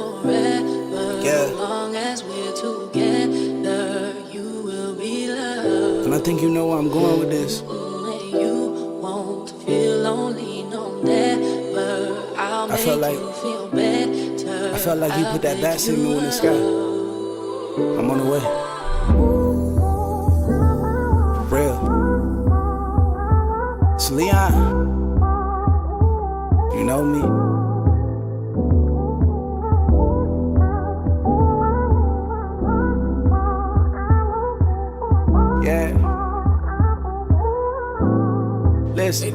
forever. Yeah. As long as we're together, you will be loved. And I think you know where I'm going with this. You won't feel lonely, no never. I'll make you feel better. I felt like you put that bat signal in the sky. I'm on the way. Real. It's Leon. You know me. Yeah. Listen,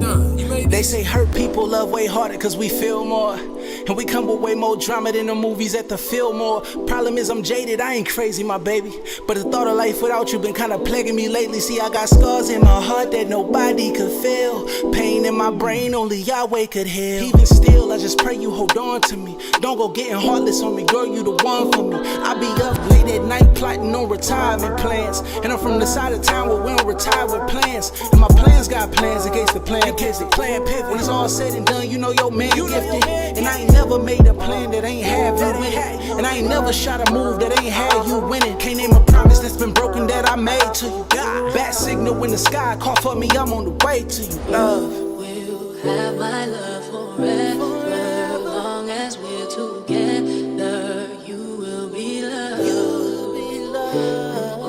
they say hurt people love way harder cause we feel more. And we come with way more drama than the movies at the Fillmore. Problem is I'm jaded, I ain't crazy, my baby. But the thought of life without you been kinda plaguing me lately. See, I got scars in my heart that nobody could feel. Pain in my brain, only Yahweh could heal. Even still, I just pray you hold on to me. Don't go getting heartless on me, girl, you the one for me. I be up late at night plotting on retirement plans. And I'm from the side of town where we don't retire with plans. And my plans got plans against the plan, kids the plan pivot. When it's all said and done, you know your man gifted. And I ain't never made a plan that ain't have you in it. And I ain't never shot a move that ain't had you winning. Can't name a promise that's been broken that I made to you. Bat signal in the sky, call for me, I'm on the way to you. Love. We'll have my love forever. As long as we're together, you will be loved. You'll be loved.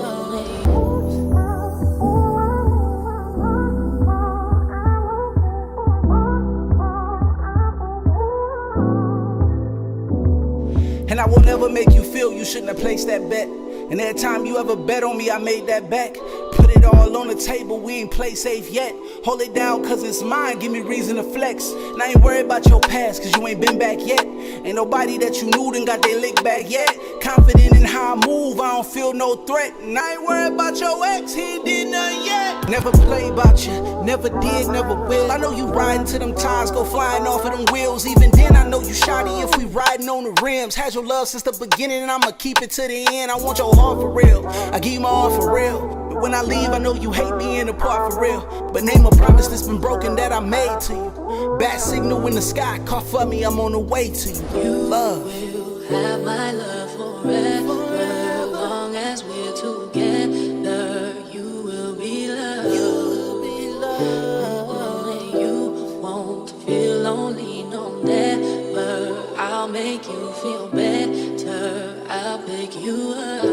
And I will never make you feel you shouldn't have placed that bet. And every time you ever bet on me, I made that back. Put it all on the table, we ain't play safe yet. Hold it down cause it's mine, give me reason to flex. And I ain't worried about your past cause you ain't been back yet. Ain't nobody that you knew done got their lick back yet. Confident in how I move, I don't feel no threat. And I ain't worried about your ex, he ain't did nothing yet. Never play about you, never did, never will. I know you riding till them tires go flying off of them wheels. Even then I know you shoddy if we riding on the rims. Had your love since the beginning and I'ma keep it to the end. I want your heart for real, I give you my all for real. But when I leave I know you hate being apart for real. But name a promise that's been broken that I made to you. Bat signal in the sky, call for me, I'm on the way to you. Love. Will have my love forever. As long as we're together, you will be loved. You'll be loved. You won't feel lonely, no never. I'll make you feel better. I'll pick you up.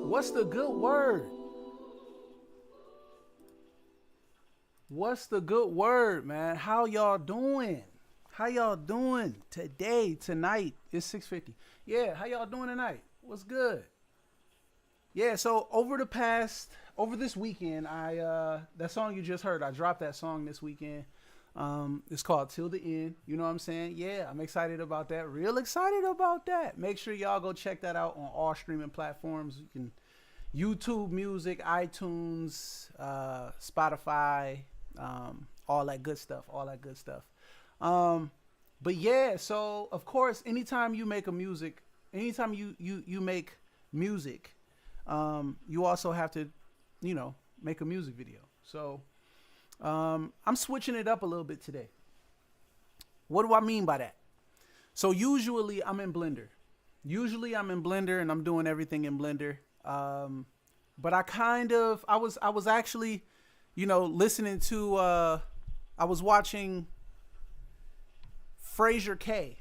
What's the good word? What's the good word, man? How y'all doing? How y'all doing today, tonight? It's 6:50. Yeah, how y'all doing tonight? What's good? Yeah, so over this weekend, that song you just heard, I dropped that song this weekend. It's called Till the End. You know what I'm saying? Yeah, I'm excited about that. Real excited about that. Make sure y'all go check that out on all streaming platforms. You can YouTube Music, iTunes, Spotify, all that good stuff. But yeah, so of course, anytime you make music, you also have to, make a music video. So I'm switching it up a little bit today. What do I mean by that? So usually I'm in Blender. And I'm doing everything in Blender. But I was actually, listening to, I was watching Fraser K,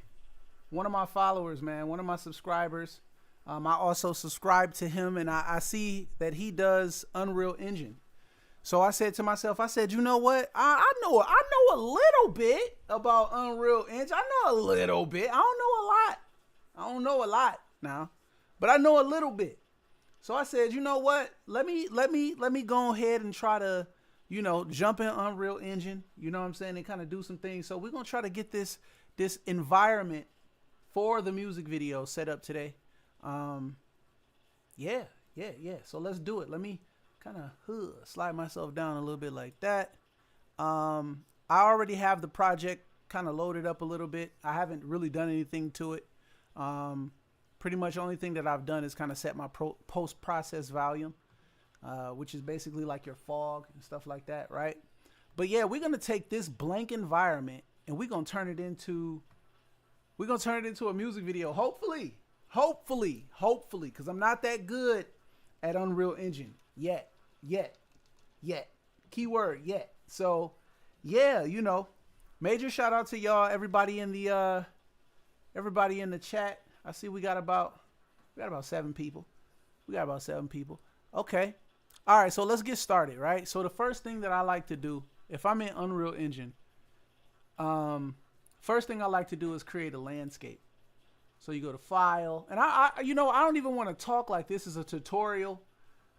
one of my followers, man, one of my subscribers. I also subscribe to him, and I see that he does Unreal Engine. So I said to myself, you know what? I know a little bit about Unreal Engine. I know a little bit. I don't know a lot now, but I know a little bit. So I said, you know what? Let me go ahead and try to, jump in Unreal Engine, you know what I'm saying, and kind of do some things. So we're going to try to get this environment for the music video set up today. Yeah, Yeah. So let's do it. Let me kind of slide myself down a little bit like that. I already have the project kind of loaded up a little bit. I haven't really done anything to it. Pretty much the only thing that I've done is kind of set my post-process volume, which is basically like your fog and stuff like that, right? But yeah, we're gonna take this blank environment and we're gonna turn it into a music video. Hopefully, because I'm not that good at Unreal Engine yet. Keyword yet. So yeah, you know, major shout out to y'all, everybody in the chat. I see we got about 7 people. Okay. All right, so let's get started, right? So the first thing that I like to do, if I'm in Unreal Engine, first thing I like to do is create a landscape. So you go to File, and I don't even want to talk like this is a tutorial,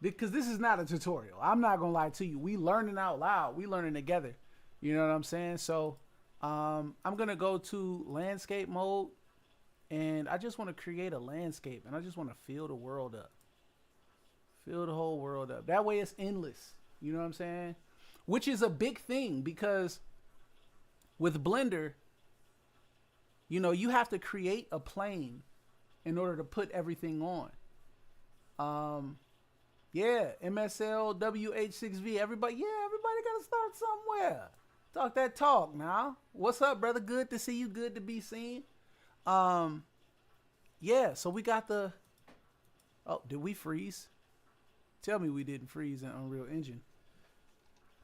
because this is not a tutorial. I'm not gonna lie to you. We learning out loud. We learning together. You know what I'm saying? So I'm gonna go to landscape mode, and I just want to create a landscape, and I just want to fill the world up. Fill the whole world up. That way it's endless. You know what I'm saying? Which is a big thing, because with Blender, you know, you have to create a plane in order to put everything on. Yeah, MSL WH6V. Everybody got to start somewhere. Talk that talk now. What's up, brother? Good to see you. Good to be seen. Yeah, so we got the... Oh, did we freeze? Tell me we didn't freeze in Unreal Engine.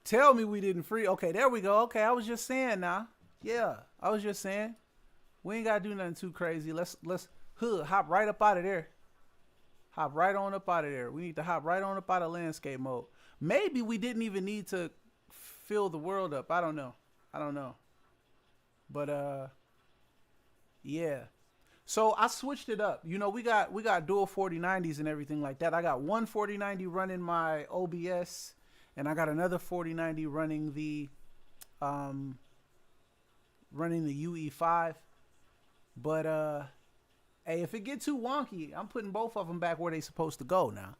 Tell me we didn't freeze. Okay, there we go. Okay, I was just saying now. Yeah, I was just saying. We ain't got to do nothing too crazy. Let's hop right up out of there. Hop right on up out of there. We need to hop right on up out of landscape mode. Maybe we didn't even need to fill the world up. I don't know. But yeah. So I switched it up. You know, we got dual 4090s and everything like that. I got one 4090 running my OBS, and I got another 4090 running the UE5. But hey, if it get too wonky, I'm putting both of them back where they supposed to go now.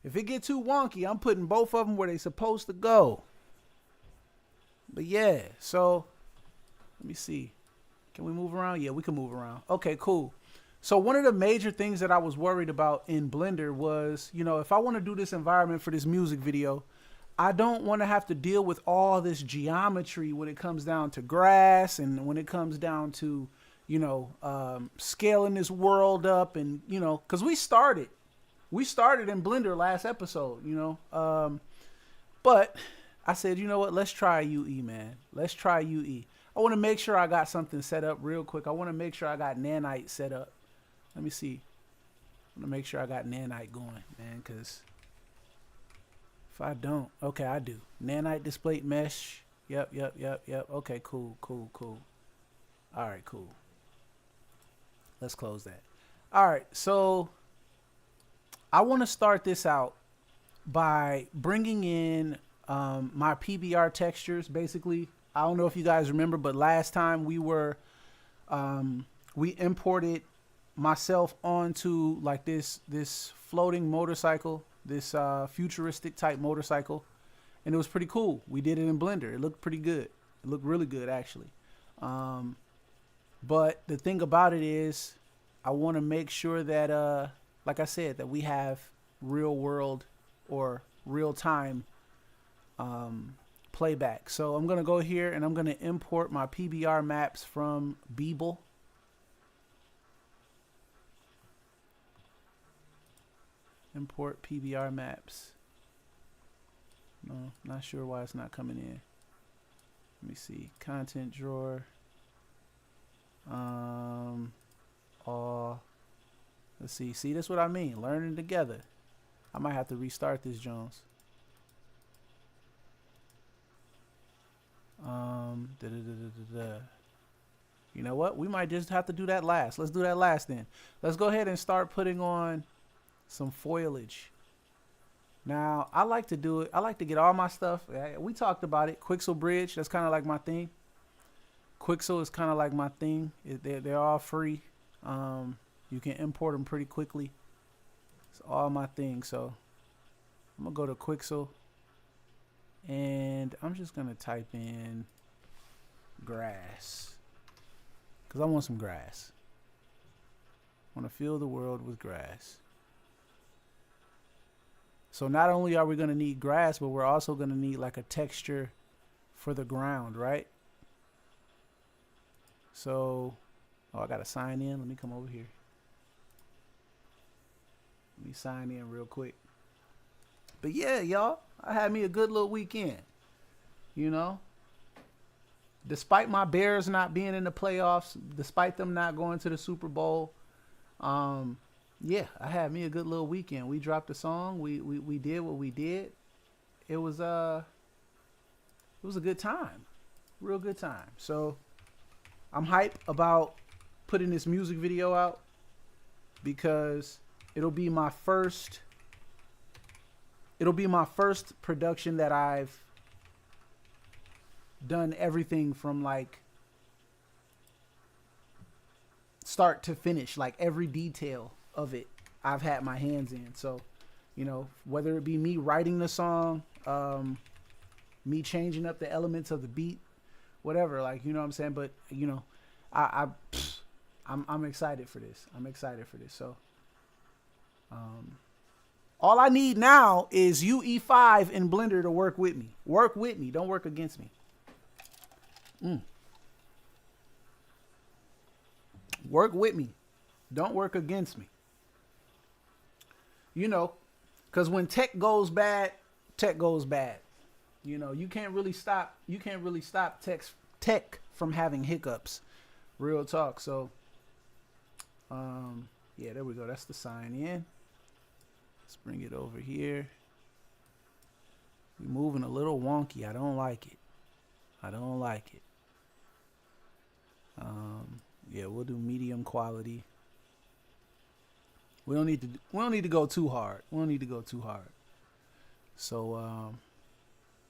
If it get too wonky, I'm putting both of them where they supposed to go. But yeah, so let me see. Can we move around? Yeah, we can move around. Okay, cool. So one of the major things that I was worried about in Blender was, you know, if I want to do this environment for this music video, I don't want to have to deal with all this geometry when it comes down to grass and when it comes down to, you know, scaling this world up, and, you know, because we started in Blender last episode, you know, but I said, you know what, let's try UE, man. Let's try UE. I want to make sure I got something set up real quick. I want to make sure I got Nanite set up. Let me see. I want to make sure I got Nanite going, man, because if I don't, okay, I do. Nanite display mesh. Yep. Okay, cool. All right, cool. Let's close that. All right, so I want to start this out by bringing in my PBR textures. Basically, I don't know if you guys remember, but last time we imported myself onto like this floating motorcycle, this futuristic type motorcycle, and it was pretty cool. We did it in Blender. It looked pretty good. It looked really good, actually. But the thing about it is, I want to make sure that, like I said, that we have real world or real time playback. So I'm going to go here and I'm going to import my PBR maps from Beeble. Import PBR maps. No, not sure why it's not coming in. Let me see. Content drawer. Let's see. See, that's what I mean. Learning together. I might have to restart this, Jones. You know what? We might just have to do that last. Let's do that last then. Let's go ahead and start putting on some foliage. Now, I like to do it. I like to get all my stuff. We talked about it. Quixel Bridge. That's kind of like my thing. Quixel is kind of like my thing. They're all free. You can import them pretty quickly. It's all my thing. So I'm gonna go to Quixel, and I'm just gonna type in grass, because I want some grass. I want to fill the world with grass. So not only are we going to need grass, but we're also going to need like a texture for the ground, right? So, oh, I got to sign in. Let me come over here. Let me sign in real quick. But yeah, y'all, I had me a good little weekend, you know? Despite my Bears not being in the playoffs, despite them not going to the Super Bowl, yeah, I had me a good little weekend. We dropped a song. We did what we did. It was a good time, real good time. So I'm hyped about putting this music video out because it'll be my first production that I've done everything from like start to finish, like every detail of it I've had my hands in. So, you know, whether it be me writing the song, me changing up the elements of the beat, whatever, like, you know what I'm saying? But, you know, I'm excited for this. I'm excited for this. So, all I need now is UE5 and Blender to work with me. Work with me. Don't work against me. Work with me. Don't work against me. You know, because when tech goes bad, tech goes bad. You know, you can't really stop tech from having hiccups. Real talk. So, yeah, there we go. That's the sign in. Let's bring it over here. We're moving a little wonky. I don't like it. I don't like it. Yeah, we'll do medium quality. We don't need to go too hard. We don't need to go too hard. So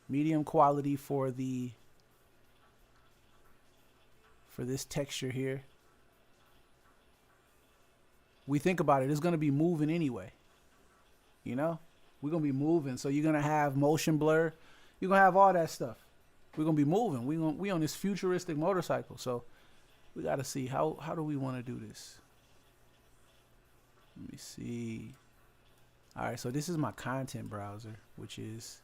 medium quality for this texture here. We think about it, it's gonna be moving anyway. You know? We're gonna be moving. So you're gonna have motion blur. You're gonna have all that stuff. We're gonna be moving. We on this futuristic motorcycle. So we gotta see how do we want to do this. Let me see. All right, so this is my content browser, which is,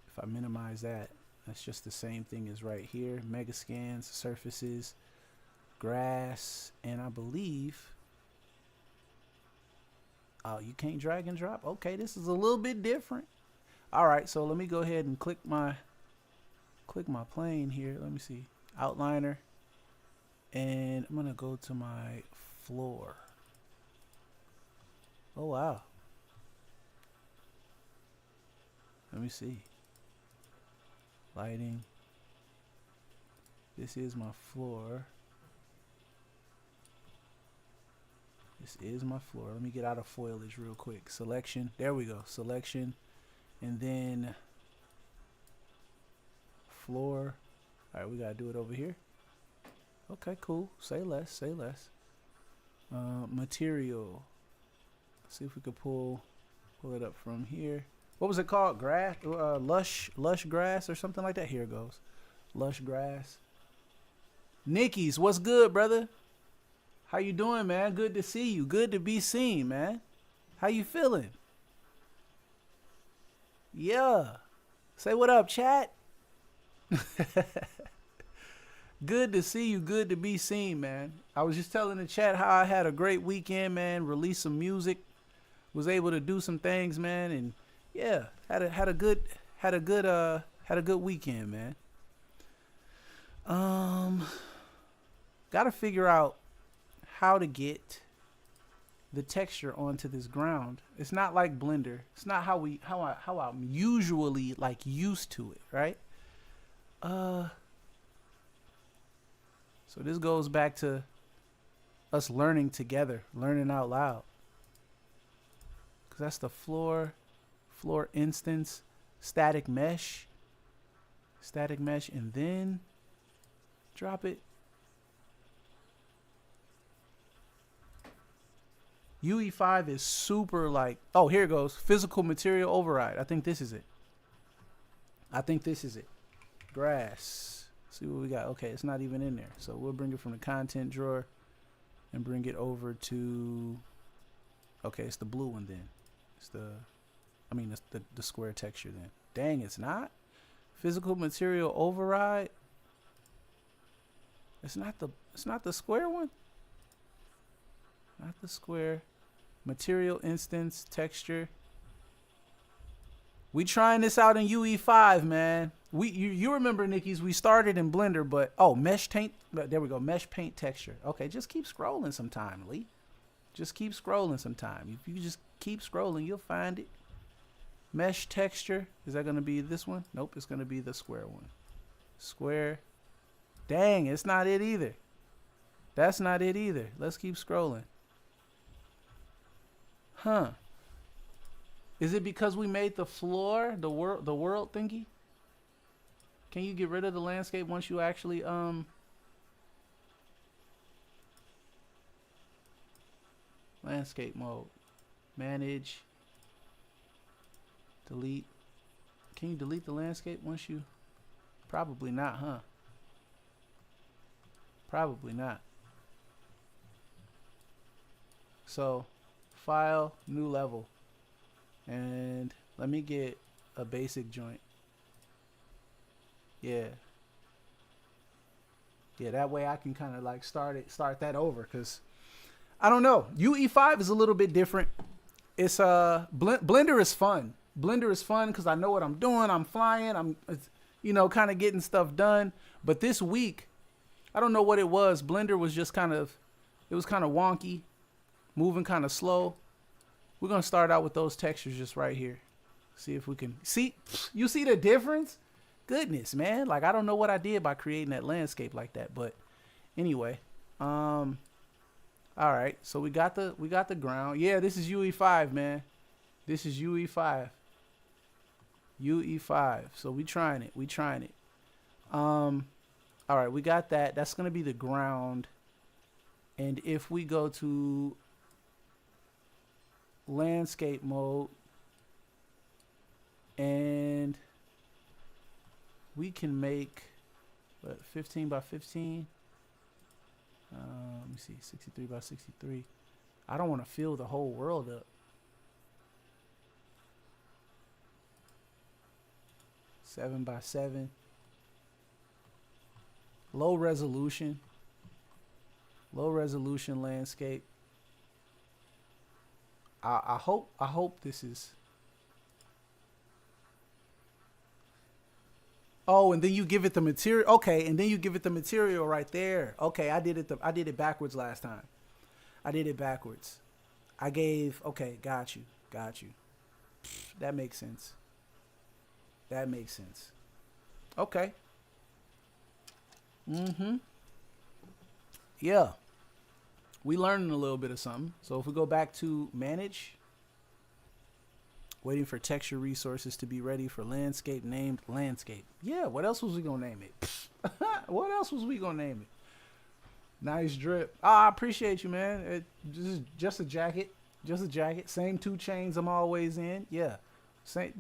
if I minimize that, that's just the same thing as right here. Mega scans, surfaces, grass, and I believe, oh, you can't drag and drop. Okay, this is a little bit different. All right, so let me go ahead and click my plane here. Let me see, outliner, and I'm gonna go to my floor. Oh wow. Let me see. Lighting. This is my floor. This is my floor. Let me get out of foliage real quick. Selection. There we go. Selection. And then floor. All right, we gotta do it over here. Okay, cool. Say less. Say less. Material. See if we could pull it up from here. What was it called? Grass, lush grass or something like that. Here it goes. Lush grass. Nicky's, what's good, brother? How you doing, man? Good to see you. Good to be seen, man. How you feeling? Yeah. Say what up, chat. Good to see you. Good to be seen, man. I was just telling the chat how I had a great weekend, man. Released some music. Was able to do some things, man, and yeah, had a good weekend, man. Gotta figure out how to get the texture onto this ground. It's not like Blender. It's not how I'm usually like used to it, right? So this goes back to us learning together, learning out loud. Cause that's the floor instance, static mesh, and then drop it. UE5 is super like, oh, here it goes. Physical material override. I think this is it. Grass. See what we got. Okay, it's not even in there. So we'll bring it from the content drawer and bring it over to, okay, it's the blue one then. It's the, I mean, the square texture then. Dang, it's not? Physical material override? It's not the square one? Not the square. Material instance texture. We trying this out in UE5, man. You remember, Nickies, we started in Blender, but oh, mesh paint. There we go. Mesh paint texture. Okay, just keep scrolling sometime, Lee. Just keep scrolling sometime. If you just keep scrolling, you'll find it. Mesh texture. Is that gonna be this one? Nope, it's gonna be the square one. Square. Dang, it's not it either. That's not it either. Let's keep scrolling. Huh. Is it because we made the floor, the world thingy? Can you get rid of the landscape once you actually landscape mode, manage, delete? Can you delete the landscape once you? Probably not, huh? Probably not. So, file, new level, and let me get a basic joint. Yeah, that way I can kind of like start that over, because I don't know, UE5 is a little bit different. It's Blender is fun. Blender is fun because I know what I'm doing. I'm flying. I'm kind of getting stuff done. But this week, I don't know what it was. Blender was just kind of wonky, moving kind of slow. We're gonna start out with those textures just right here. See if we can see. You see the difference? Goodness, man. Like, I don't know what I did by creating that landscape like that, but anyway, all right, so we got the ground. Yeah, this is UE5, man. This is UE5. So we trying it. All right, we got that. That's gonna be the ground. And if we go to landscape mode, and we can make 15 by 15. Let me see, 63 by 63. I don't want to fill the whole world up. 7 by 7. Low resolution landscape. I hope this is. Oh, and then you give it the material. Okay, and then you give it the material right there. Okay, I did it backwards last time. I did it backwards. Okay, got you. That makes sense. Okay. Yeah. We learning a little bit of something. So if we go back to manage, waiting for texture resources to be ready for landscape, named landscape. Yeah, what else was we gonna name it? What else was we gonna name it? Nice drip. I appreciate you, man. Just a jacket. Same 2 chains I'm always in. Yeah. Same,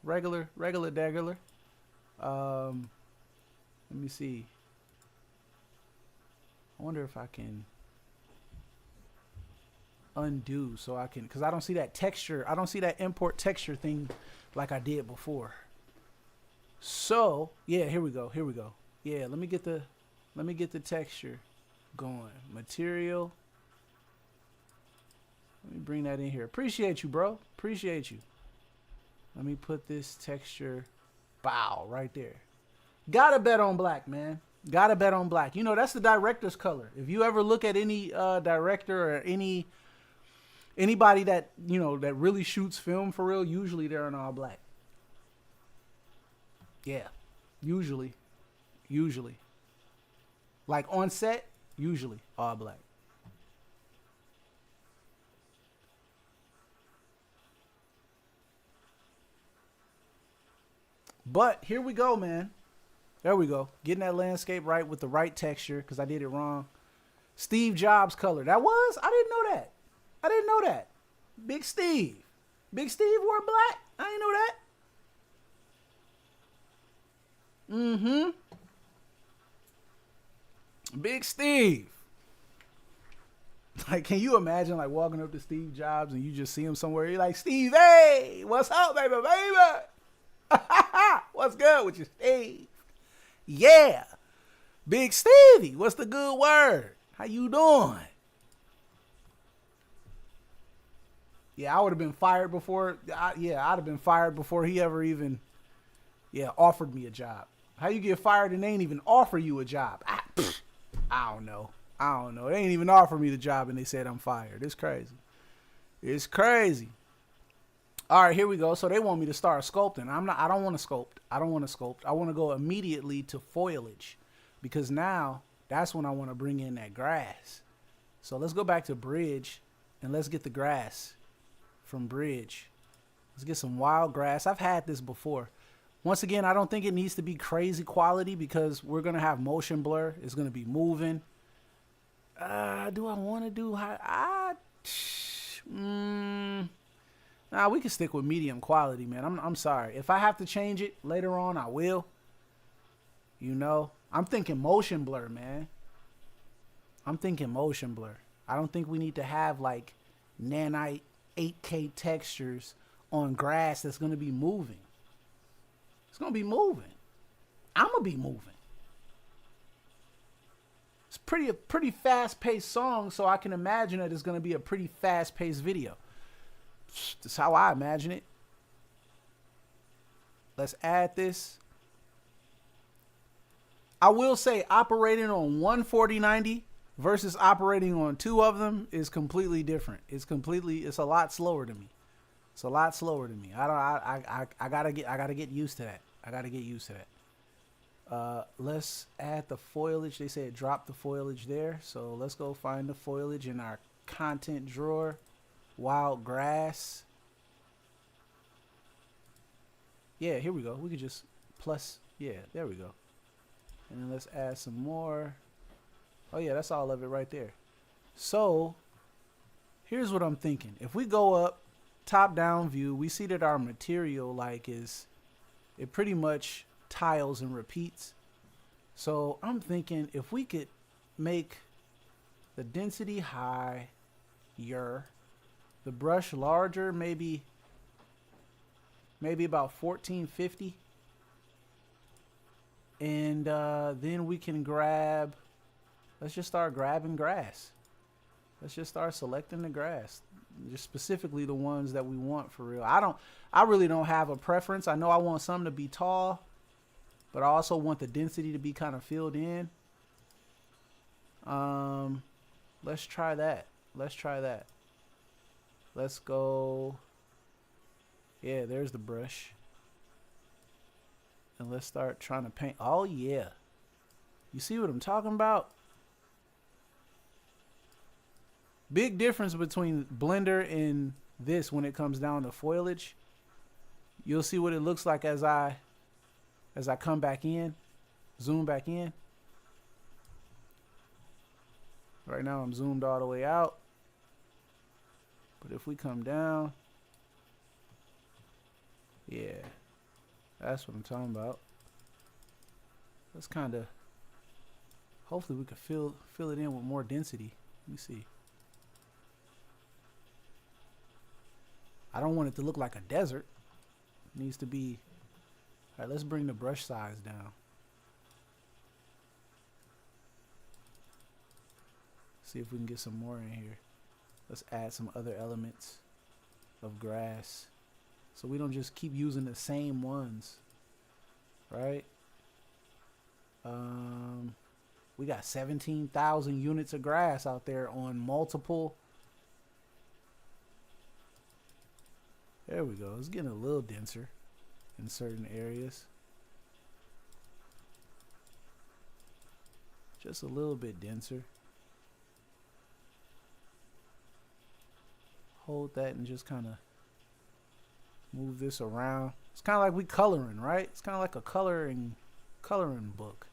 regular degular. Let me see. I wonder if I can undo so I can, because I don't see that texture. I don't see that import texture thing like I did before. So yeah, here we go. Yeah, let me get the texture going. Material. Let me bring that in here. Appreciate you, bro. Appreciate you. Let me put this texture, bow, right there. Gotta bet on black, man. Gotta bet on black. That's the director's color. If you ever look at any director or anybody that that really shoots film for real, usually they're in all black. Yeah, usually, like on set, usually all black. But here we go, man. There we go. Getting that landscape right with the right texture, because I did it wrong. Steve Jobs color. That was? I didn't know that. I didn't know that. Big Steve. Big Steve wore black? I didn't know that. Big Steve. Like, can you imagine like walking up to Steve Jobs and you just see him somewhere? You're like, Steve, hey, what's up, baby? What's good with you, Steve? Yeah. Big Stevie, what's the good word? How you doing? Yeah, I would have been fired before. I'd have been fired before he ever even, offered me a job. How you get fired and they ain't even offer you a job? I don't know. They ain't even offer me the job and they said I'm fired. It's crazy. All right, here we go. So they want me to start sculpting. I don't want to sculpt. I want to go immediately to foliage because now that's when I want to bring in that grass. So let's go back to bridge and let's get the grass from bridge. Let's get some wild grass. I've had this before. Once again, I don't think it needs to be crazy quality because we're going to have motion blur. It's going to be moving. Do I want to do high? Nah, we can stick with medium quality, man. I'm sorry. If I have to change it later on, I will. You know, I'm thinking motion blur, man. I don't think we need to have like Nanite 8K textures on grass that's going to be moving. It's going to be moving. I'm going to be moving. It's a pretty fast-paced song, so I can imagine that it's going to be a pretty fast-paced video. That's how I imagine it. Let's add this. I will say operating on one 4090 versus operating on two of them is completely different. It's a lot slower to me. I gotta get used to that. Let's add the foliage. They said drop the foliage there. So let's go find the foliage in our content drawer. Wild grass. Yeah, here we go. We could just plus. Yeah, there we go. And then let's add some more. Oh yeah, that's all of it right there. So here's what I'm thinking. If we go up, top down view, we see that our material it pretty much tiles and repeats. So I'm thinking if we could make the density higher, the brush larger, maybe about 1450, and then we can let's just start grabbing grass. Let's just start selecting the grass, just specifically the ones that we want for real. I really don't have a preference. I know I want some to be tall, but I also want the density to be kind of filled in. Let's try that. Let's go. Yeah, there's the brush. And let's start trying to paint. Oh yeah. You see what I'm talking about? Big difference between Blender and this when it comes down to foliage. You'll see what it looks like as I come back in, zoom back in. Right now I'm zoomed all the way out. But if we come down, yeah, that's what I'm talking about. Let's kind of, hopefully we can fill it in with more density. Let me see. I don't want it to look like a desert. It needs to be, all right, let's bring the brush size down. See if we can get some more in here. Let's add some other elements of grass so we don't just keep using the same ones, right? We got 17,000 units of grass out there on multiple. There we go. It's getting a little denser in certain areas. Just a little bit denser. Hold that and just kind of move this around. It's kind of like we coloring, right? It's kind of like a coloring book.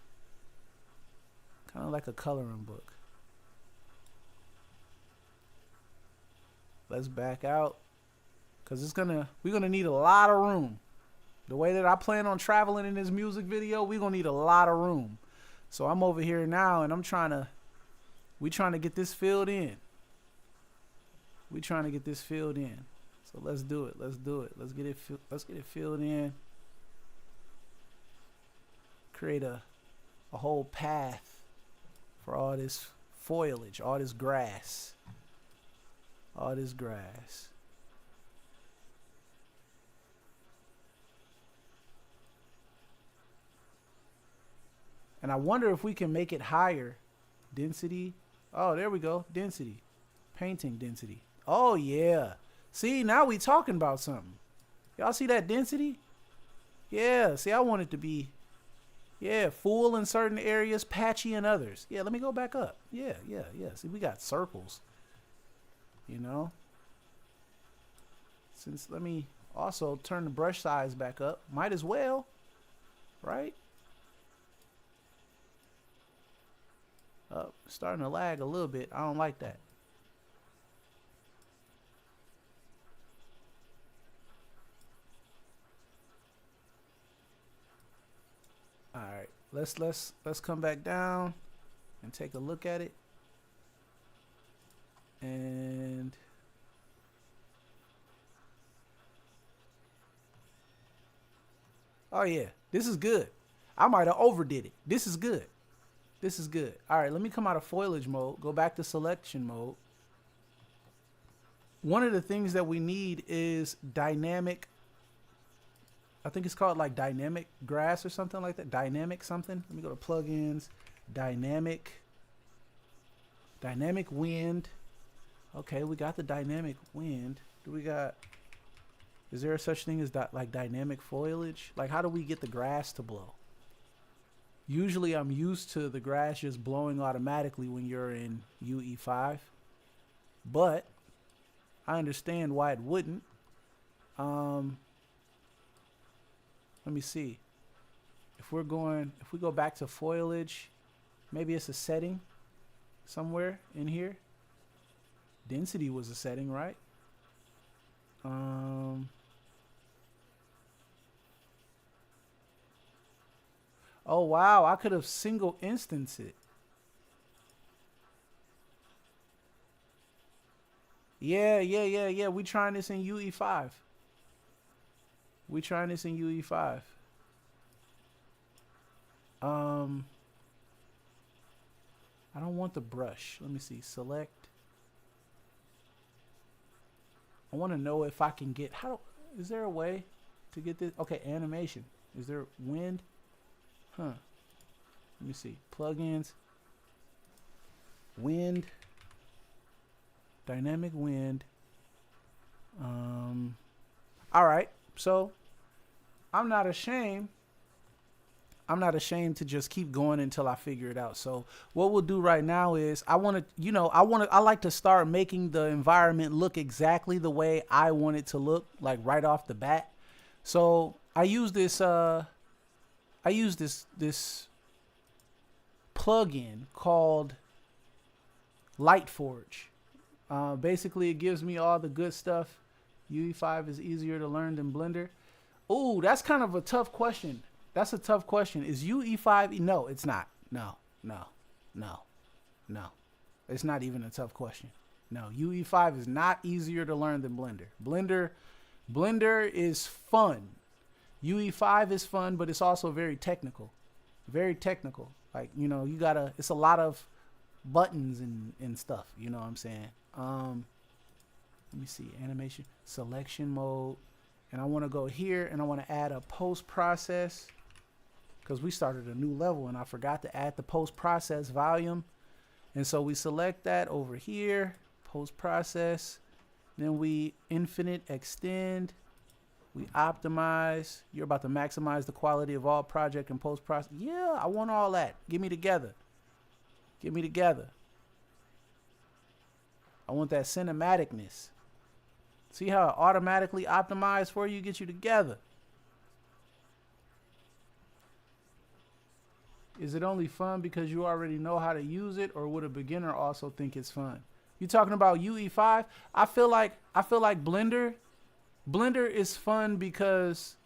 Let's back out. Cause we're gonna need a lot of room. The way that I plan on traveling in this music video, we're gonna need a lot of room. So I'm over here now and we trying to get this filled in. We trying to get this filled in. So let's do it. Let's do it. Let's get it filled in. Create a whole path for all this foliage, all this grass. All this grass. And I wonder if we can make it higher. Density. Oh, there we go. Density. Painting density. Oh, yeah. See, now we talking about something. Y'all see that density? Yeah. See, I want it to be, yeah, full in certain areas, patchy in others. Yeah, let me go back up. Yeah. See, we got circles. You know? Let me also turn the brush size back up. Might as well. Right? Starting to lag a little bit. I don't like that. All right, let's come back down and take a look at it. And oh yeah, this is good. I might have overdid it. This is good. This is good. All right, let me come out of foliage mode, go back to selection mode. One of the things that we need is dynamic, I think it's called like dynamic grass or something like that. Dynamic something. Let me go to plugins, dynamic wind. Okay, we got the dynamic wind. Is there a such thing as like dynamic foliage? Like how do we get the grass to blow? Usually I'm used to the grass just blowing automatically when you're in UE5, but I understand why it wouldn't. Let me see. If we go back to foliage, maybe it's a setting somewhere in here. Density was a setting, right? Oh wow, I could have single instanced it. Yeah. We trying this in UE5. We trying this in UE5. I don't want the brush. Let me see. Select. I want to know if I can get is there a way to get this? Okay, animation. Is there wind? Huh. Let me see. Plugins. Wind. Dynamic wind. All right. So I'm not ashamed to just keep going until I figure it out. So what we'll do right now is I like to start making the environment look exactly the way I want it to look, like right off the bat. So I use this plugin called Lightforge. Basically, it gives me all the good stuff. UE5 is easier to learn than Blender. Ooh, that's kind of a tough question. That's a tough question. Is UE5? No, it's not. No. It's not even a tough question. No, UE5 is not easier to learn than Blender. Blender is fun. UE5 is fun, but it's also very technical. Very technical. Like, it's a lot of buttons and stuff. You know what I'm saying? Let me see. Animation. Selection mode. And I want to go here and I want to add a post-process because we started a new level and I forgot to add the post-process volume. And so we select that over here. Post-process. Then we infinite extend. We optimize. You're about to maximize the quality of all project and post-process. Yeah, I want all that. Give me together. Give me together. I want that cinematicness. See how it automatically optimized for you, get you together. Is it only fun because you already know how to use it, or would a beginner also think it's fun? You talking about UE5? I feel like Blender is fun because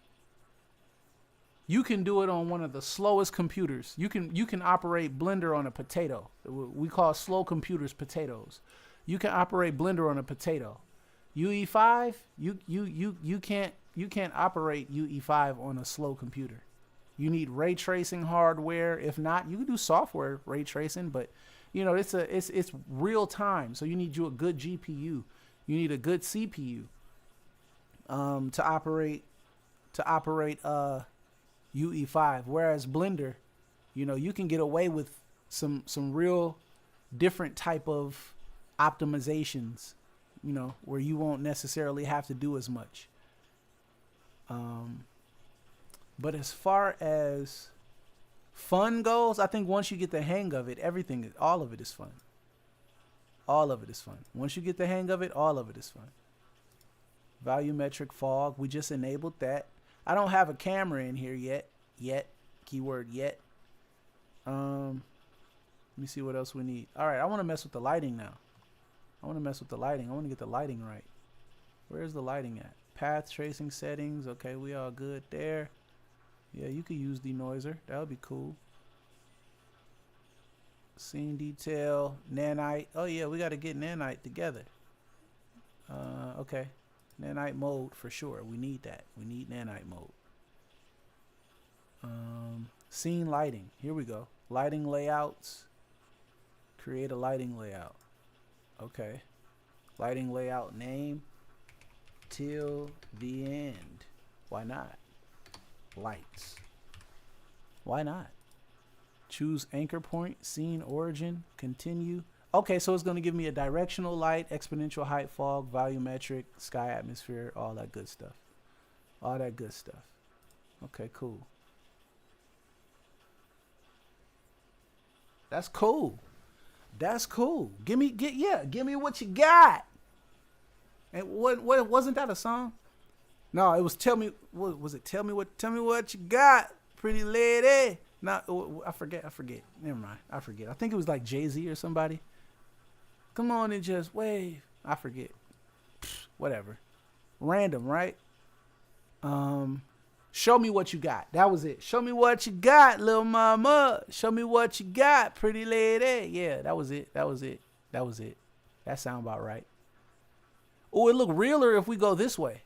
you can do it on one of the slowest computers. You can operate Blender on a potato. We call slow computers potatoes. You can operate Blender on a potato. UE5, you can't operate UE5 on a slow computer. You need ray tracing hardware. If not, you can do software ray tracing, but you know, it's real time. So you need a good GPU. You need a good CPU to operate UE5. Whereas Blender, you know, you can get away with some real different type of optimizations, you know, where you won't necessarily have to do as much. But as far as fun goes, I think once you get the hang of it, all of it is fun. All of it is fun. Once you get the hang of it, all of it is fun. Volumetric fog, we just enabled that. I don't have a camera in here yet. Keyword yet. Let me see what else we need. All right, I want to mess with the lighting now. I want to get the lighting right. Where's the lighting at? Path tracing settings. Okay, we all good there. Yeah, you could use denoiser. That would be cool. Scene detail, Nanite. Oh yeah, we got to get Nanite together. Okay. Nanite mode for sure. We need that. We need Nanite mode. Scene lighting. Here we go. Lighting layouts. Create a lighting layout. Okay. Lighting layout name. Till the end. Why not? Lights. Why not? Choose anchor point, scene origin, continue. Okay, so it's going to give me a directional light, exponential height fog, volumetric, sky atmosphere, all that good stuff. All that good stuff. Okay, cool. That's cool. That's cool. Give me what you got. And what wasn't that a song? No, it was tell me what you got, pretty lady. No, I forget. Never mind. I forget. I think it was like Jay-Z or somebody. Come on and just wave. I forget. Whatever. Random, right? Show me what you got. That was it. Show me what you got, little mama. Show me what you got, pretty lady. Yeah, that was it. That sound about right. Oh, it look realer if we go this way.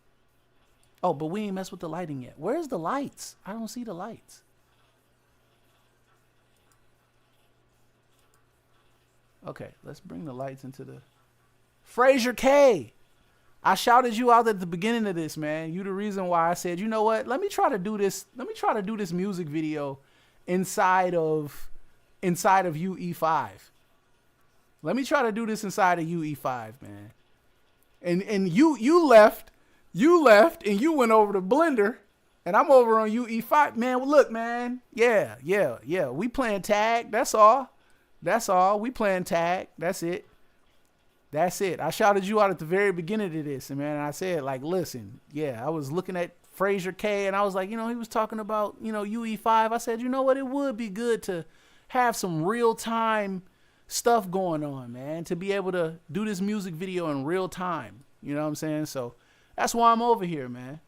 Oh, but we ain't messed with the lighting yet. Where's the lights? I don't see the lights. Okay, let's bring the lights into the... Fraser K! I shouted you out at the beginning of this, man. You the reason why I said, you know what? Let me try to do this music video inside of UE5. Let me try to do this inside of UE5, man. And you left and you went over to Blender and I'm over on UE5. Man, well, look, man. Yeah. We playing tag. That's all. We playing tag. That's it. I shouted you out at the very beginning of this, and man, I said, like, listen, yeah, I was looking at Fraser K, and I was like, you know, he was talking about, you know, UE5. I said, you know what, it would be good to have some real-time stuff going on, man, to be able to do this music video in real time. You know what I'm saying? So that's why I'm over here, man.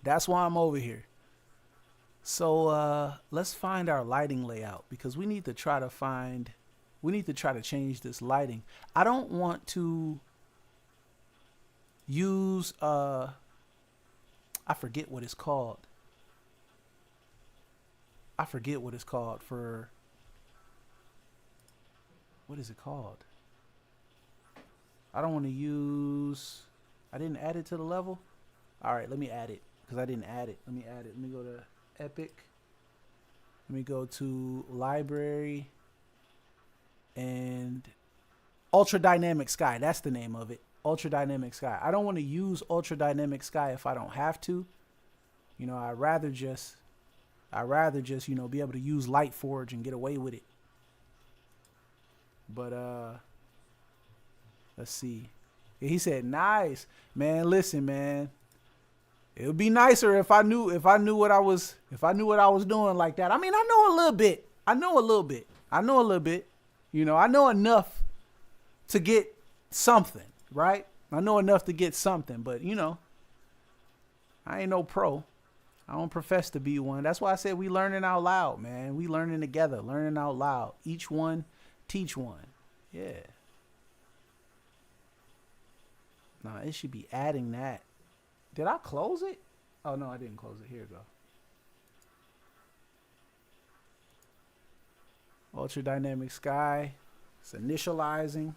That's why I'm over here. So let's find our lighting layout, because we need to try to change this lighting. I don't want to use I forget what it's called. For what is it called? I don't want to use... I didn't add it to the level. All right, let me add it, because I didn't add it. Let me add it. Let me go to Epic. Let me go to Library and Ultra Dynamic Sky. That's the name of it. Ultra Dynamic Sky. I don't want to use Ultra Dynamic Sky if I don't have to. You know, I'd rather just, you know, be able to use Lightforge and get away with it. But let's see. He said, "Nice, man. Listen, man. It would be nicer if I knew what I was doing like that. I mean, I know a little bit. You know, I know enough to get something, right? I know enough to get something, but you know, I ain't no pro. I don't profess to be one. That's why I said we learning out loud, man. We learning together, learning out loud. Each one, teach one. Yeah. Nah, it should be adding that. Did I close it? Oh, no, I didn't close it. Here we go. Ultra dynamic sky. It's initializing.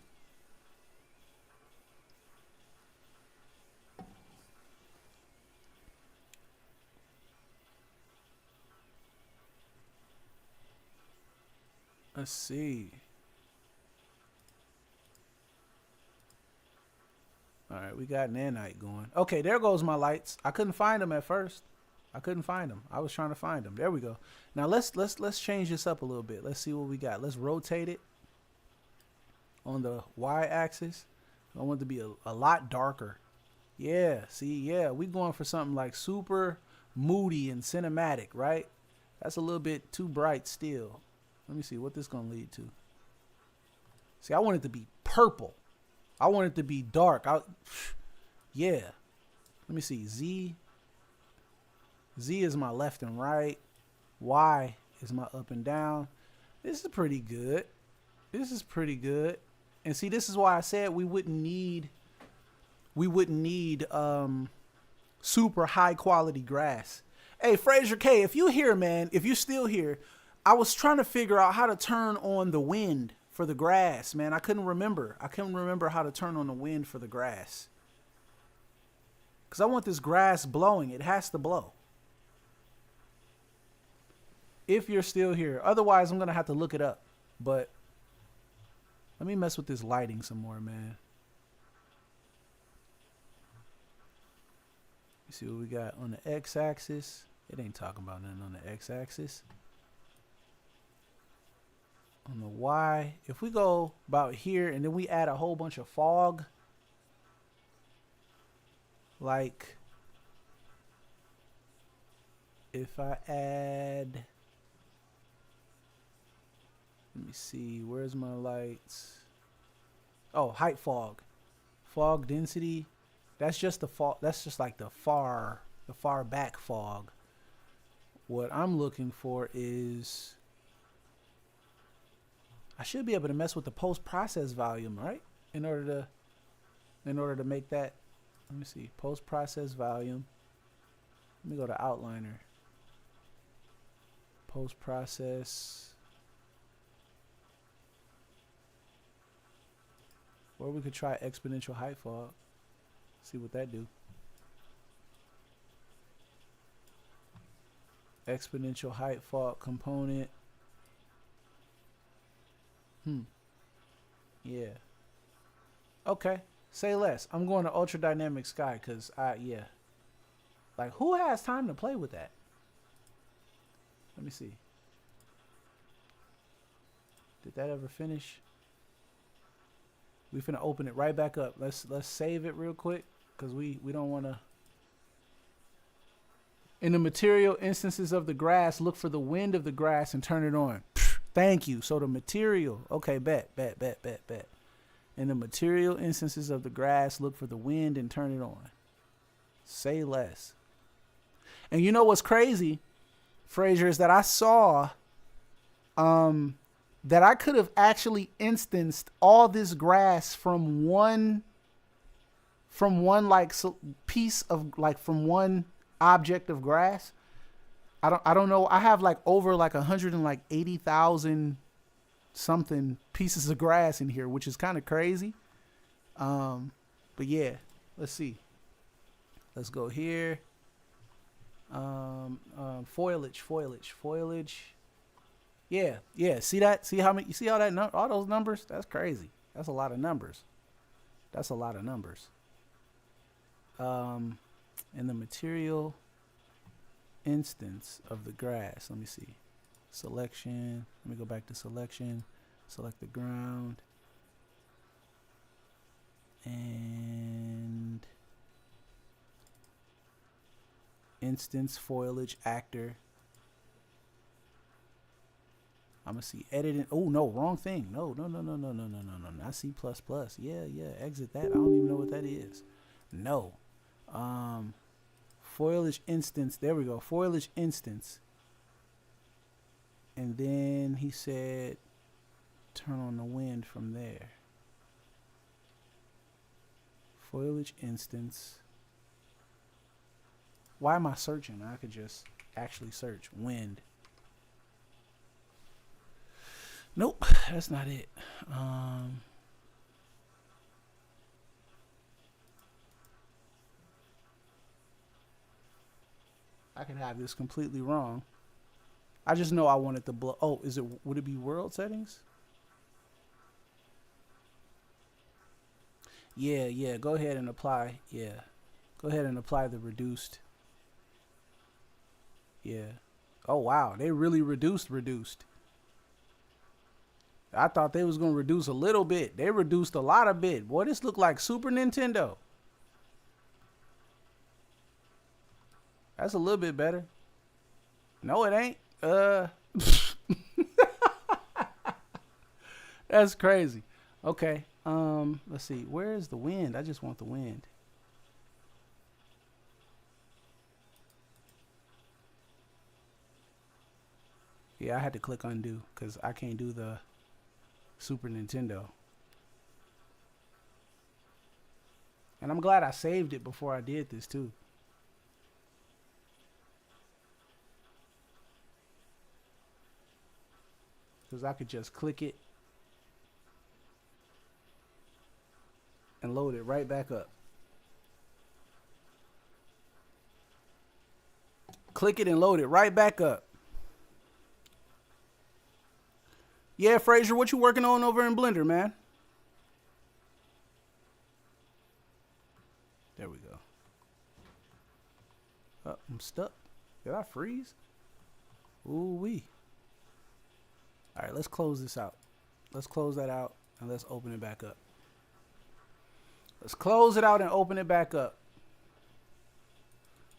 Let's see. All right, we got Nanite going. Okay, there goes my lights. I couldn't find them at first. I couldn't find them. I was trying to find them. There we go. Now let's change this up a little bit. Let's see what we got. Let's rotate it on the y-axis. I want it to be a lot darker. Yeah, see, yeah, we going for something like super moody and cinematic, right? That's a little bit too bright still. Let me see what this gonna lead to. See, I want it to be purple. I want it to be dark. Yeah. Let me see. Z is my left and right. Y is my up and down. This is pretty good. This is pretty good. And see, this is why I said we wouldn't need super high quality grass. Hey, Fraser K, if you here, man, if you still here, I was trying to figure out how to turn on the wind for the grass, man. I couldn't remember. I couldn't remember how to turn on the wind for the grass. Because I want this grass blowing. It has to blow. If you're still here. Otherwise, I'm going to have to look it up. But let me mess with this lighting some more, man. You see what we got on the x-axis? It ain't talking about nothing on the x-axis. On the Y, if we go about here and then we add a whole bunch of fog, like if I add, let me see, where's my lights? Oh, height fog, fog density. That's just the fog. That's just like the far back fog. What I'm looking for is, I should be able to mess with the post-process volume, right? In order to make that, let me see, post-process volume. Let me go to outliner. Post-process. Or we could try exponential height fog. See what that do. Exponential height fog component. Yeah. Okay. Say less. I'm going to ultra dynamic sky because yeah. Like, who has time to play with that? Let me see. Did that ever finish? We finna open it right back up. Let's save it real quick because we don't want to. In the material instances of the grass, look for the wind of the grass and turn it on. Thank you. So the material, okay, bet. In the material instances of the grass, look for the wind and turn it on. Say less. And you know what's crazy, Fraser, is that I saw that I could have actually instanced all this grass from one like piece of, like, from one object of grass. I don't know. I have like over like 180,000 something pieces of grass in here, which is kind of crazy. But yeah, let's see. Let's go here. Foliage. Yeah. See that? See how many? You see all that? All those numbers? That's crazy. That's a lot of numbers. In the material instance of the grass, let me see. Selection. Let me go back to selection. Select the ground. And instance foliage actor. I'm gonna see editing. Oh no, wrong thing. No, not C++. Yeah, exit that. I don't even know what that is. No. Foliage instance. There we go. Foliage instance. And then he said turn on the wind from there. Foliage instance. Why am I searching? I could just actually search wind. Nope, that's not it. I could have this completely wrong. I just know I want it to blow. Oh, would it be world settings? Yeah, go ahead and apply. Yeah. Go ahead and apply the reduced. Yeah. Oh wow, they really reduced. I thought they was gonna reduce a little bit. They reduced a lot of bit. Boy, this look like Super Nintendo. That's a little bit better. No, it ain't. That's crazy. Okay. Let's see. Where is the wind? I just want the wind. Yeah, I had to click undo because I can't do the Super Nintendo. And I'm glad I saved it before I did this too. Because I could just click it and load it right back up. Click it and load it right back up. Yeah, Fraser, what you working on over in Blender, man? There we go. Oh, I'm stuck. Did I freeze? Ooh-wee. All right, let's close this out. Let's close that out and let's open it back up. Let's close it out and open it back up.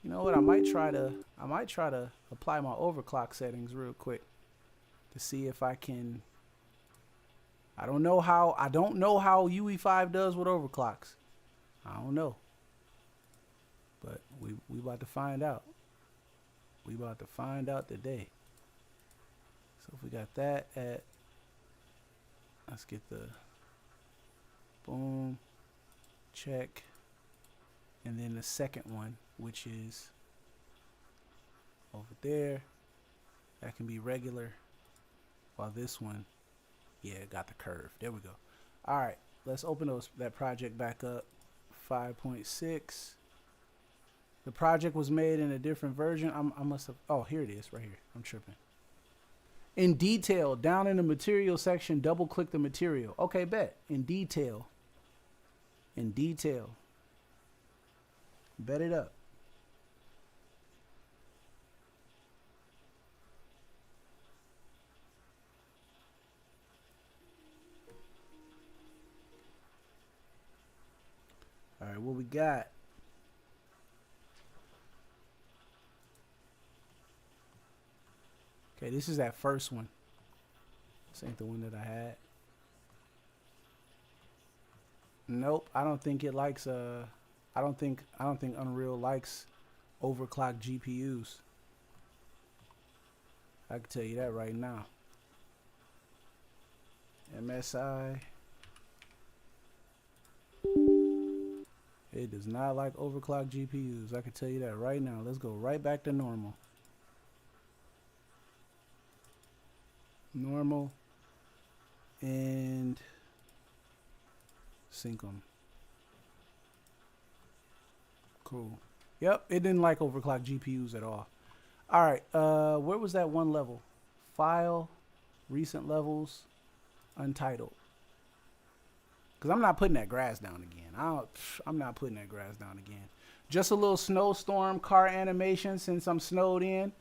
You know what? I might try to apply my overclock settings real quick to see if I can. I don't know how UE5 does with overclocks. I don't know. But we about to find out. We about to find out today. So if we got that at, let's get the boom, check, and then the second one, which is over there, that can be regular, while this one, yeah, got the curve. There we go. All right, let's open that project back up. 5.6. The project was made in a different version. I must have, oh, here it is, right here. I'm tripping. In detail, down in the material section, double click the material. Okay, bet. In detail. In detail. Bet it up. All right, what we got? Okay, this is that first one. This ain't the one that I had. Nope, I don't think it likes I don't think Unreal likes overclocked GPUs. I can tell you that right now. MSI. It does not like overclocked GPUs. I can tell you that right now. Let's go right back to normal. Normal and sync them. Cool. Yep, it didn't like overclocked GPUs at all. All right, where was that one level? File, recent levels, untitled. Because I'm not putting that grass down again. I'm not putting that grass down again. Just a little snowstorm car animation since I'm snowed in.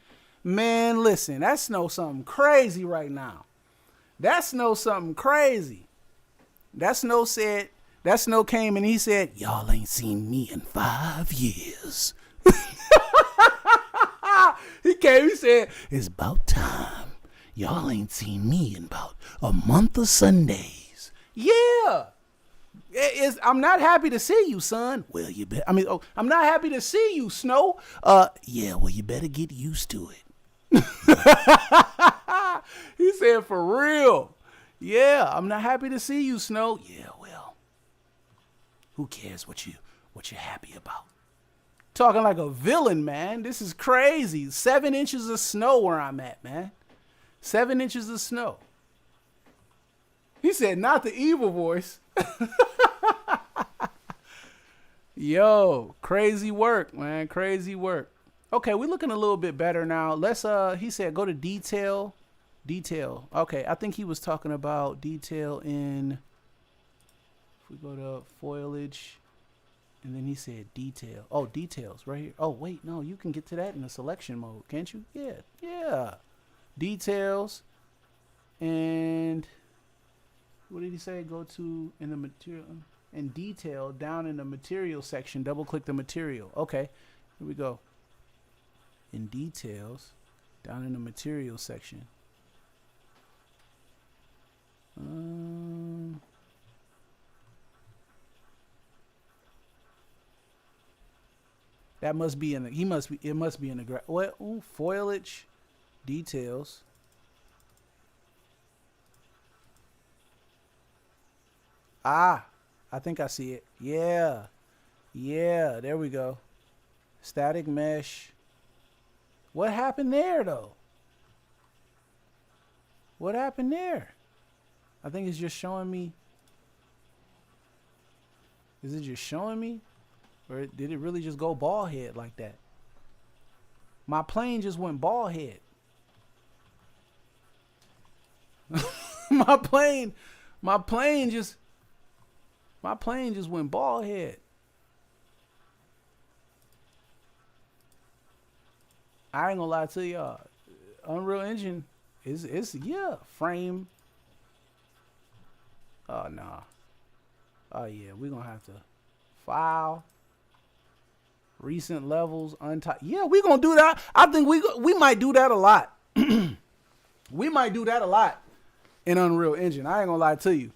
Man, listen, that snow something crazy right now. That snow something crazy. That snow came and he said, y'all ain't seen me in 5 years. He came, he said, it's about time Y'all ain't seen me in about a month of Sundays. Yeah. I'm not happy to see you, son. Well, you bet. I'm not happy to see you, Snow. Yeah, well, you better get used to it. He said, for real. Yeah, I'm not happy to see you, Snow. Yeah, well, who cares what you're happy about? Talking like a villain, man. This is crazy. 7 inches of snow where I'm at, man. 7 inches of snow. He said, not the evil voice. Yo, crazy work, man. Crazy work. Okay, we're looking a little bit better now. Let's he said go to detail. Detail. Okay, I think he was talking about detail in, if we go to foliage, and then he said detail. Oh, details right here. Oh, wait, no, you can get to that in the selection mode, can't you? Yeah, yeah. Details. And what did he say? Go to in the material and detail down in the material section. Double click the material. Okay, here we go. In details, down in the material section. That must be in the. It must be in the. What? Ooh, foliage, details. I think I see it. Yeah. Yeah, there we go. Static mesh. What happened there, though? What happened there? I think it's just showing me. Is it just showing me? Or did it really just go ball head like that? My plane just went ball head. my plane just went ball head. I ain't gonna lie to y'all. Unreal Engine is yeah, frame. Oh nah. Oh yeah, we're gonna have to file. Recent levels, untyped. Yeah, we're gonna do that. I think we might do that a lot. We might do that a lot in Unreal Engine. I ain't gonna lie to you.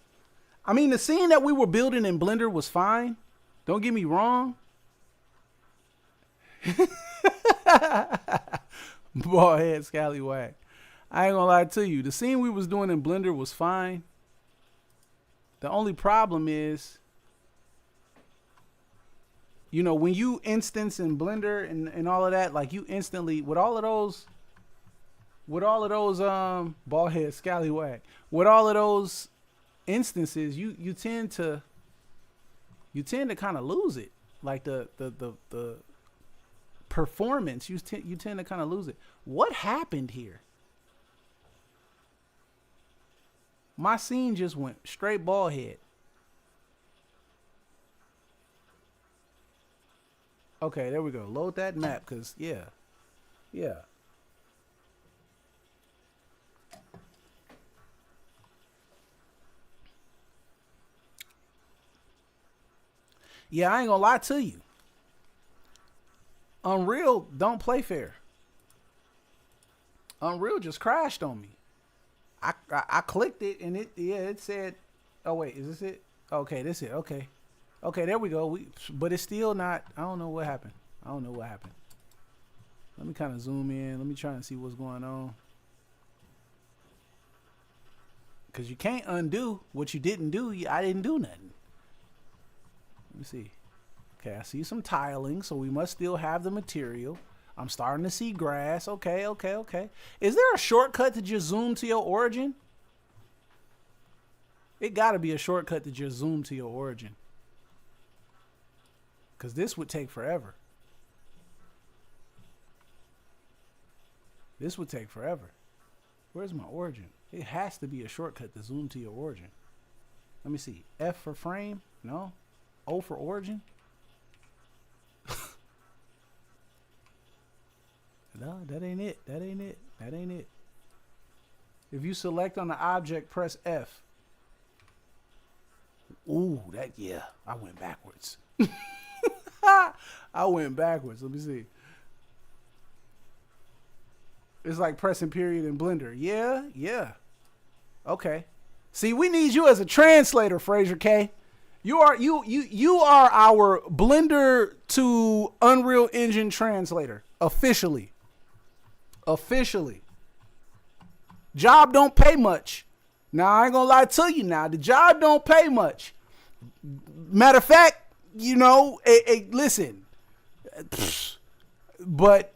I mean, the scene that we were building in Blender was fine. Don't get me wrong. Ball head scallywag. I ain't gonna lie to you. The scene we was doing in Blender was fine. The only problem is, you know, when you instance in Blender and all of that, like you instantly with all of those ball head scallywag, with all of those instances, you tend to kind of lose it. Like the performance, you tend to kind of lose it. What happened here? My scene just went straight ball head. Okay, there we go. Load that map, cause yeah. Yeah, I ain't gonna lie to you. Unreal don't play fair. Unreal just crashed on me. I clicked it and it said, oh wait, is this it? Okay, this it. Okay, there we go. But it's still not. I don't know what happened. Let me kind of zoom in. Let me try and see what's going on. Cause you can't undo what you didn't do. I didn't do nothing. Let me see. Okay, I see some tiling, so we must still have the material. I'm starting to see grass. Okay. Is there a shortcut to just zoom to your origin? It got to be a shortcut to just zoom to your origin. Because this would take forever. Where's my origin? It has to be a shortcut to zoom to your origin. Let me see. F for frame? No. O for origin? No, that ain't it. If you select on the object, press F. Ooh, I went backwards. Let me see. It's like pressing period in Blender. Yeah, yeah. Okay. See, we need you as a translator, Fraser K. You are our Blender to Unreal Engine translator officially. Officially. Job don't pay much. Now I ain't gonna lie to you. Now the job don't pay much. Matter of fact, you know, listen, but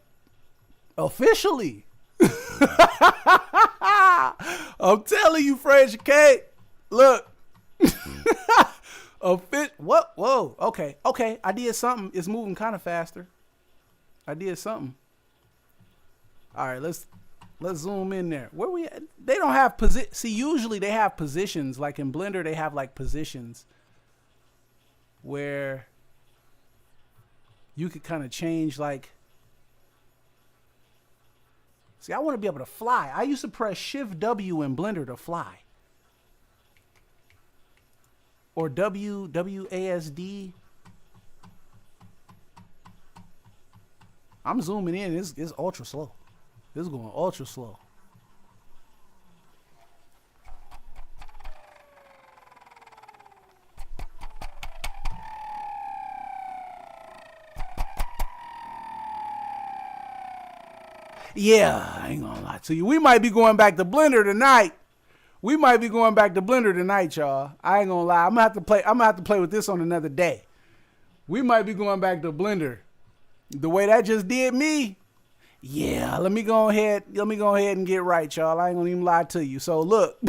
officially, I'm telling you, Fraser K. Look. What? Whoa. Okay. I did something. It's moving kind of faster. I did something. All right. Let's zoom in there. Where we at? They don't have See, usually they have positions. Like in Blender, they have like positions where you could kind of change. Like, see, I want to be able to fly. I used to press Shift W in Blender to fly. Or WASD. I'm zooming in. It's ultra slow. This is going ultra slow. Yeah, I ain't gonna lie to you. We might be going back to Blender tonight. Y'all. I ain't gonna lie. I'm gonna have to play with this on another day. We might be going back to Blender. The way that just did me. Yeah, let me go ahead and get right, y'all. I ain't gonna even lie to you. So look,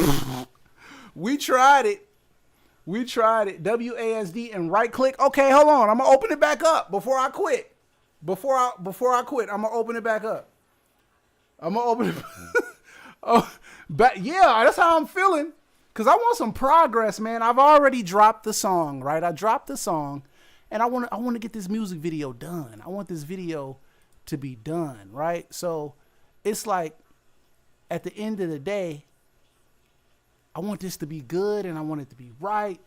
we tried it. WASD and right click. Okay, hold on. I'm gonna open it back up before I quit. Before I quit, I'm gonna open it back up. I'm gonna open it. Oh, but yeah, that's how I'm feeling. Cause I want some progress, man. I've already dropped the song, right? I dropped the song, and I want to get this music video done. I want this video to be done, right? So it's like at the end of the day, I want this to be good and I want it to be right.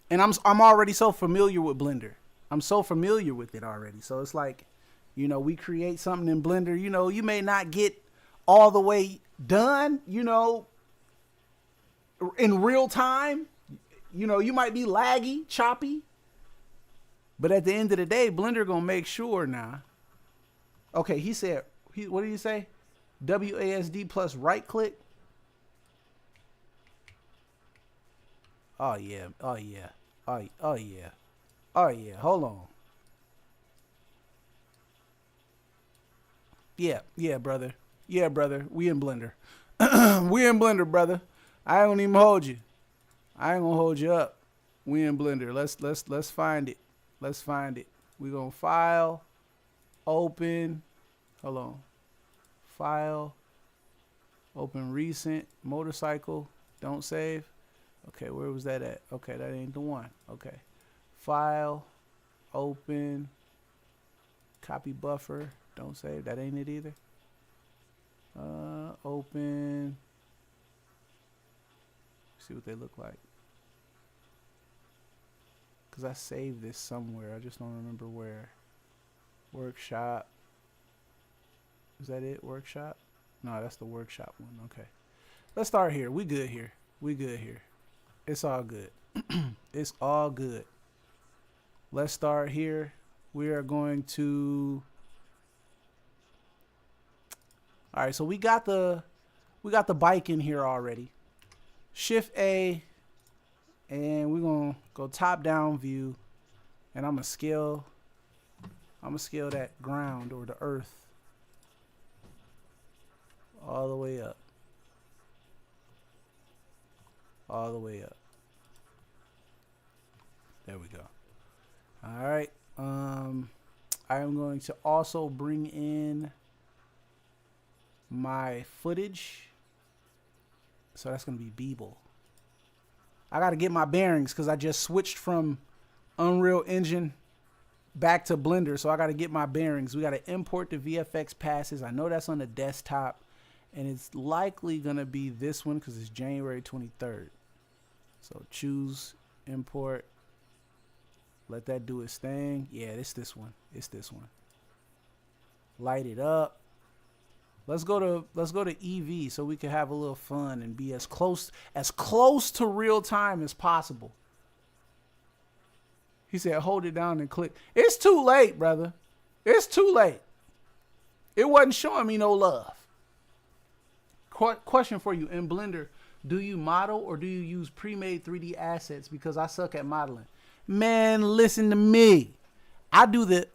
And I'm already so familiar with Blender. I'm so familiar with it already. So it's like, you know, we create something in Blender, you know, you may not get all the way done, you know, in real time. You know, you might be laggy, choppy. But at the end of the day, Blender gonna make sure now. Okay, he said, what did he say? WASD plus right click. Oh yeah. Oh yeah. Hold on. Yeah, brother. We in Blender. We in Blender, brother. I ain't gonna even hold you. I ain't gonna hold you up. We in Blender. Let's find it. Let's find it. We gonna file, open. Hold on. File, open recent, motorcycle. Don't save. Okay, where was that at? Okay, that ain't the one. Okay. File, open, copy buffer. Don't save. That ain't it either. Open. See what they look like. Because I saved this somewhere. I just don't remember where. Workshop. Is that it? Workshop? No, that's the workshop one. Okay. Let's start here. We good here. It's all good. It's all good. Let's start here. We are going to... All right, so we got the bike in here already. Shift A, and we're gonna go top down view, and I'm gonna scale that ground or the earth all the way up. All the way up. There we go. All right. I am going to also bring in my footage. So that's going to be Beeble. I got to get my bearings because I just switched from Unreal Engine back to Blender. So I got to get my bearings. We got to import the VFX passes. I know that's on the desktop. And it's likely going to be this one because it's January 23rd. So choose import. Let that do its thing. Yeah, it's this one. It's this one. Light it up. Let's go to EV so we can have a little fun and be as close to real time as possible. He said, hold it down and click. It's too late, brother. It's too late. It wasn't showing me no love. Question for you. In Blender, do you model or do you use pre-made 3D assets? Because I suck at modeling. Man, listen to me. I do the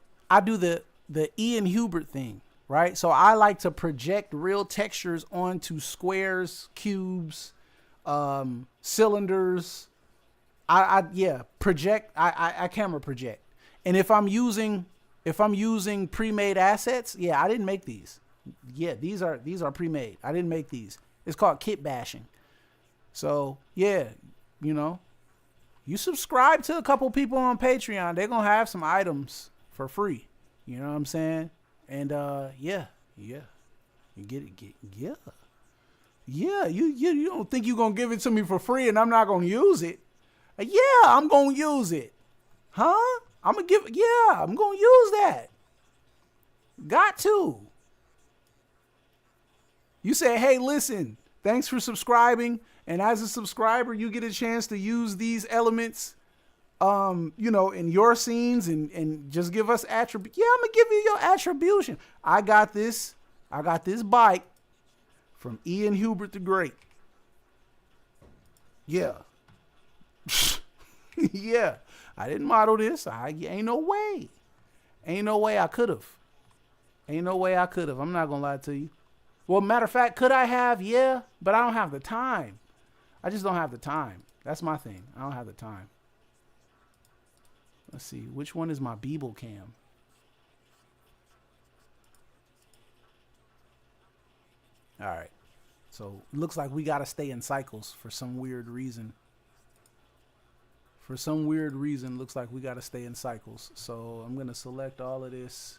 Ian Hubert thing, right? So I like to project real textures onto squares, cubes, cylinders. I camera project. And if I'm using pre-made assets, yeah, I didn't make these. Yeah, these are pre-made. I didn't make these. It's called kit bashing. So yeah, you know, you subscribe to a couple people on Patreon, they're gonna have some items for free. You know what I'm saying? And yeah. You get it, yeah. You don't think you're gonna give it to me for free and I'm not gonna use it? Yeah, I'm gonna use it. Huh? I'm gonna use that. Got to. You say, hey, listen, thanks for subscribing. And as a subscriber, you get a chance to use these elements, you know, in your scenes and just give us attribute. Yeah, I'm gonna give you your attribution. I got this bike from Ian Hubert the Great. Yeah. Yeah. I didn't model this. Ain't no way. Ain't no way I could have. I'm not gonna lie to you. Well, matter of fact, could I have? Yeah, but I don't have the time. I just don't have the time. That's my thing. I don't have the time. Let's see. Which one is my Beeble cam? All right. So it looks like we got to stay in cycles for some weird reason. Looks like we got to stay in cycles. So I'm going to select all of this.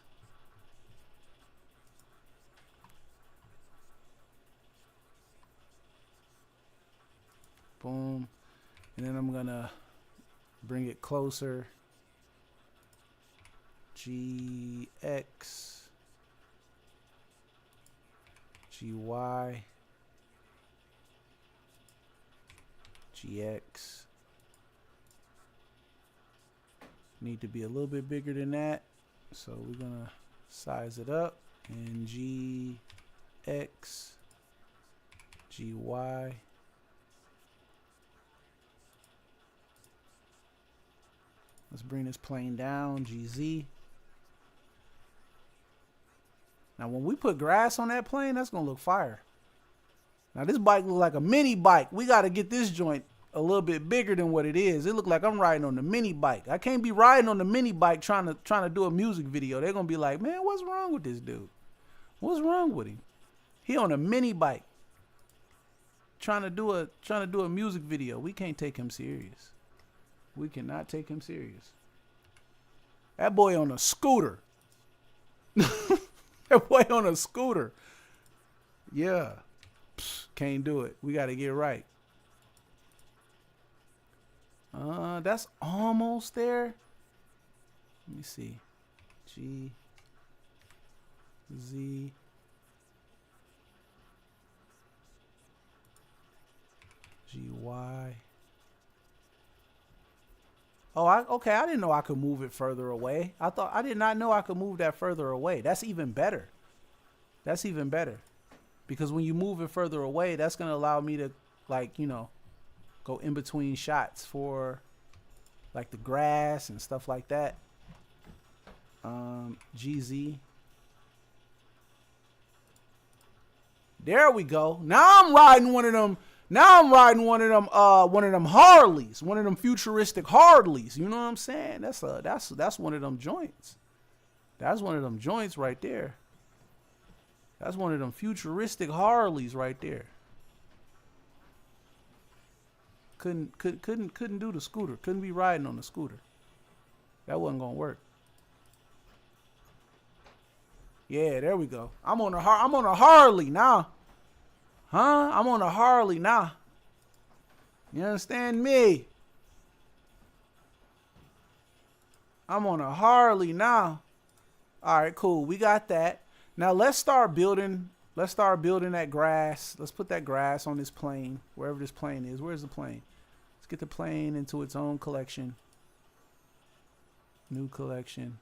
Boom. And then I'm going to bring it closer. GX. GY. GX. Need to be a little bit bigger than that. So we're going to size it up. And GX. GY. Let's bring this plane down, GZ. Now, when we put grass on that plane, that's going to look fire. Now, this bike looks like a mini bike. We got to get this joint a little bit bigger than what it is. It look like I'm riding on the mini bike. I can't be riding on the mini bike trying to do a music video. They're going to be like, man, what's wrong with this dude? What's wrong with him? He on a mini bike trying to do a music video. We can't take him serious. We cannot take him serious. That boy on a scooter. That boy on a scooter. Yeah. Psst, can't do it. We got to get right. That's almost there. Let me see. G. Z. GY. Oh, okay. I didn't know I could move it further away. I did not know I could move that further away. That's even better. That's even better. Because when you move it further away, that's going to allow me to, like, you know, go in between shots for, like, the grass and stuff like that. GZ. There we go. Now I'm riding one of them. One of them Harleys, one of them futuristic Harleys. You know what I'm saying? That's one of them joints. That's one of them joints right there. That's one of them futuristic Harleys right there. Couldn't do the scooter. Couldn't be riding on the scooter. That wasn't gonna work. Yeah, there we go. I'm on a Harley now. Huh? I'm on a Harley now. You understand me? I'm on a Harley now. All right, cool. We got that. Now let's start building let's start building that grass. Let's put that grass on this plane, wherever this plane is. Where's the plane? Let's get the plane into its own collection. New collection.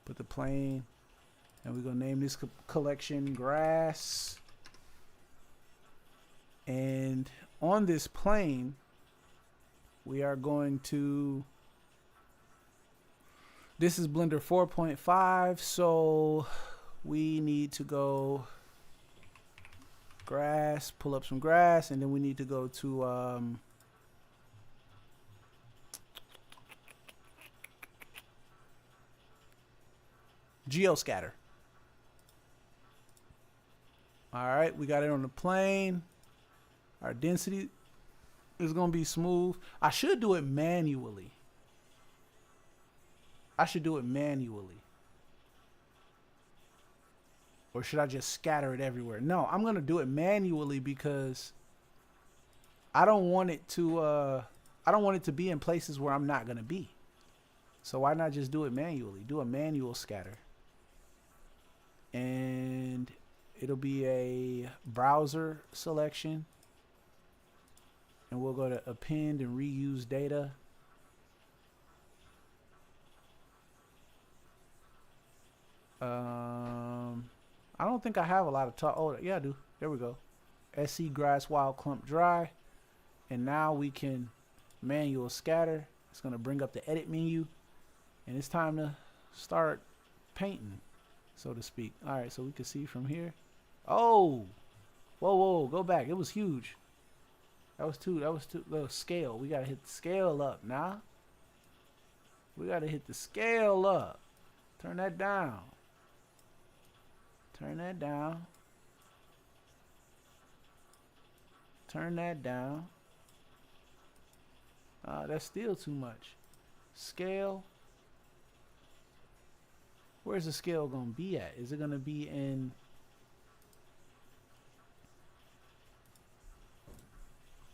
Put the plane, and we're gonna name this collection grass. And on this plane, we are going to, this is Blender 4.5, so we need to go grass, pull up some grass, and then we need to go to geoscatter. All right, we got it on the plane. Our density is going to be smooth. I should do it manually. Or should I just scatter it everywhere? No, I'm going to do it manually because I don't want it to be in places where I'm not going to be. So why not just do it manually? Do a manual scatter. And it'll be a browser selection. And we'll go to append and reuse data. I don't think I have a lot of talk. Oh, yeah, I do. There we go. SC grass wild clump dry. And now we can manual scatter. It's going to bring up the edit menu. And it's time to start painting, so to speak. All right, so we can see from here. Oh, whoa, go back. It was huge. That was too the scale. We got to hit the scale up now. We got to hit the scale up. Turn that down. Turn that down. Turn that down. That's still too much. Scale. Where's the scale going to be at? Is it going to be in...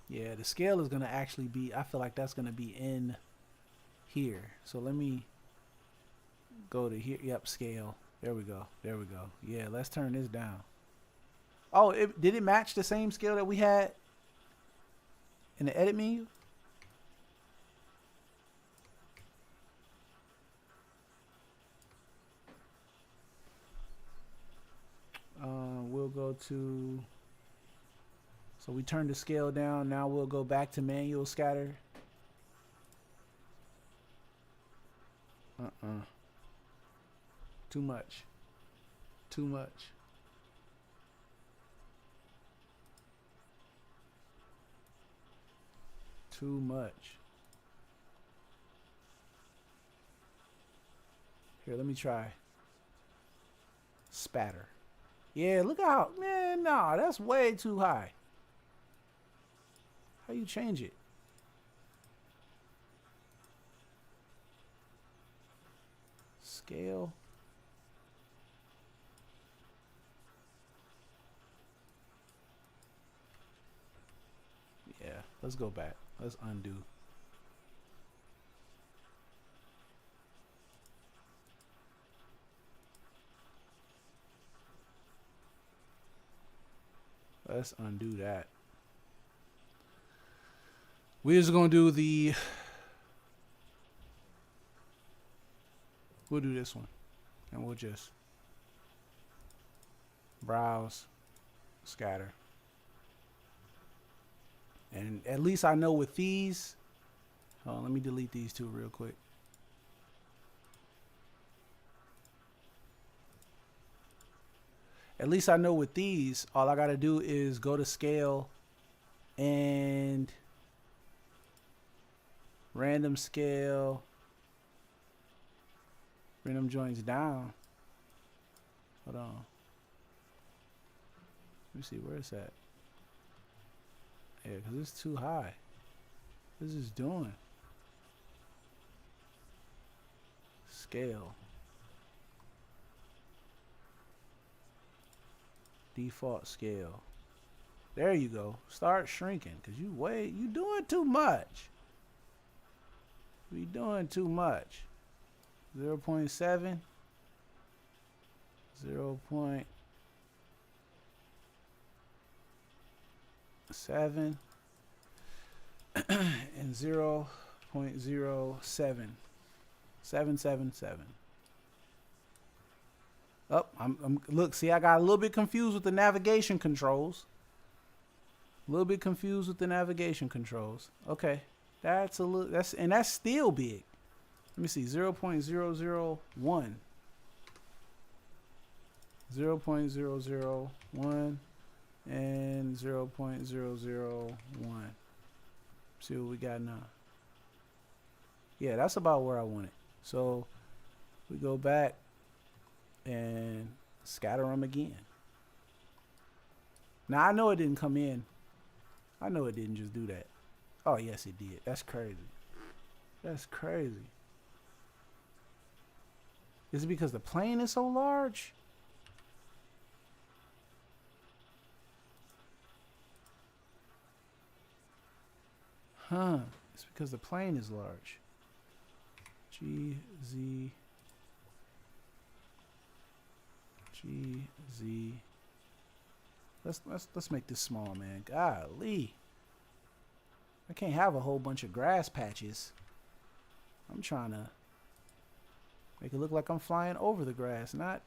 Yeah, the scale is going to actually be... I feel like that's going to be in here. So let me go to here. Yep, scale. There we go. There we go. Yeah, let's turn this down. Oh, did it match the same scale that we had in the edit menu? We'll go to, so we turned the scale down. Now we'll go back to manual scatter. Too much. Too much. Too much. Here, let me try. Spatter. Yeah, look out. Man, nah, that's way too high. How you change it? Scale. Yeah, let's go back. Let's undo. Let's undo that. We're just gonna do the, we'll do this one, and we'll just browse, scatter. And at least I know with these, hold on, let me delete these two real quick. At least I know with these, all I gotta do is go to scale and random scale, random joints down. Hold on. Let me see, where it's at. Yeah, because it's too high. What is this doing? Scale. Default scale. There you go. Start shrinking, because you doing too much. We doing too much. 0.7. 0. 7 and 0.07. 777. Oh, look, see, I got a little bit confused with the navigation controls. A little bit confused with the navigation controls. Okay. That's a little, that's still big. Let me see, 0.001. 0.001 and 0.001. See what we got now. Yeah, that's about where I want it. So we go back and scatter them again. Now I know it didn't come in. I know it didn't just do that. Oh yes it did. That's crazy. That's crazy. Is it because the plane is so large? Huh. It's because the plane is large. G Z G Z. Let's make this small, man. Golly. I can't have a whole bunch of grass patches. I'm trying to make it look like I'm flying over the grass, not.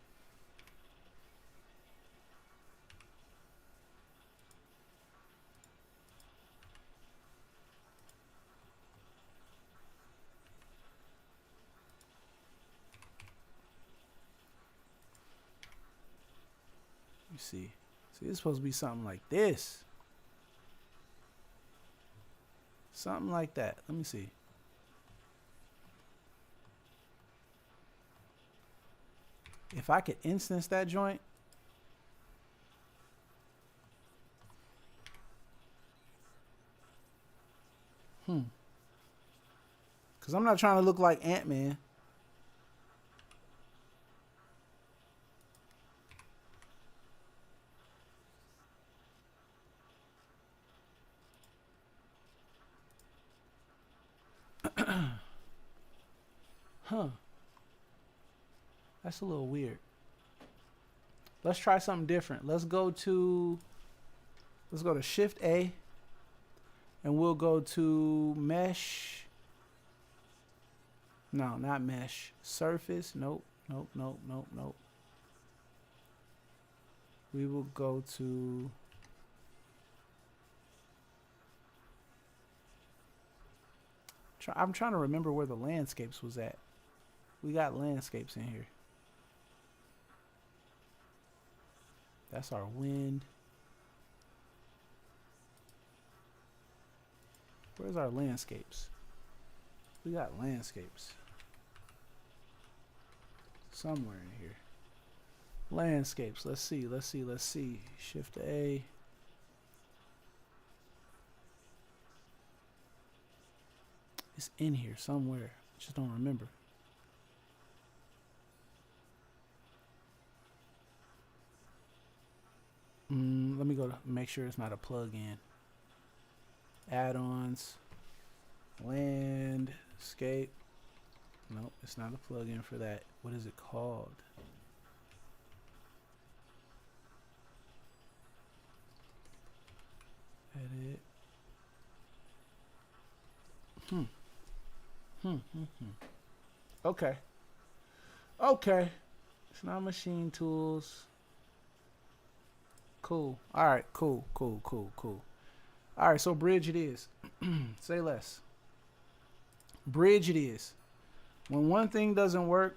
You see. See, it's supposed to be something like this. Something like that. Let me see. If I could instance that joint. Because I'm not trying to look like Ant-Man. Huh. That's a little weird. Let's try something different. Let's go to Shift A and we'll go to mesh. No, not mesh. Surface. Nope. Nope, nope, nope, nope. We will go to I'm trying to remember where the landscapes was at. We got landscapes in here. That's our wind. Where's our landscapes? We got landscapes. Somewhere in here. Landscapes. Let's see. Let's see. Let's see. Shift A. It's in here somewhere. Just don't remember. Let me go to make sure it's not a plug-in. Add-ons. Landscape. Nope, it's not a plug-in for that. What is it called? Edit. Okay. Okay. It's not machine tools. Cool. All right. Cool. Cool. Cool. Cool. All right. So bridge it is. Say less. Bridge it is. When one thing doesn't work,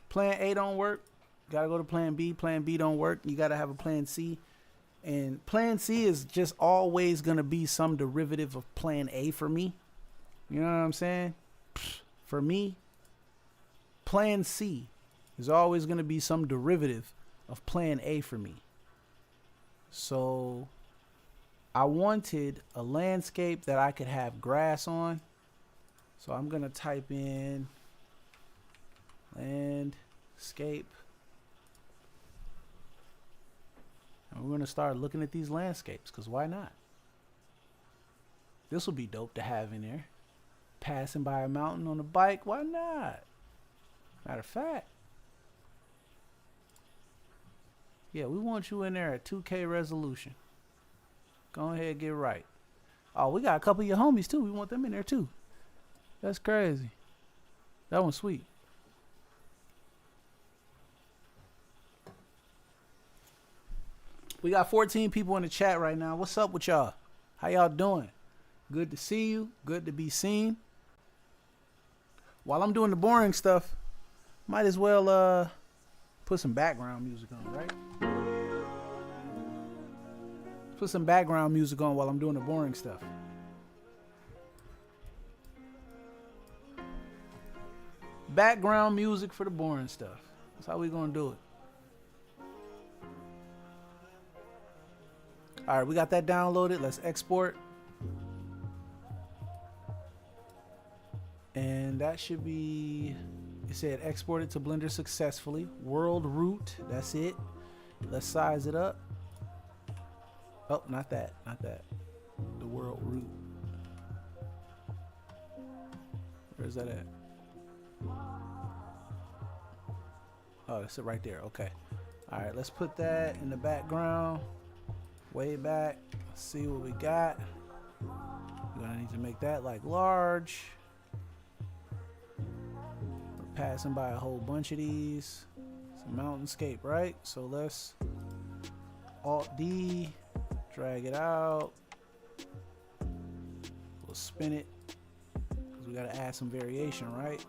plan A don't work. Gotta go to plan B. Plan B don't work. You gotta have a plan C. And plan C is just always gonna be some derivative of plan A for me. You know what I'm saying? For me, plan C is always going to be some derivative of plan A for me. So I wanted a landscape that I could have grass on. So I'm going to type in landscape. And we're going to start looking at these landscapes because why not? This will be dope to have in there. Passing by a mountain on a bike, why not? Matter of fact, yeah, we want you in there at 2K resolution. Go ahead and get right. Oh, we got a couple of your homies too. We want them in there too. That's crazy. That one's sweet. We got 14 people in the chat right now. What's up with y'all? How y'all doing? Good to see you. Good to be seen. While I'm doing the boring stuff, might as well put some background music on, right? Put some background music on while I'm doing the boring stuff. Background music for the boring stuff. That's how we gonna do it. All right, we got that downloaded. Let's export. And that should be, it said exported to Blender successfully. World root, that's it. Let's size it up. Oh, not that, not that. The world root. Where's that at? Oh, that's it right there, okay. All right, let's put that in the background. Way back, let's see what we got. We're gonna need to make that like large. We're passing by a whole bunch of these. It's a mountainscape, right? So let's Alt-D, drag it out. We'll spin it, because we gotta add some variation, right?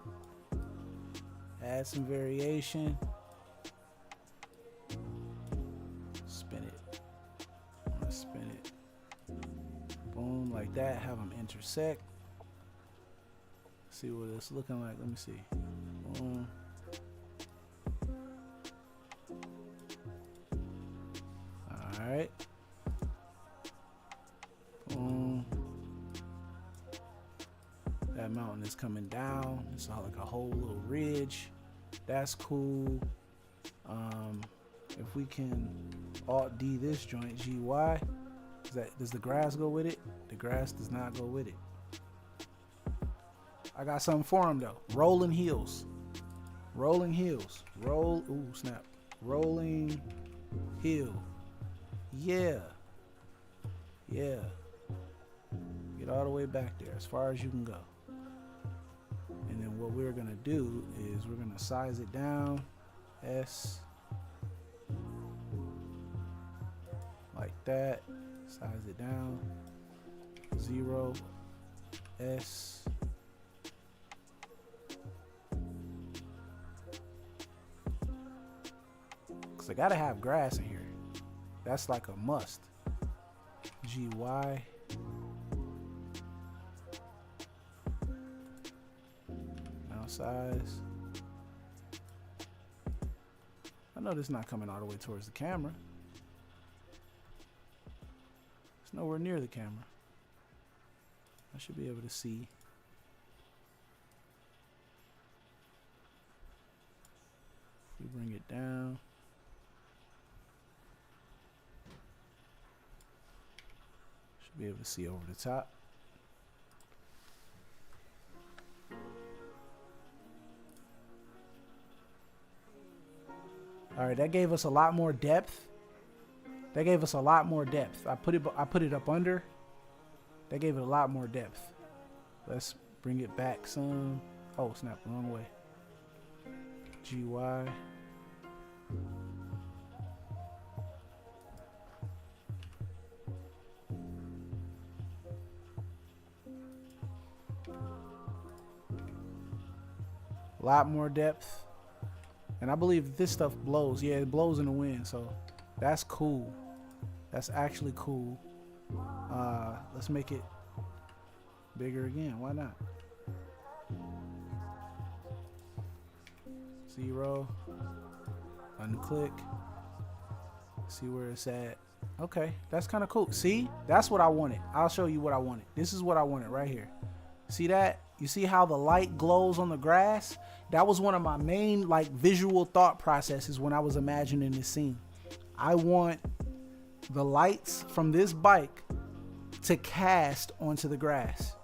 Add some variation. Spin it. I'm gonna spin it. Boom, like that. Have them intersect. See what it's looking like. Let me see. Boom. All right. Boom. That mountain is coming down. It's all like a whole little ridge. That's cool. If we can Alt-D this joint, GY, does the grass go with it? The grass does not go with it. I got something for him though. Rolling hills. Rolling hills. Roll. Ooh, snap. Rolling hill. Yeah. Yeah. Get all the way back there, as far as you can go. And then what we're gonna do is we're gonna size it down. S. Like that. Size it down. 0. S. Because I gotta have grass in here. That's like a must. GY. Now size. I know this is not coming all the way towards the camera. It's nowhere near the camera. I should be able to see. If we bring it down. Should be able to see over the top. All right, that gave us a lot more depth. That gave us a lot more depth. I put it up under. That gave it a lot more depth. Let's bring it back some. Oh, snap, wrong way. GY. A lot more depth. And I believe this stuff blows. Yeah, it blows in the wind, so that's cool. That's actually cool. Let's make it bigger again. Why not? 0. Unclick. See where it's at. Okay, that's kind of cool. See, that's what I wanted. I'll show you what I wanted. This is what I wanted right here. See that? You see how the light glows on the grass? That was one of my main like visual thought processes when I was imagining this scene. I want the lights from this bike to cast onto the grass.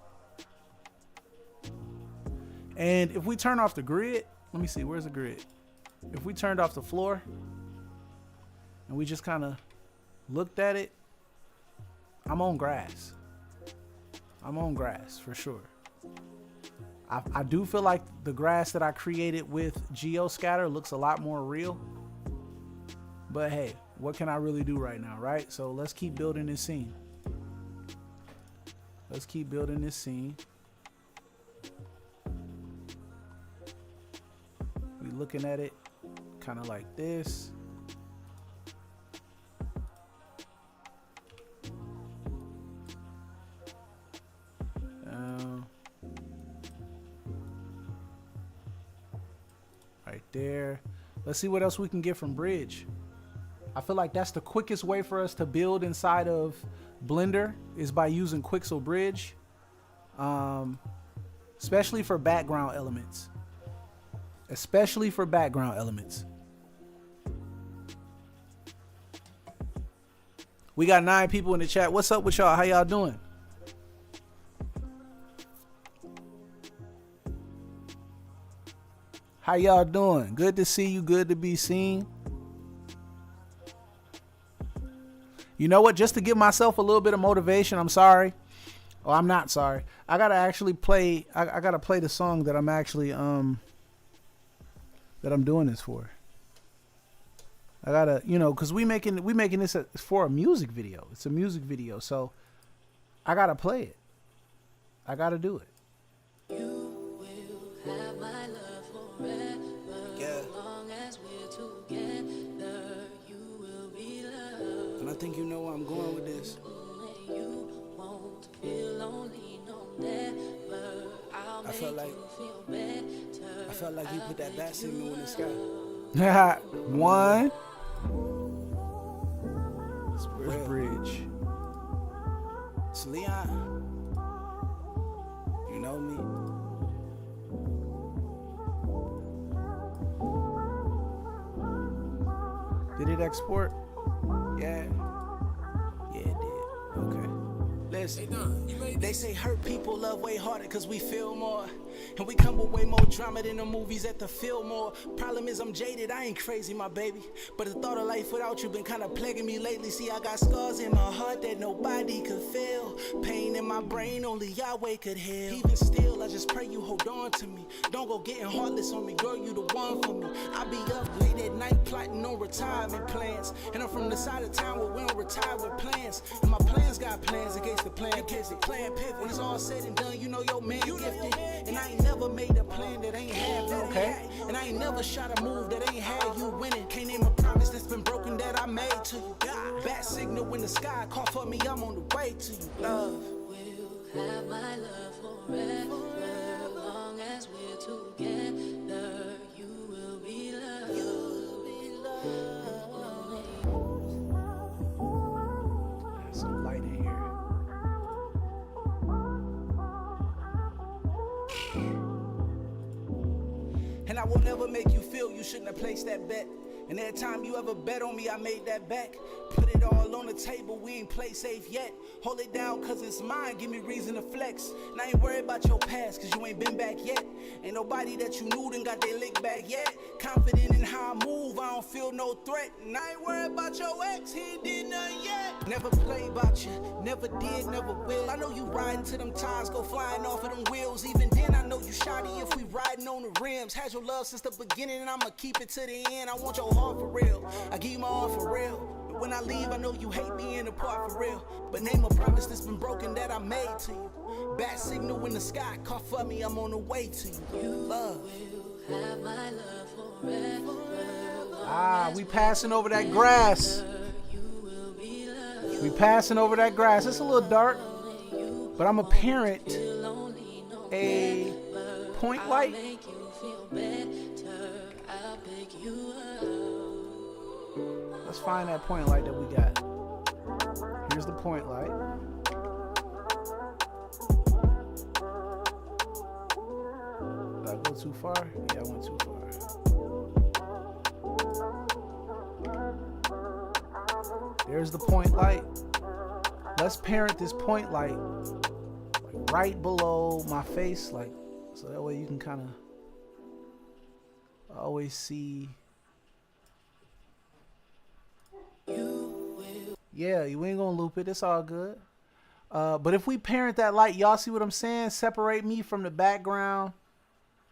And if we turn off the grid, let me see, where's the grid? If we turned off the floor and we just kind of looked at it, I'm on grass. I'm on grass for sure. I do feel like the grass that I created with geoscatter looks a lot more real. But hey, what can I really do right now, right? So let's keep building this scene. Let's keep building this scene. We looking at it kind of like this. Right there. Let's see what else we can get from Bridge. I feel like that's the quickest way for us to build inside of Blender is by using Quixel Bridge, especially for background elements. Especially for background elements. We got 9 people in the chat. What's up with y'all? How y'all doing? How y'all doing? Good to see you. Good to be seen. You know what? Just to give myself a little bit of motivation, I'm sorry. Oh, I'm not sorry. I gotta actually play. I gotta play the song that I'm actually that I'm doing this for. I gotta, you know, cause we making this for a music video. It's a music video, so I gotta play it. I gotta do it. You will have my love forever. Yeah. As long as we're together, you will be loved. And I think you know where I'm going with this. You won't feel lonely, no never. I'll make felt like- you feel better. I felt like you put that bat signal in the sky. One. It's Where's real. Bridge? It's Leon. You know me. Did it export? Yeah. Yeah, it did. Okay. Listen, they say hurt people love way harder cause we feel more. And we come with way more drama than the movies at the Fillmore. Problem is I'm jaded, I ain't crazy, my baby. But the thought of life without you been kinda plaguing me lately. See, I got scars in my heart that nobody could feel. Pain in my brain, only Yahweh could heal. Even still, I just pray you hold on to me. Don't go getting heartless on me, girl, you the one for me. I be up late at night plotting on retirement plans. And I'm from the side of town where we don't retire with plans. And my plans got plans in case the plan pivot. When it's all said and done, you know your man gifted. And I ain't never made a plan that ain't have you. Okay. And I ain't never shot a move that ain't had you winning. Can't name a promise that's been broken that I made to you. Bat signal in the sky, call for me, I'm on the way to you. Love. We'll have my love forever. As long as we're together, you will be loved. You'll be loved. There's some light in here. And I will never make you feel you shouldn't have placed that bet. And every time you ever bet on me, I made that back. Put it all on the table, we ain't play safe yet. Hold it down cause it's mine, give me reason to flex. And I ain't worried about your past cause you ain't been back yet. Ain't nobody that you knew done got their lick back yet. Confident in how I move, I don't feel no threat. And I ain't worried about your ex, he ain't did nothing yet. Never play about you, never did, never will. I know you riding till them tires go flying off of them wheels. Even then I know you shoddy if we riding on the rims. Had your love since the beginning and I'ma keep it to the end. I want your heart for real, I give you my all for real. But when I leave I know you hate me and apart for real. But name a promise that's been broken that I made to you. Bat signal in the sky, call for me, I'm on the way to you. Love. Will have my love forever. Ah, we passing over that grass. You will be loved. We passing over that grass. It's a little dark, but I'm a parent. Lonely, no A point light. make you feel better. I'll pick you up. Let's find that point light that we got. Here's the point light. Did I go too far? Yeah, I went too far. There's the point light. Let's parent this point light like right below my face, like so that way you can kind of always see. Yeah, you ain't gonna loop it. It's all good. But if we parent that light, y'all see what I'm saying? Separate me from the background.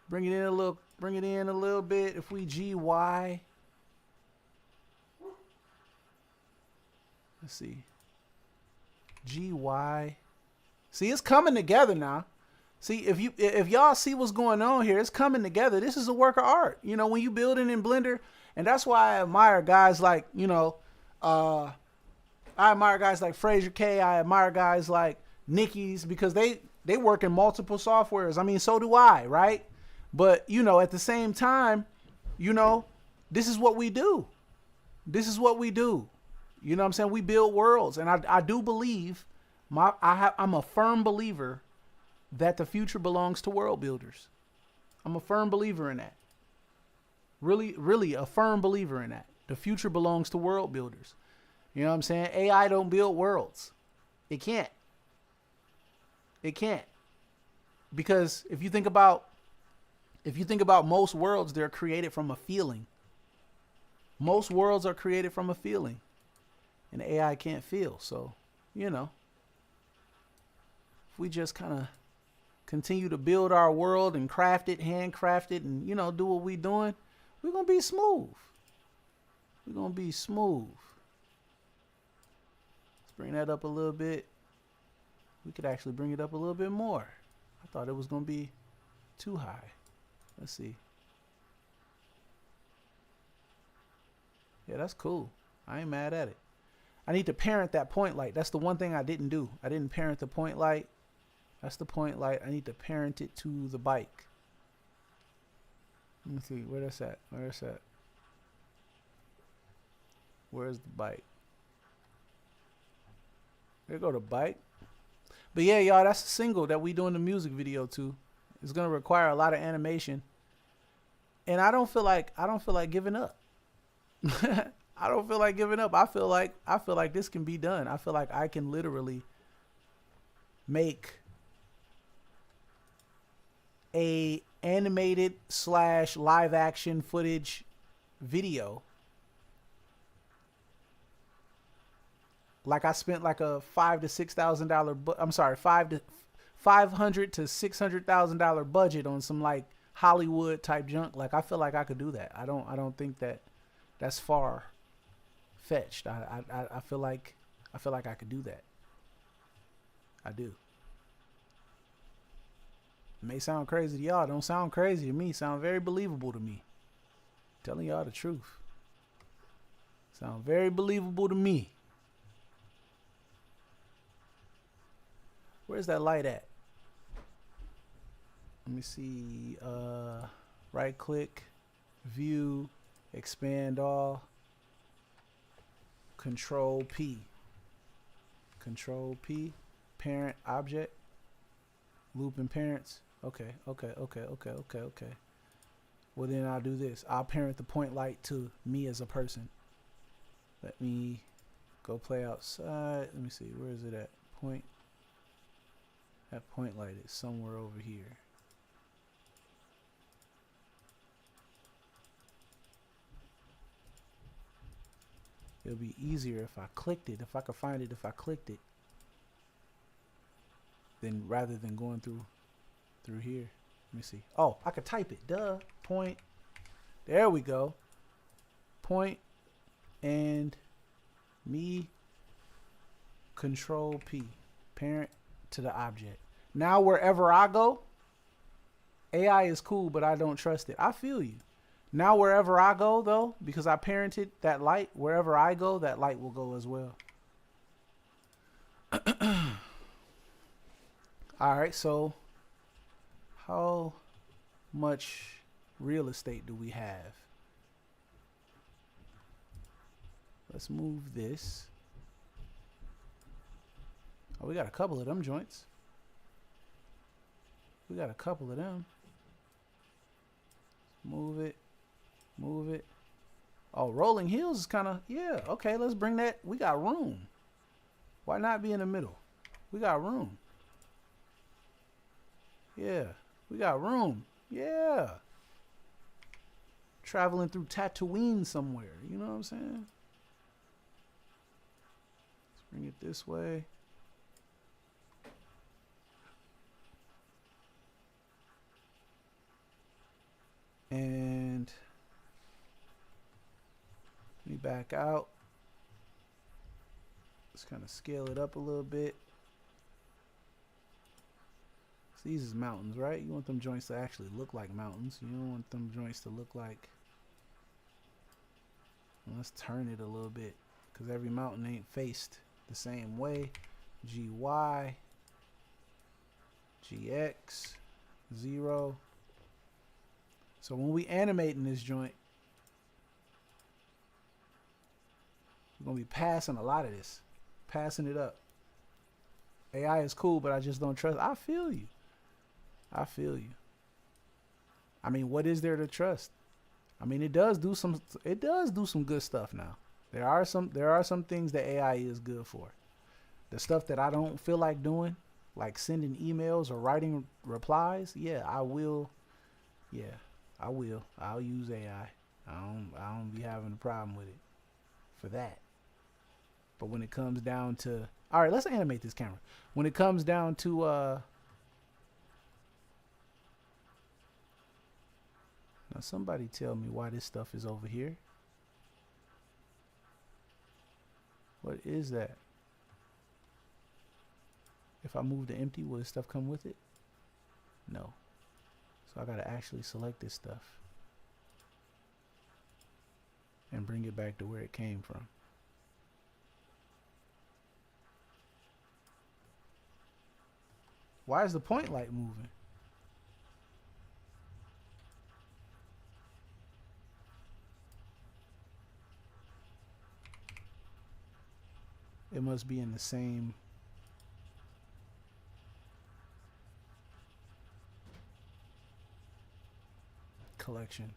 Bring it in a little bit. If we GY. Let's see. GY. See, it's coming together now. See, if y'all see what's going on here, it's coming together. This is a work of art. You know, when you building in Blender, and that's why I admire guys like, you know, I admire guys like Fraser K. I admire guys like Nicky's, because they work in multiple softwares. I mean, so do I, right? But, you know, at the same time, you know, this is what we do. This is what we do. You know what I'm saying? We build worlds. And I do believe, I'm a firm believer that the future belongs to world builders. I'm a firm believer in that. Really, really a firm believer in that. The future belongs to world builders. You know what I'm saying? AI don't build worlds. It can't. It can't. Because if you think about most worlds, they're created from a feeling. Most worlds are created from a feeling. And AI can't feel. So, you know, if we just kind of continue to build our world and craft it, handcraft it, and, you know, do what we're doing, we're going to be smooth. We're going to be smooth. Let's bring that up a little bit. We could actually bring it up a little bit more. I thought it was going to be too high. Let's see. Yeah, that's cool. I ain't mad at it. I need to parent that point light. That's the one thing I didn't do. I didn't parent the point light. That's the point light. I need to parent it to the bike. Let me see. Where that's at? Where that's at? Where's the bike? There go the bike. But yeah, y'all, that's a single that we doing the music video to. It's gonna require a lot of animation. And I don't feel like giving up. I don't feel like giving up. I feel like this can be done. I feel like I can literally make a animated / live action footage video. Like I spent like a $500,000 to $6,000. I'm sorry, $500,000 to $600,000 budget on some like Hollywood type junk. Like I feel like I could do that. I don't think that's far fetched. I feel like I could do that. I do. It may sound crazy to y'all. Don't sound crazy to me. Sound very believable to me. Telling y'all the truth. Sound very believable to me. Where's that light at? Let me see. Right click, view, expand all. Control P. Control P. Parent object. Loop and parents. Okay. Well, then I'll do this. I'll parent the point light to me as a person. Let me go play outside. Let me see. Where is it at? Point. That point light is somewhere over here. It'll be easier if I clicked it. If I could find it, if I clicked it. Then rather than going through here. Let me see. Oh, I could type it. Duh. Point. There we go. Point and me. Control P. Parent to the object. Now wherever I go, AI is cool, but I don't trust it. I feel you. Now wherever I go though, because I parented that light, wherever I go, that light will go as well. All right, so how much real estate do we have? Let's move this. Oh, we got a couple of them joints. We got a couple of them. Move it. Move it. Oh, rolling hills is kind of, yeah. Okay, let's bring that. We got room. Why not be in the middle? We got room. Yeah, we got room. Yeah. Traveling through Tatooine somewhere. You know what I'm saying? Let's bring it this way. And let me back out. Let's kind of scale it up a little bit. So these is mountains, right? You want them joints to actually look like mountains. You don't want them joints to look like... Let's turn it a little bit, because every mountain ain't faced the same way. GY, GX, 0. So when we animating this joint, we're going to be passing a lot of this. Passing it up. AI is cool, but I just don't trust. I feel you. I feel you. I mean, what is there to trust? I mean, it does do some good stuff now. There are some things that AI is good for. The stuff that I don't feel like doing, like sending emails or writing replies, yeah, I will. Yeah, I will. I'll use AI. I don't be having a problem with it for that. But when it comes down to, all right, let's animate this camera. When it comes down to now somebody tell me why this stuff is over here. What is that? If I move to empty, will this stuff come with it? No. So I gotta actually select this stuff and bring it back to where it came from. Why is the point light moving? It must be in the same collection.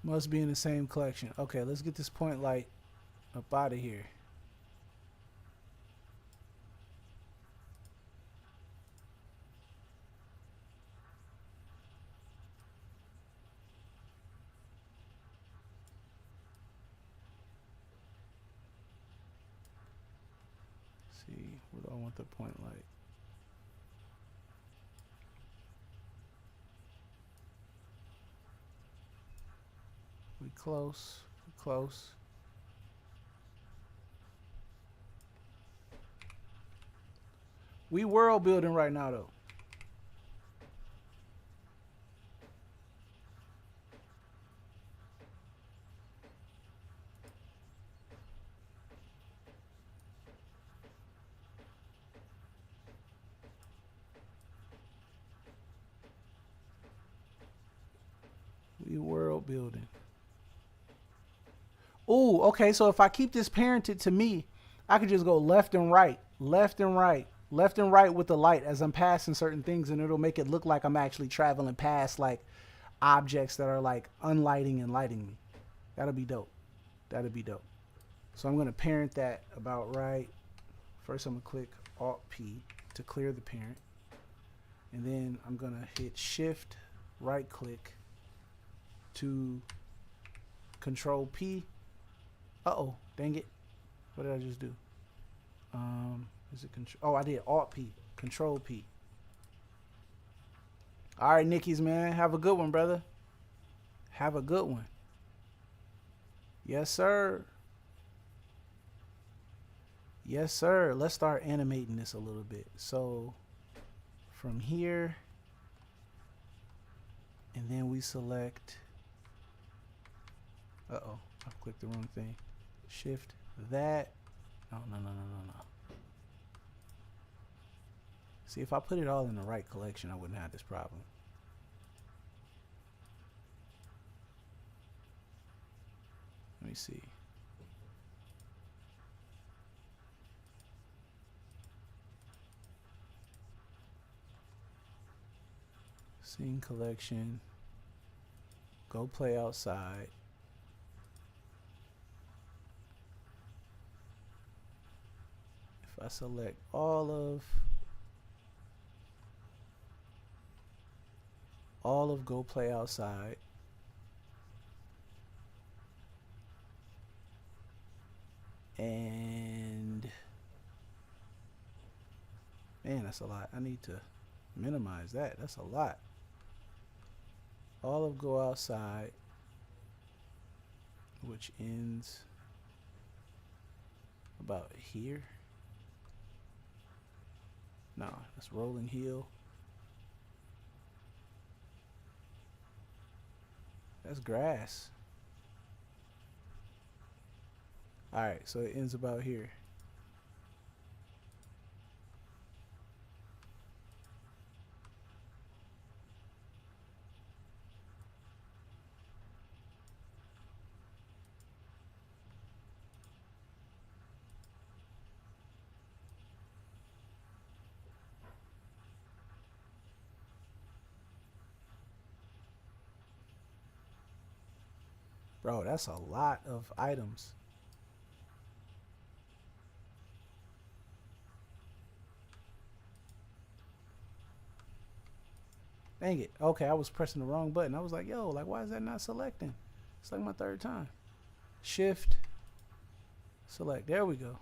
Must be in the same collection. Okay, let's get this point light up out of here. See, where do I want the point light? We close, we close. We world building right now though. We world building. Ooh, okay, so if I keep this parented to me, I could just go left and right, left and right, left and right with the light as I'm passing certain things, and it'll make it look like I'm actually traveling past like objects that are like unlighting and lighting me. That'll be dope. That'll be dope. So I'm gonna parent that about right. First I'm gonna click Alt P to clear the parent. And then I'm gonna hit Shift, right click to Control P. Uh-oh, dang it. What did I just do? Is it control? Oh, I did Alt P, Control P. All right, Nickies, man. Have a good one, brother. Have a good one. Yes, sir. Yes, sir. Let's start animating this a little bit. So from here, and then we select, uh-oh, I clicked the wrong thing. Shift that. No. See, if I put it all in the right collection, I wouldn't have this problem. Let me see. Scene collection. Go play outside. If I select all of Go Play Outside, and Man, that's a lot. I need to minimize that. That's a lot. All of go outside, which ends about here. No, that's rolling heel. That's grass. Alright, so it ends about here. Bro, that's a lot of items. Dang it. Okay, I was pressing the wrong button. I was like, yo, like, why is that not selecting? It's like my third time. Shift. Select. There we go.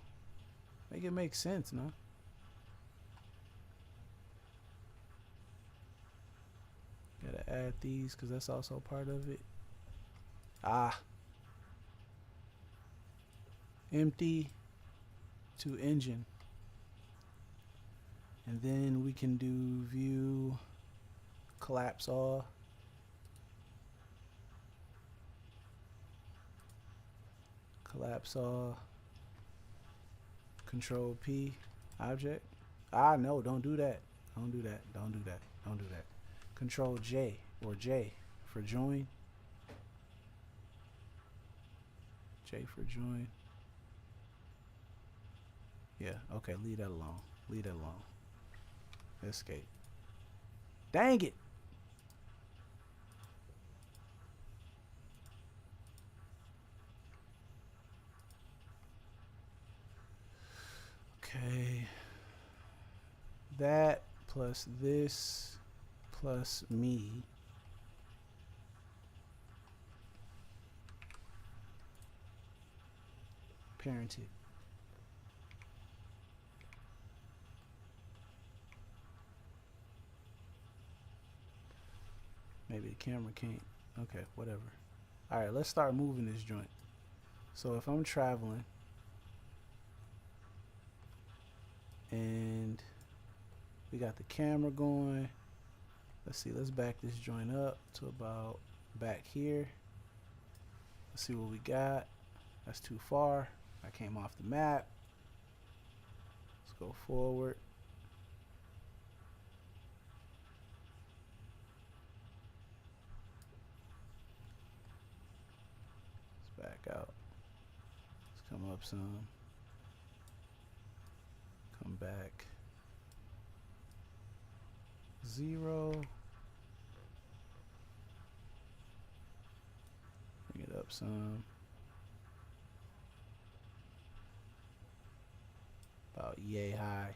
Make it make sense, no? Gotta add these because that's also part of it. Ah. Empty to engine. And then we can do view, collapse all. Collapse all. Control P, object. Ah, no, don't do that. Don't do that. Don't do that. Don't do that. Control J or J for join. J for join. Yeah, okay, leave that alone. Leave that alone. Escape. Dang it! Okay. That plus this plus me. Parented. Maybe the camera can't. Okay, whatever. Alright, let's start moving this joint. So if I'm traveling and we got the camera going, let's see, let's back this joint up to about back here. Let's see what we got. That's too far. I came off the map. Let's go forward. Let's back out. Let's come up some. Come back. 0. Bring it up some. About yay high.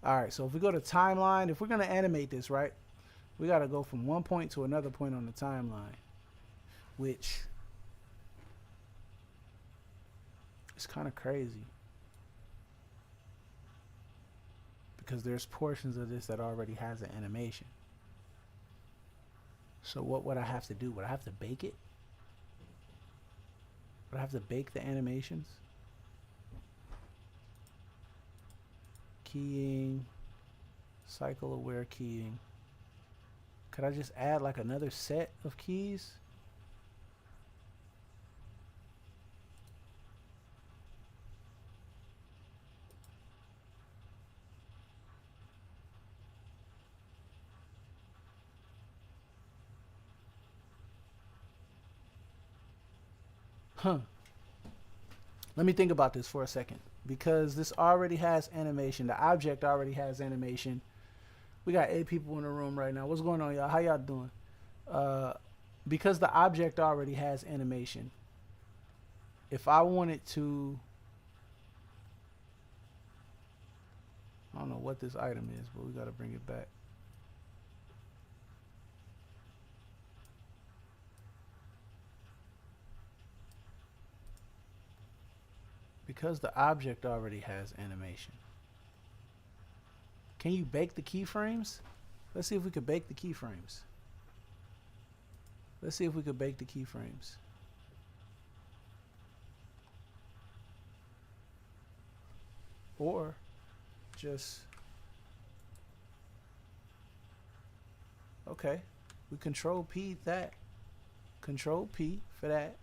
Alright, so if we go to timeline, if we're going to animate this, right, we got to go from one point to another point on the timeline, which is kind of crazy because there's portions of this that already has an animation. So what would I have to do? Would I have to bake it? Would I have to bake the animations? Keying, cycle aware keying. Could I just add like another set of keys? Huh. Let me think about this for a second. Because this already has animation. The object already has animation. We got 8 people in the room right now. What's going on, y'all? How y'all doing? Because the object already has animation. If I wanted to... I don't know what this item is, but we got to bring it back. Because the object already has animation, Can you bake the keyframes? Let's see if we could bake the keyframes. Let's see if we could bake the keyframes. Or just, okay, we control P that, control P for that,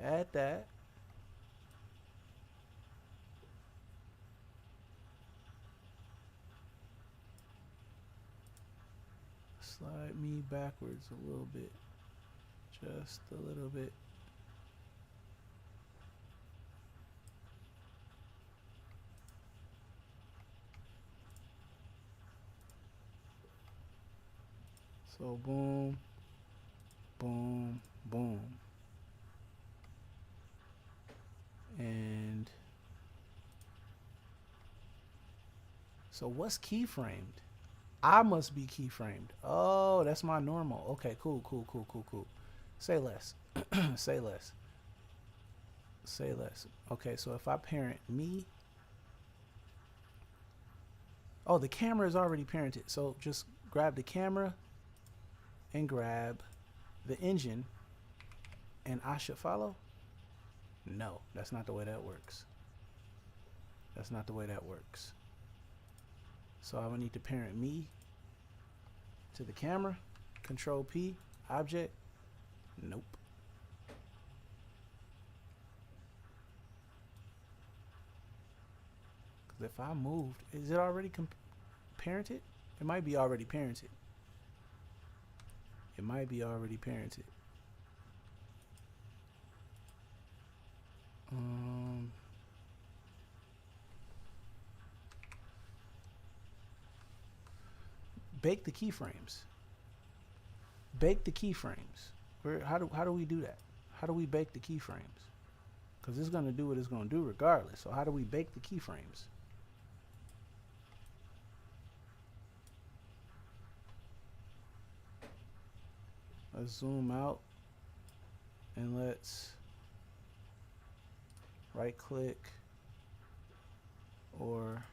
add that. Slide me backwards a little bit, just a little bit. So boom, boom, boom. And so what's keyframed? I must be keyframed. Oh, that's my normal. Okay, cool, cool, cool, cool, cool. Say less. Say less. Say less. Okay, so if I parent me. Oh, the camera is already parented. So just grab the camera and grab the engine, and I should follow? No, that's not the way that works. That's not the way that works. So I would need to parent me to the camera, control P, object, nope. Because if I moved, is it already parented? It might be already parented. It might be already parented. Bake the keyframes. Bake the keyframes. How do we do that? How do we bake the keyframes? Because it's going to do what it's going to do regardless. So how do we bake the keyframes? Let's zoom out and let's right click or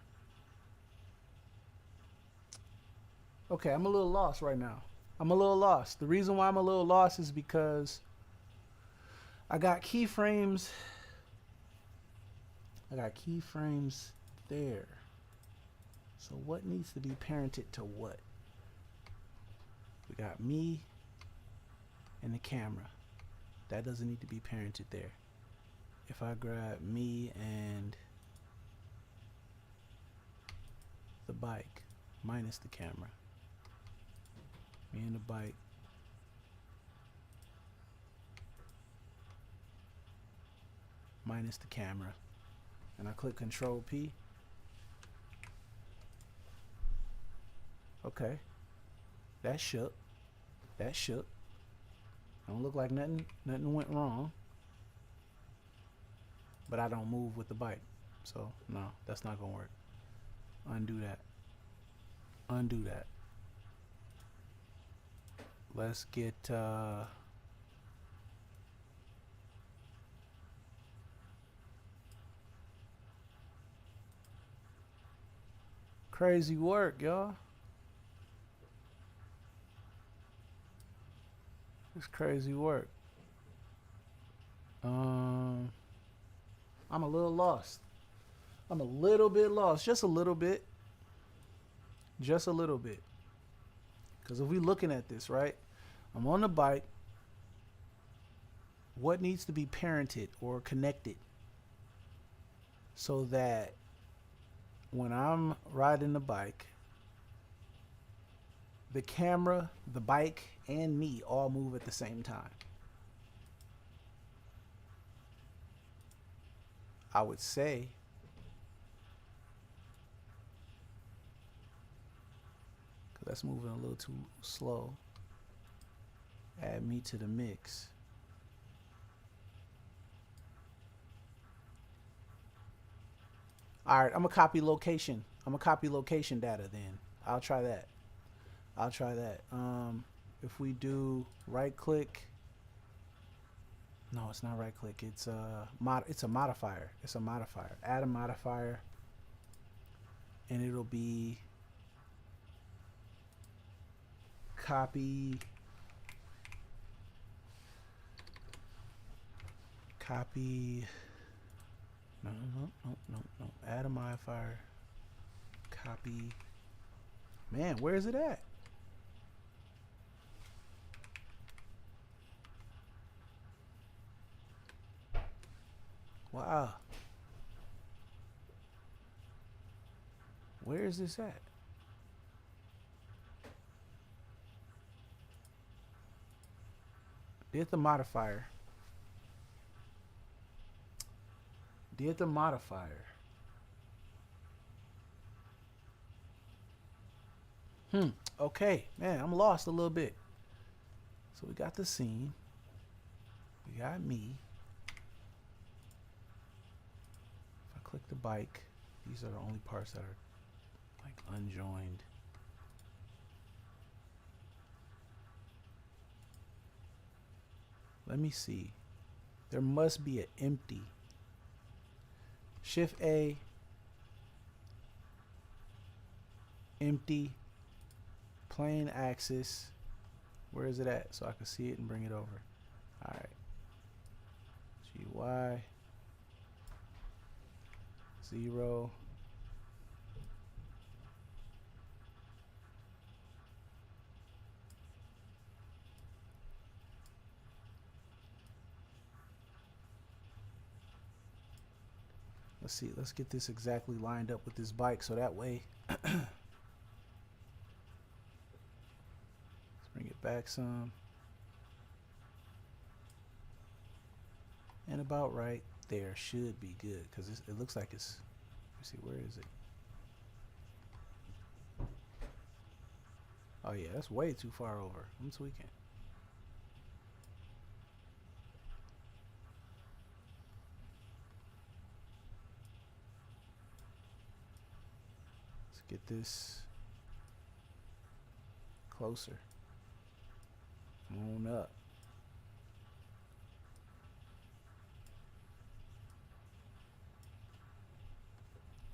okay, I'm a little lost right now. I'm a little lost. The reason why I'm a little lost is because I got keyframes. I got keyframes there. So what needs to be parented to what? We got me and the camera. That doesn't need to be parented there. If I grab me and the bike minus the camera, me and the bike minus the camera, and I click Control P. Okay, that shook. That shook. Don't look like nothing went wrong. But I don't move with the bike. So no, that's not gonna work. Undo that. Undo that. Let's get crazy work, y'all. It's crazy work. I'm a little lost. I'm a little bit lost. Just a little bit. Just a little bit. Because if we're looking at this, right? I'm on the bike. What needs to be parented or connected so that when I'm riding the bike, the camera, the bike, and me all move at the same time? I would say because that's moving a little too slow. Add me to the mix. All right, I'm gonna copy location. I'm gonna copy location data then. I'll try that. I'll try that. If we do right click, no, it's not right click. It's a modifier. It's a modifier. Add a modifier. and it'll be copy no, add a modifier, copy. Man, where is it at? Wow. Where is this at? Did the modifier. Okay, man, I'm lost a little bit. So we got the scene. We got me. If I click the bike, these are the only parts that are like unjoined. Let me see. There must be an empty. Shift A, empty, plane axis. Where is it at? So I can see it and bring it over. All right. GY 0. Let's see, let's get this exactly lined up with this bike so that way let's bring it back some. And about right there should be good because it looks like it's, let's see, where is it? Oh yeah, that's way too far over. I'm tweaking. Get this closer. Come on up.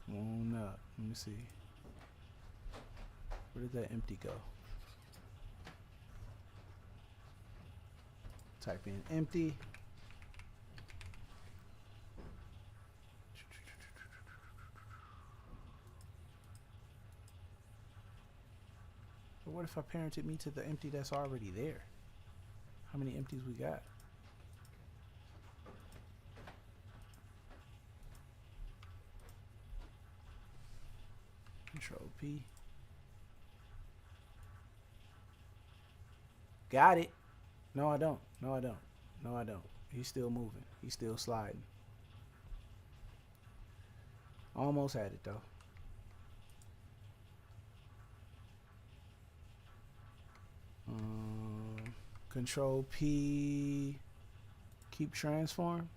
Come on up. Let me see. Where did that empty go? Type in empty. But what if I parented me to the empty that's already there? How many empties we got? Control P. Got it. No, I don't. No, I don't. No, I don't. He's still moving. He's still sliding. Almost had it though. Control P, keep transform.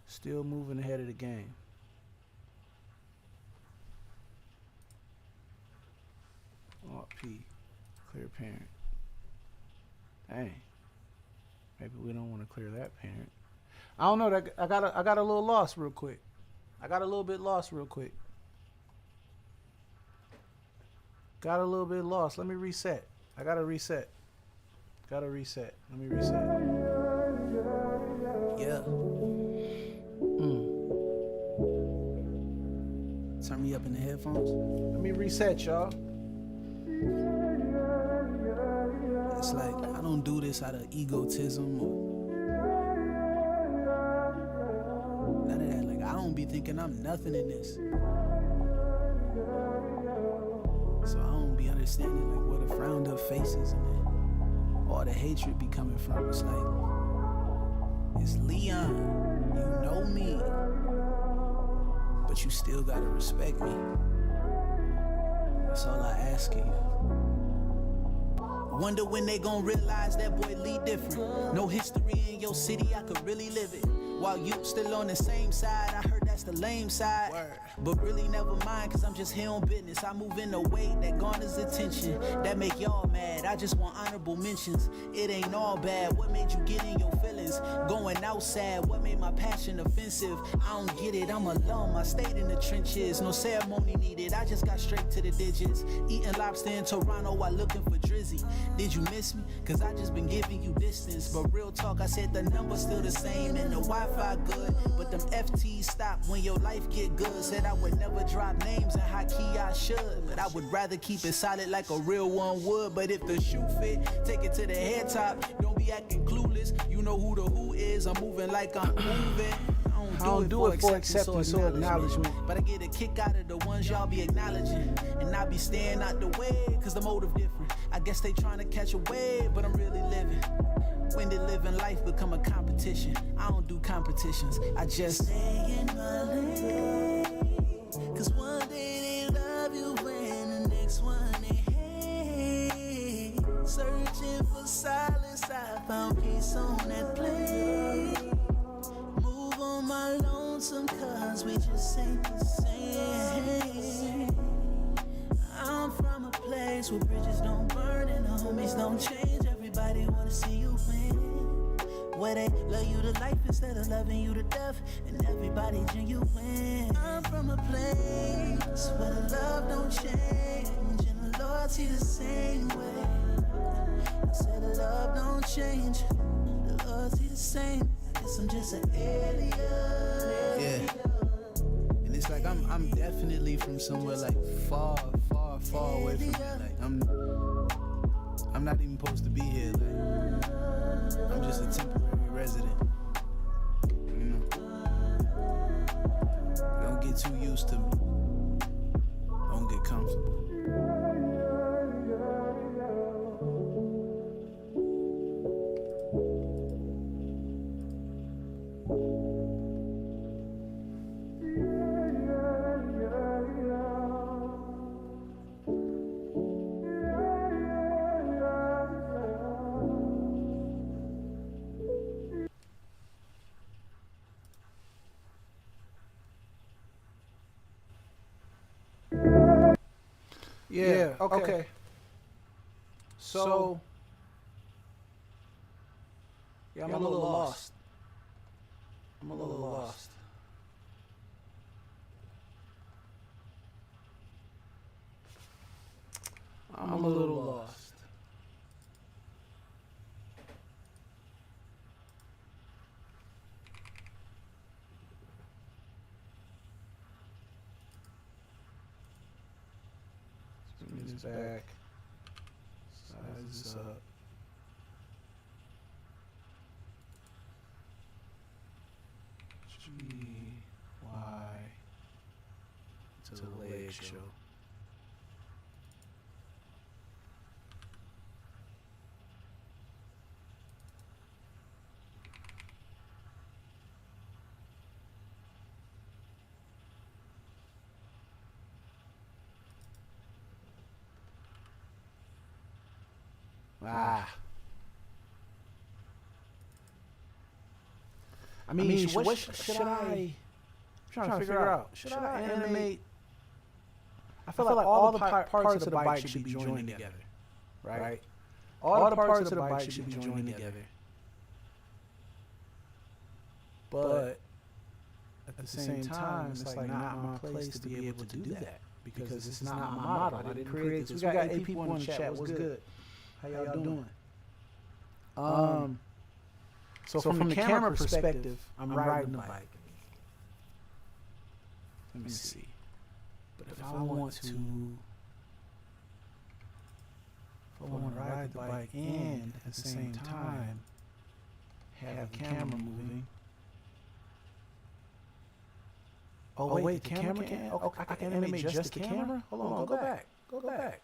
Still moving ahead of the game. Alt P, clear parent. Dang. Maybe we don't want to clear that parent. I don't know. I got a little lost real quick. I got a little bit lost real quick. Got a little bit lost. Let me reset. I gotta reset. Gotta reset. Let me reset. Yeah. Turn me up in the headphones. Let me reset, y'all. It's like I don't do this out of egotism or none of that. Like I don't be thinking I'm nothing in this. So I don't be understanding like where the frowned up faces and all the hatred be coming from. It's like, it's Leon, you know me, but you still gotta respect me. That's all I ask of you. Wonder when they gon' realize that boy Lee different. No history in your city, I could really live it. While you still on the same side, I heard that's the lame side. But really never mind, cause I'm just here on business. I move in a way that garners attention, that make y'all mad. I just want honorable mentions. It ain't all bad. What made you get in your feelings? Going outside, what made my passion offensive? I don't get it, I'm alone. I stayed in the trenches, no ceremony needed. I just got straight to the digits. Eating lobster in Toronto while looking for Drizzy. Did you miss me? Cause I just been giving you distance. But real talk, I said the number's still the same and the Wi-Fi good. But them FTs stop when your life get good. Said I would never drop names and how key I should. But I would rather keep it solid like a real one would. But if the shoe fit, take it to the head top. Don't be acting clueless. You know who the who is. I'm moving like I'm moving. I don't do it for acceptance or acknowledgement. But I get a kick out of the ones y'all be acknowledging. And I be staying out the way, cause the motive different. I guess they trying to catch a wave, but I'm really living. When did living life become a competition? I don't do competitions, I just stay in my lane. Cause one day they love you and the next one they hate. Searching for silence, I found peace on that plane. Move on my lonesome cause we just ain't the same. I'm from a place where bridges don't burn and the homies don't change. Everybody wanna see you win. Where they love you to life instead of loving you to death. And everybody genuine. I'm from a place where the love don't change and the loyalty the same way. I said the love don't change, the loyalty the same. I guess I'm just an alien. Yeah. And it's like I'm definitely from somewhere like far away from here. Like I'm not even supposed to be here. Like I'm just a temporary resident. You know. Don't get too used to me. Don't get comfortable. Yeah, okay. So yeah, I'm a little lost. I'm a little lost. I'm a little lost. Zoom this back. Size this up. G, Y, to the leg show. I mean, what should I? I'm trying to figure out. Should I animate? I feel like all the parts of the bike should be joined together, right? All the parts of the bike should be joined together. But at the same time, it's like not my place to be able to do that because it's not my model. I didn't create this. We got 8 people in the chat. What's good? How y'all doing? So from the camera perspective, I'm riding the bike. Let me see. But if I want to ride the bike and at the same time have the camera moving. Oh wait, the camera can? Oh, I can animate just the camera? Hold on, go back. Go back.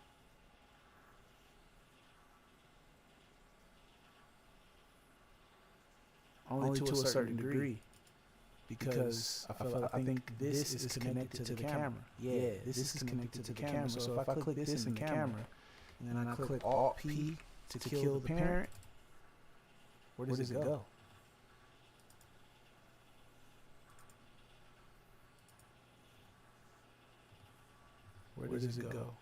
Only to a certain degree, because I think this is connected to the camera. Yeah, this is connected to the camera. So if I click this in the camera, and then I click Alt P to kill the parent, where does it go? Where does it go?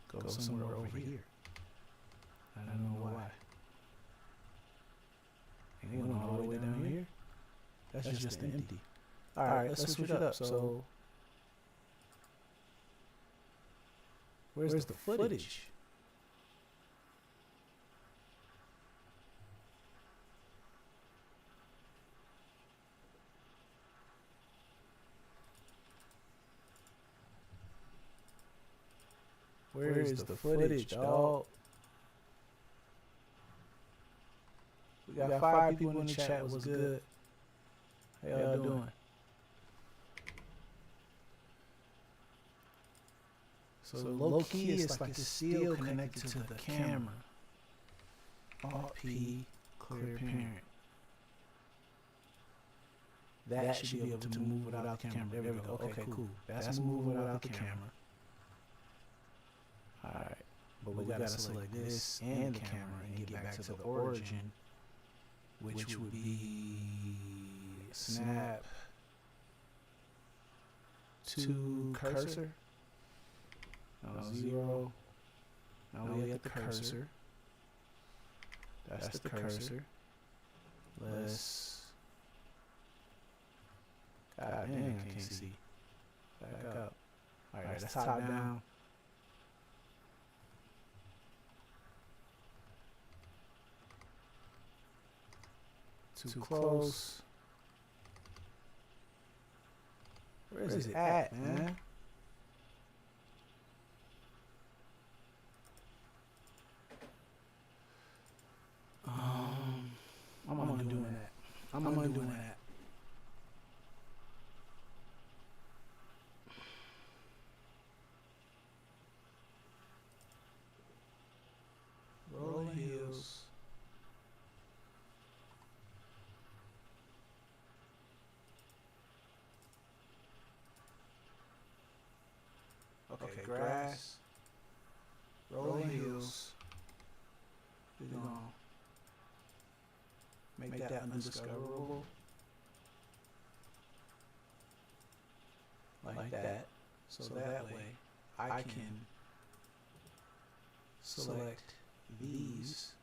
Go somewhere over here. I don't know why. Ain't it going all the way down here? That's just empty. Alright, let's switch it up. So, where's the footage? Where is the footage, dog? We got 5 people in the chat. What's good? How y'all doing? So low key is like it's still connected to the camera. Alt P, clear parent. That should be able to move without the camera. There we go. Okay, cool. That's moving without the camera. Alright, but we gotta select this and the camera and get back to the origin, which would be snap to cursor. No, 0. Now we at the cursor. That's the cursor. Let's. God dang, I can't see. Back up. Alright, that's top down. Too close. Where is it at, man? I'm undoing that. I'm undoing that. Rolling hills. Okay, grass, rolling hills. We're gonna make that undiscoverable, like that. So that way I can select these,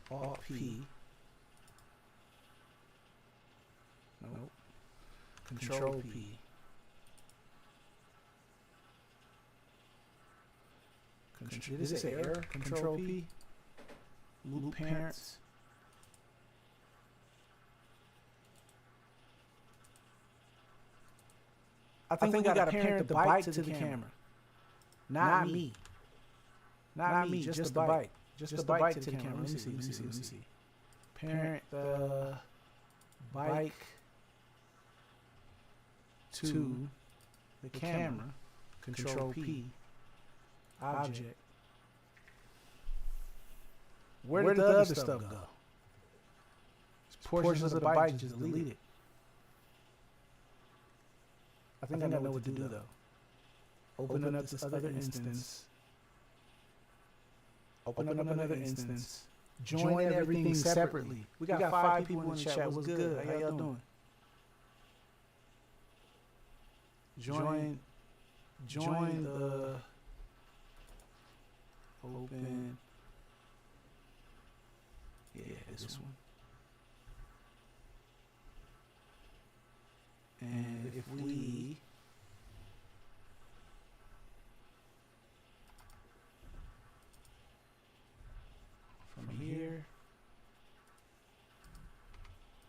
Alt P, nope, Control P. Did it say error? Control P. Loop parents. I think we gotta parent the bike to the camera. Not me. Not me. Just the bike. Just the bike to the camera. Let me see. Parent the bike to the camera. Control P. Object. Where did the other stuff go? Portions of the bike just deleted. I think I know what to do though. Open up this other instance. Open up another instance. Join everything separately. We got 5 people in the chat. What's good? How y'all doing? Join the open. Yeah, this one. And if we from here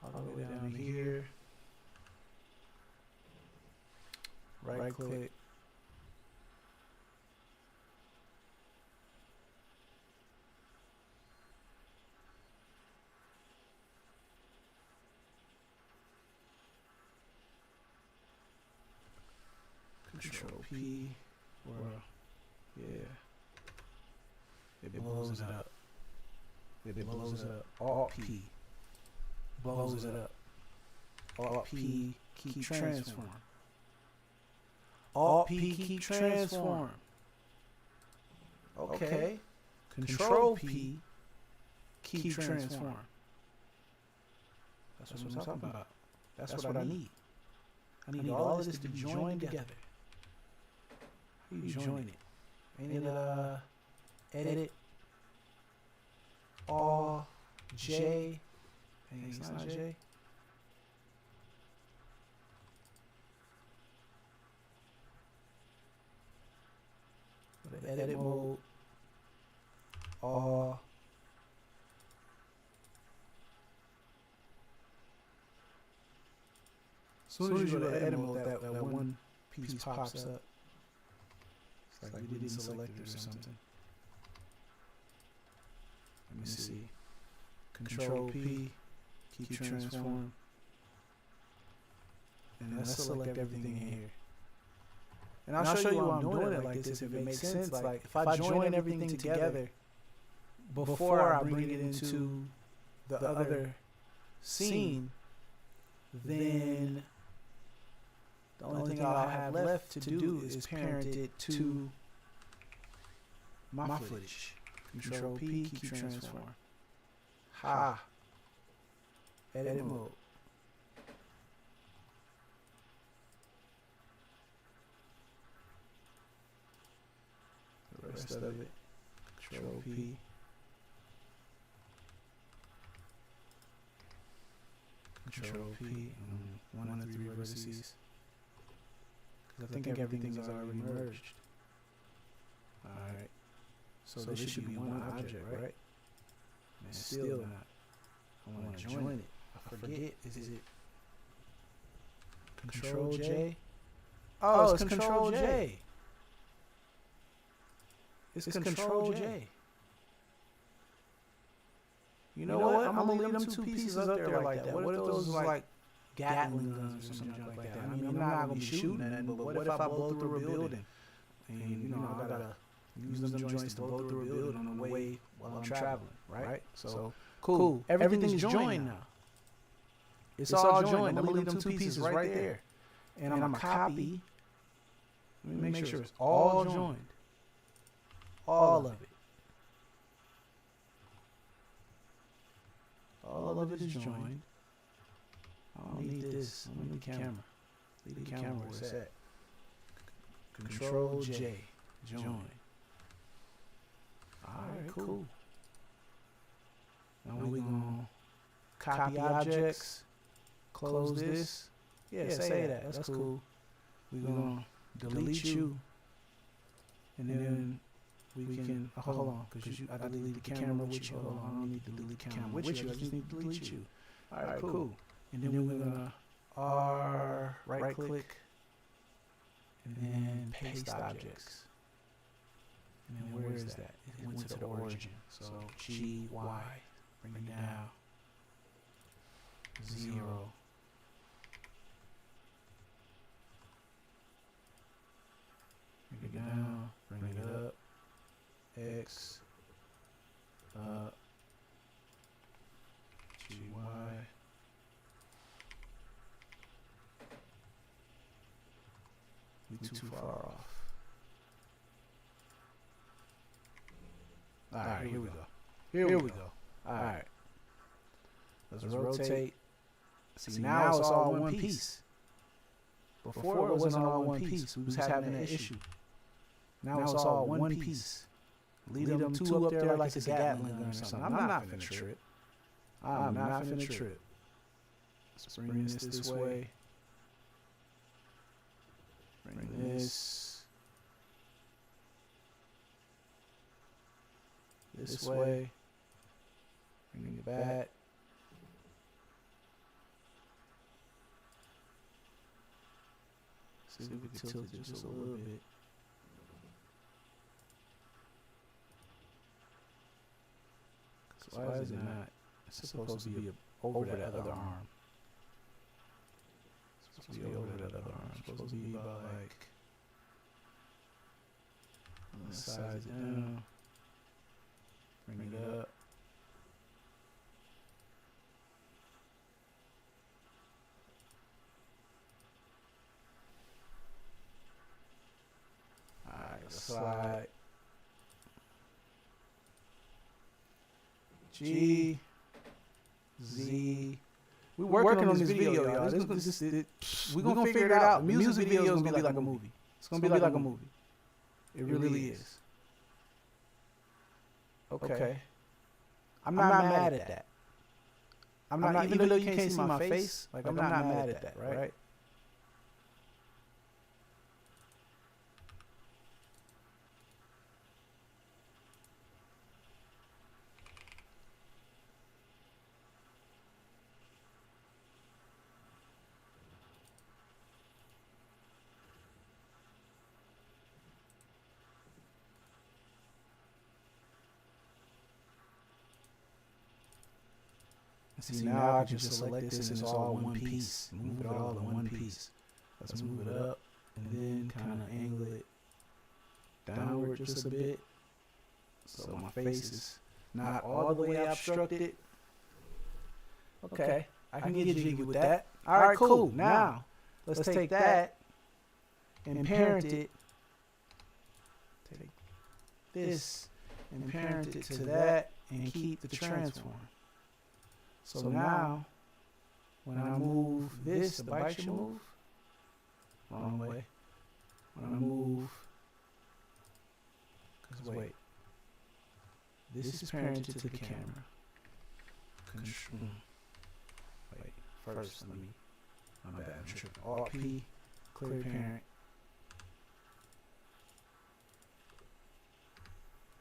all the way down here, right click, Control P, or yeah, it blows it up. It blows it up. Alt P blows it up. Alt P keep transform. Alt P keep transform. Okay. Control P keep transform. That's what I'm talking about. That's what I need. I need all of this to be joined together. You join it. Ain't it edit all J? Hey, it's not J. Go to edit mode. All. As soon as you go to edit mode, that one piece pops up. It's like you didn't select it or something. Let me see. Control P, keep transform. And let's select everything in here. And I'll show you why I'm doing it like this if it makes sense. Like if I join everything together before I bring it into the other scene, then the only thing I'll have left to do is parent it to my footage. Control P, keep transform. Ha. Edit mode. The rest of it. Control P. Control P. One of the three vertices. Because I think everything's already merged. Alright. So this should be one object, right? And it's still not. I want to join it. I forget. Is it Control J? Oh, it's Control J. It's Control J. You know what? I'm gonna leave them two pieces up there like that. What if those was like Gatling guns or something like that? I mean, I'm not gonna be shooting at them, but what if I blow through a building? And you know, I gotta use them joints to blow through a building on the way while I'm traveling, right? So cool. Everything's joined now. It's all joined. I'm gonna leave them two pieces right there, and I'm gonna copy. Let me make sure it's all joined. All of it. All of it is joined. I don't need this. I need the camera. Leave the camera where it's at. Control J. Join. Alright, cool. Now we're going to copy objects. Close this. Yeah, say that. That's cool. We're going to delete you. And then we can, hold on, because I delete the camera with you. Hold on, I don't need to delete the camera with you. I just need to delete you. Alright, cool. And then we're going to right click and then paste objects. And then where is that? It went to the origin. So G, Y, bring it down. 0. Bring it down, bring it up. X, up, G, Y. We too far off. Alright, here we go. Here we go. Alright. Let's rotate. See, now it's all one piece. Before it wasn't all one piece. We was having an issue. Now it's all one piece. Leave them two up there like it's a Gatling gun or something. I'm not finna trip. I'm not finna trip. Let's bring this way. Bring this way. Bring it back. See if we can tilt it just a little bit. Why is it not? It's supposed to be over that other arm. It's supposed to be over that other arm. It's supposed to be about like, size it down. Bring it up. Alright, slide. G, Z. We're working on this video, y'all. We're gonna figure it out. The music video is gonna be like a movie. It's gonna be like a movie. It really is. Okay. I'm not mad at that. I'm not, even though you can't see my face, like I'm not mad at that, right? See, now I can just select this and it's all one piece. Move it all in one piece. Let's move it up and then kind of angle it downward just a bit. So my face is not all the way obstructed. Okay, I can get jiggy with that. All right, cool. Now, let's take that and parent it. Take this and parent it to that and keep the transform. So now, when I move this, the bike should move. Wrong way. When I move, because wait, this is parented to the camera. Wait, first let me, my bad, I'm tripping. Alt P, clear parent.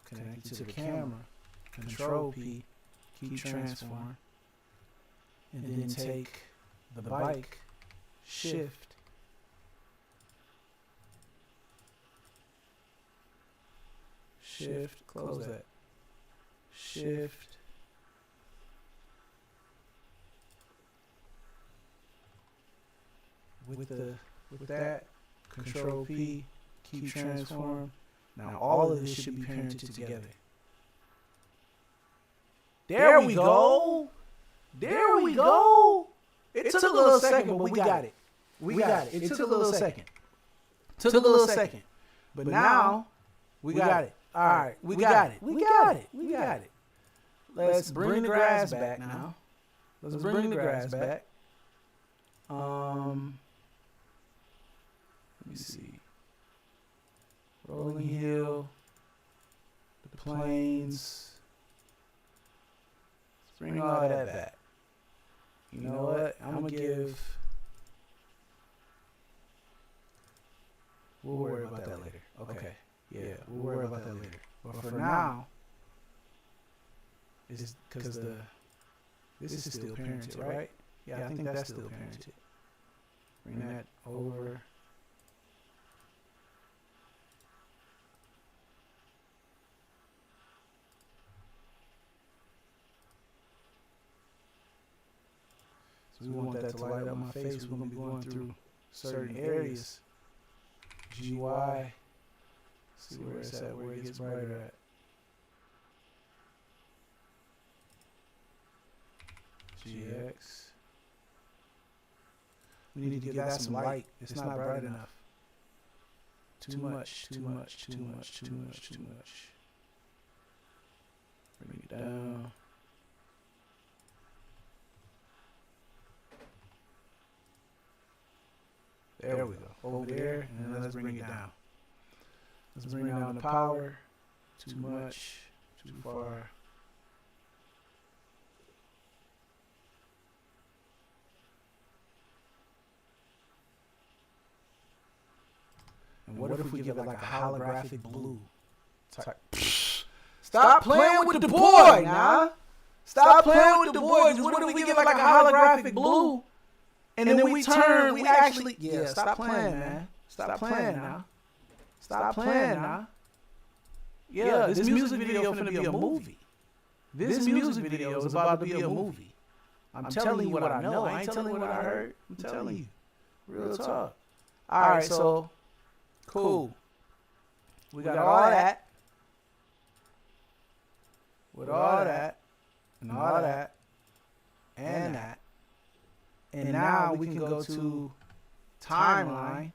Connect it to the camera. Control P, keep transform. And then take the bike, shift, close that, shift, with that, Control P, keep transform. Now all of this should be parented together. There we go. There we go. It took a little second, but we got it. We got it. It took a little second. Took a little second. But now, we got it. All right, we got it. We got it. We got it. Let's bring the grass back now. Let's bring the grass back. Let me see. Rolling hill. The plains. Let's bring all that back. You know what? I'm going to give... We'll worry about that later. Okay. Yeah, we'll worry about that later. But for now, it's because this is still parented, right? Yeah, I think that's still parented. Bring that over. So we want that to light up my face. We're going to be going through certain areas. GY. See where it's at, where it gets brighter at. GX. We need to give that some light. It's not bright enough. Too much, too much, too much, too much, too much. Bring it down. There we go. Over there, and then let's bring it down. Let's bring down the power. Too much, too far. And what if we give it like a holographic blue? Stop playing with the boy, now. Stop playing with the boy. What if we give it like a holographic blue? And then we turn, we actually, yeah, stop playing, man. Stop playing now. Stop playing now. Yeah, this music video finna be a movie. This music video is about to be a movie. I'm telling you what I know. I ain't telling you what I heard. I'm telling you. Real talk. All right, so, cool. We got all that. With all that, and all that, and that. And now we can go to timeline.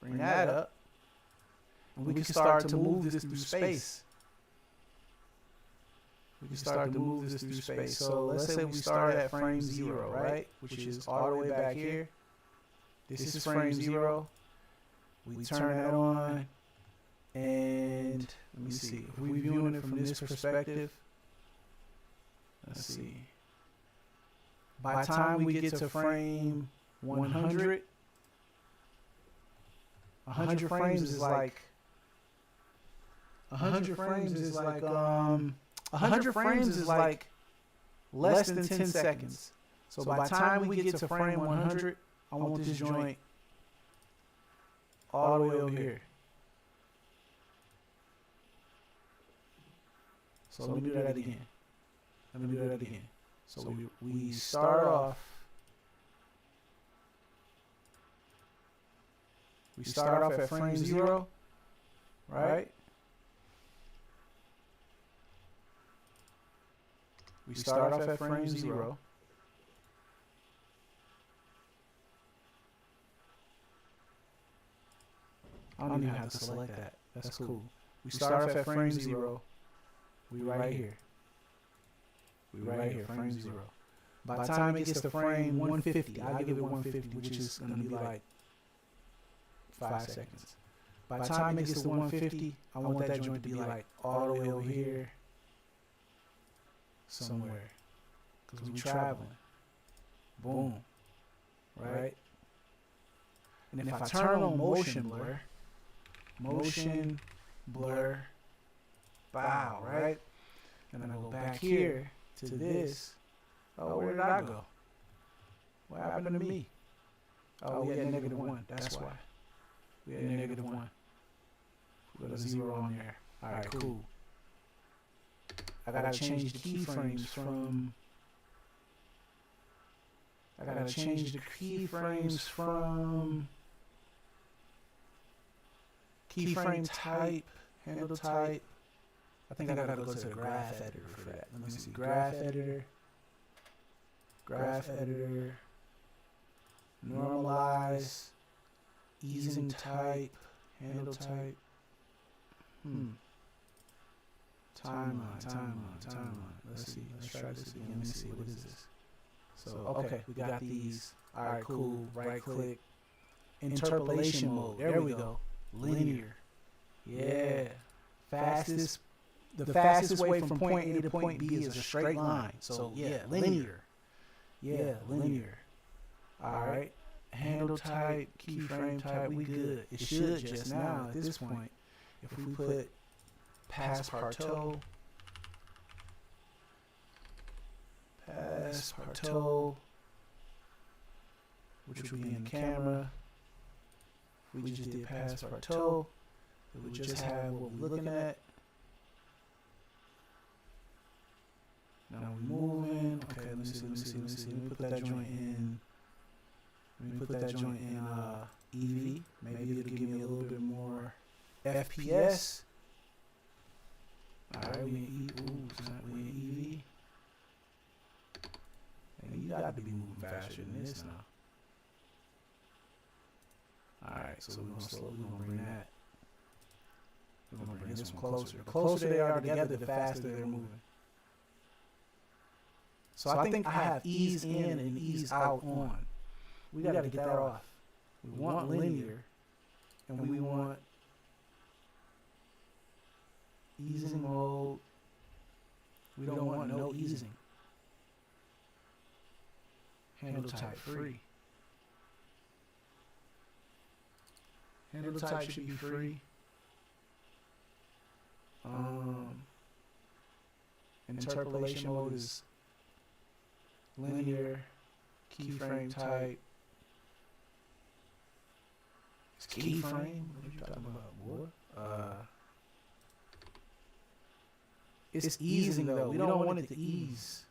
Bring that up. And we can start to move this through space. We can start to move this through space. So let's say we start at frame 0, right? Which is all the way back here. This is frame 0. We turn that on, and let me see. If we're viewing it from this perspective, let's see. By the time we get to frame 100, 100 frames is like 100 frames is like 100 frames is like less than 10 seconds. So by the time we get to frame 100, I want this joint all the way over here. So let me do that again. So we start off. We start off at frame 0, right? We start off at frame 0. I don't even have to select that. That's cool. We start off at frame 0. We right here. Frame 0. By the time it gets to frame 150, I'll give it 150, which is going to be like 5 seconds. By the time it gets to 150, I want that joint to be like all the way over here somewhere. Because we're traveling. Boom. Right? And if I turn on motion blur, bow, right? And then I go back here to this. Oh, where did I go? What happened to me? Oh, we had -1. That's why. We had -1. Put a 0 on there. All right, cool. I gotta change the keyframes from. Keyframe type, handle type. I think I gotta go to the graph editor for that. Let me see. Graph editor. Normalize. Easing type. Handle type. Timeline. Let's see. Let's try this again. Let me see. What is this? So, okay. We got these. All right, cool. Right click. Interpolation mode. There we go. Linear. Yeah. The fastest way from point A to point B is a straight line. So yeah, linear. All right. Handle type, keyframe type, we good. It should just now at this point. If we put passepartout, which would be in the camera. If we just did passepartout, it would just have what we're looking at. Now we're moving. Okay, let me see. Let me put that joint in. EV. Maybe it'll give me a little bit more FPS. Alright, we in EV. And you got to be moving faster than this now. Alright, so we're gonna bring that. We're gonna bring this one closer. The closer they are together, the faster they're moving. So I think I have ease in and ease out on. We got to get that off. We want linear, and we want easing mode. We don't want no easing. Handle type free. Handle type should be free. Interpolation mode is linear. Keyframe type. It's keyframe? What are you talking about, boy? It's easing though. We don't want it to ease.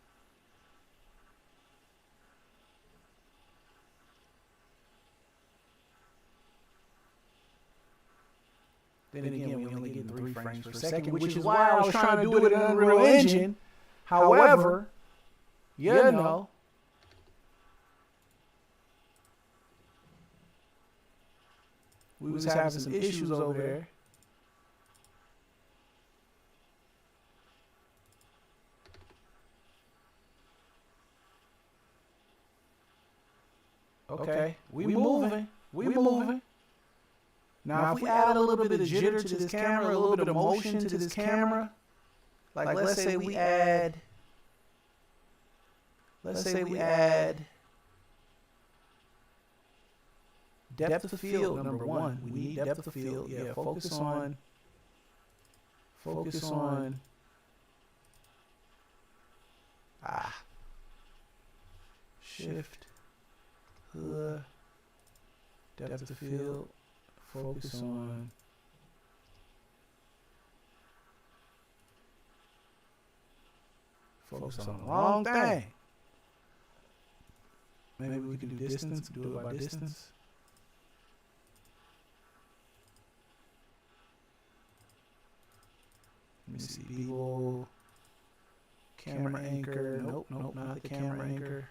Then again, we only get 3 frames per second, which is why I was trying to do it in Unreal Engine. However, you know, we was having some issues over there. Okay, we moving. Now, if we add a little bit of jitter to this camera, a little bit of motion to this camera, like let's say we add depth of field, number one. We need depth of field. Yeah, focus on shift, depth of field, focus on the wrong thing. Maybe we can do distance, do it by distance. Let me see, people, camera anchor, nope, not the camera anchor.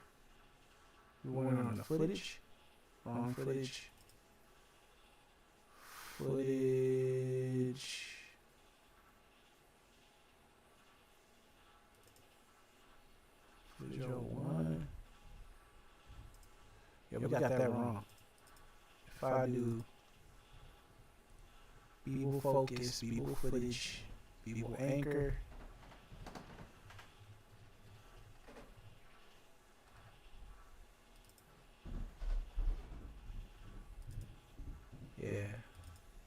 We want it on the footage, wrong footage. Footage 01. Yeah, we got that wrong. If I do people focus, people footage, people anchor. Yeah,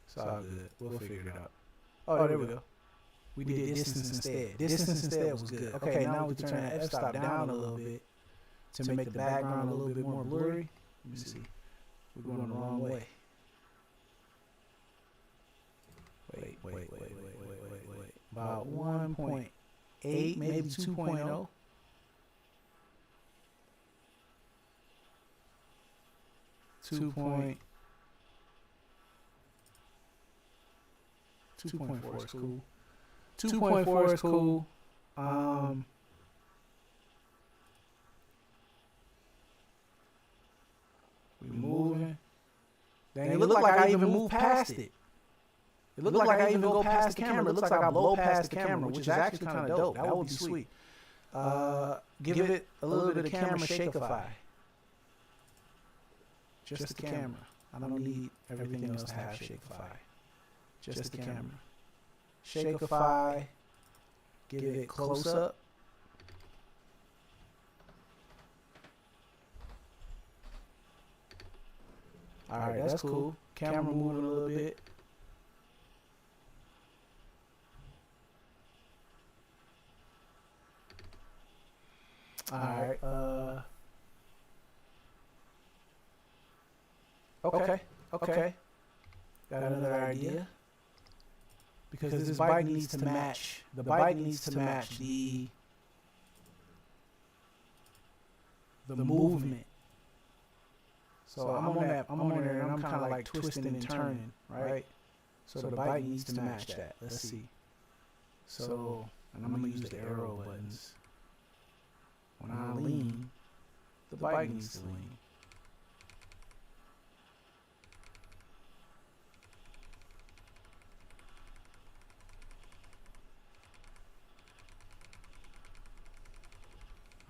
it's all good. We'll figure it out. Oh, there we go. We did distance instead. Distance instead was good. Okay, now we can turn the f-stop down a little bit to make the background a little bit more blurry. Let me see. We're going the wrong way. Wait. About 1.8, maybe 2.0. Two point 2.4 is cool. 2.4 is cool. We moving. Dang, it looked like I even moved past it. It looked like I even go past the camera. It looks like I blow past the camera, which is actually kind of dope. That would be sweet. Give it a little bit of camera shakeify. Just the camera. I don't need everything else to have shakeify. Just the camera. Shakeify. Give it close up. Alright, that's cool. Camera moving a little bit. Alright, okay. Got another idea. Because this bike needs to match. The bike needs to match the movement. So I'm on there and I'm kind of like twisting and turning, right? So the bike needs to match that. Let's see. So, and I'm gonna use the arrow buttons. When I lean, the bike needs to lean.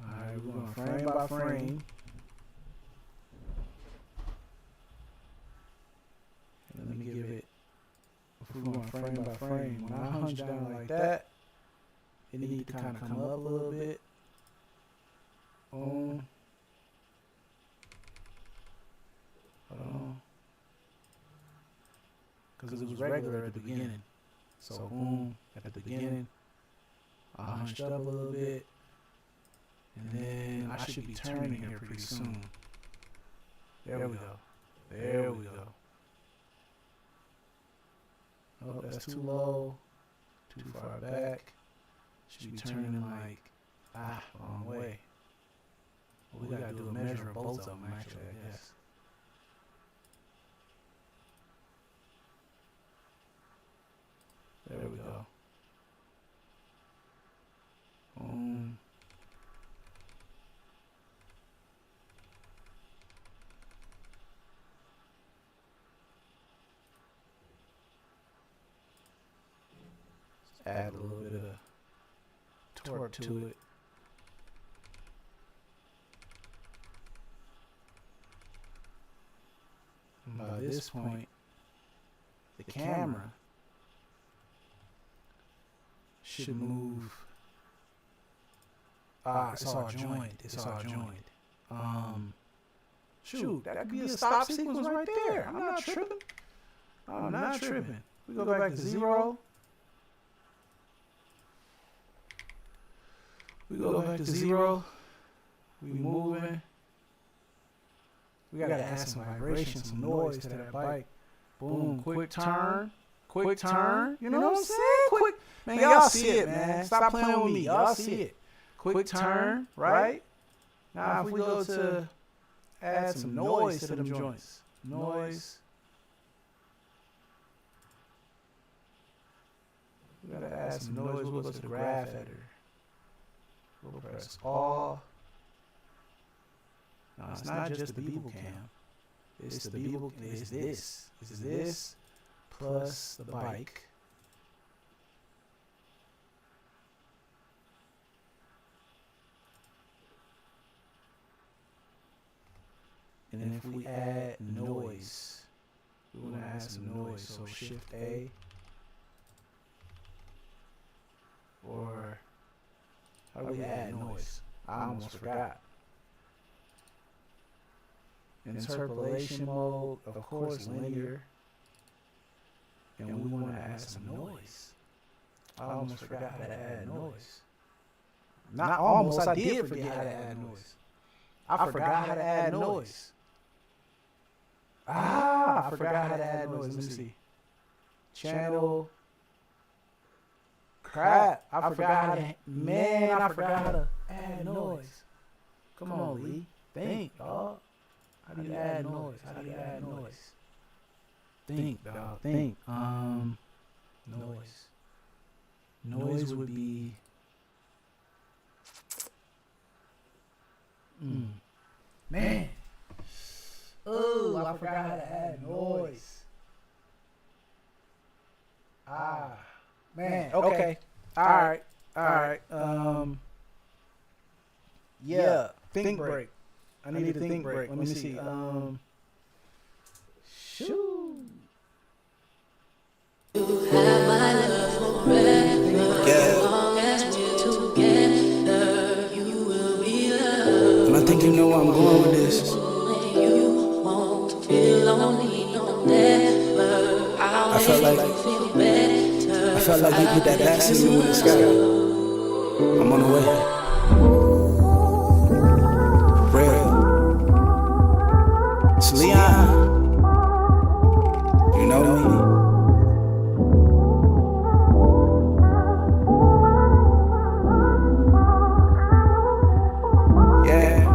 Alright, we're going frame by frame. And let me give it, if we're going frame by frame, when I hunch down like that, it needs to kind of come up a little bit. Hold on. Because it was regular at the beginning. So boom, at the beginning, I hunched up a little bit. And then I should be turning here pretty soon. There we go. There we go. Oh, that's too low. Too far back. Should be turning like, wrong way. Well, we gotta do a measure of both of them actually, I guess. There we go. Add a little bit of torque to it. And by this point, the camera should move. It's all joined. It's all joined. Shoot, that could be a stop sequence right there. I'm not tripping. I'm not tripping. We go back to 0. We go back to 0. We moving. We gotta add some vibration, some noise to that bike. Boom, quick turn. Quick turn. You know what I'm saying? Quick. Man, y'all see it, man. Stop playing with me. Y'all see it. Quick turn, right? Now if we go to add some noise to them joints. Noise. We gotta add some noise. We'll go to the graph editor. We'll press all. No, it's not just the Beeble cam. It's the Beeble. It's this. It's this plus the bike. And then if we add noise, we want to add some noise. So Shift A. Or how do we add noise? I almost forgot. Interpolation mode, of course, linear. And we want to add some noise. I almost forgot how to add noise. Not almost, I did forget how to add noise. I forgot how to add noise. I forgot how to add noise. Let me see. Channel. Crap. I forgot how to, I forgot how to add noise. Come on, Lee. Think, dog. How do you add noise? How do you add noise? Think, dog. Think. Noise. Noise would be. Man. Oh, I forgot how to add noise. Man. Okay. All right. Yeah. Think break. I need a think break. Let me see. Shoot. You have my love forever. As long as we're together, you will be loved. And I think you know where I'm going with this. You won't feel lonely, no never. I felt like you put that back signal in the sky. I'm on the way. It's Leon. You know me. Yeah.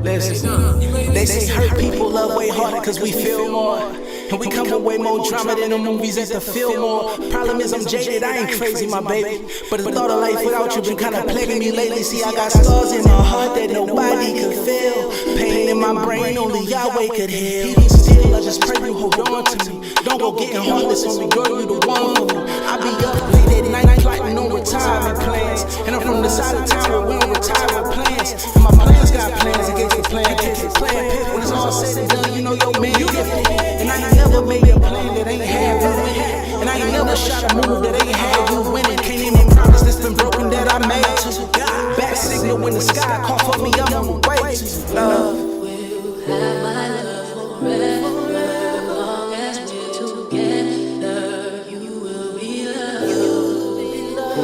Listen, they say hurt people love way harder cause we feel more. And we come with way more drama than the movies at the Fillmore. Problem is I'm jaded, I ain't crazy, my baby. But the thought of life without you been kinda plaguing me lately. See, I got scars in my heart that nobody could feel. Pain in my brain, only Yahweh could heal. Even still, I just pray you hold on to me. Don't go getting heartless on me, girl, you the one for me. I be up late at night plotting on retirement plans. And I'm from the side of town where we don't retire with plans. And my plans got plans against the plan. When it's all said and done, you know your man gifted. And I ain't never made a plan that ain't had you winning. And I ain't never shot a move that ain't had you winning. Can't even promise that's been broken that I made to. Back signal when the sky call for me, I'm on the way to love. We'll have my love forever. As long as we're together, you will be loved. You will be loved.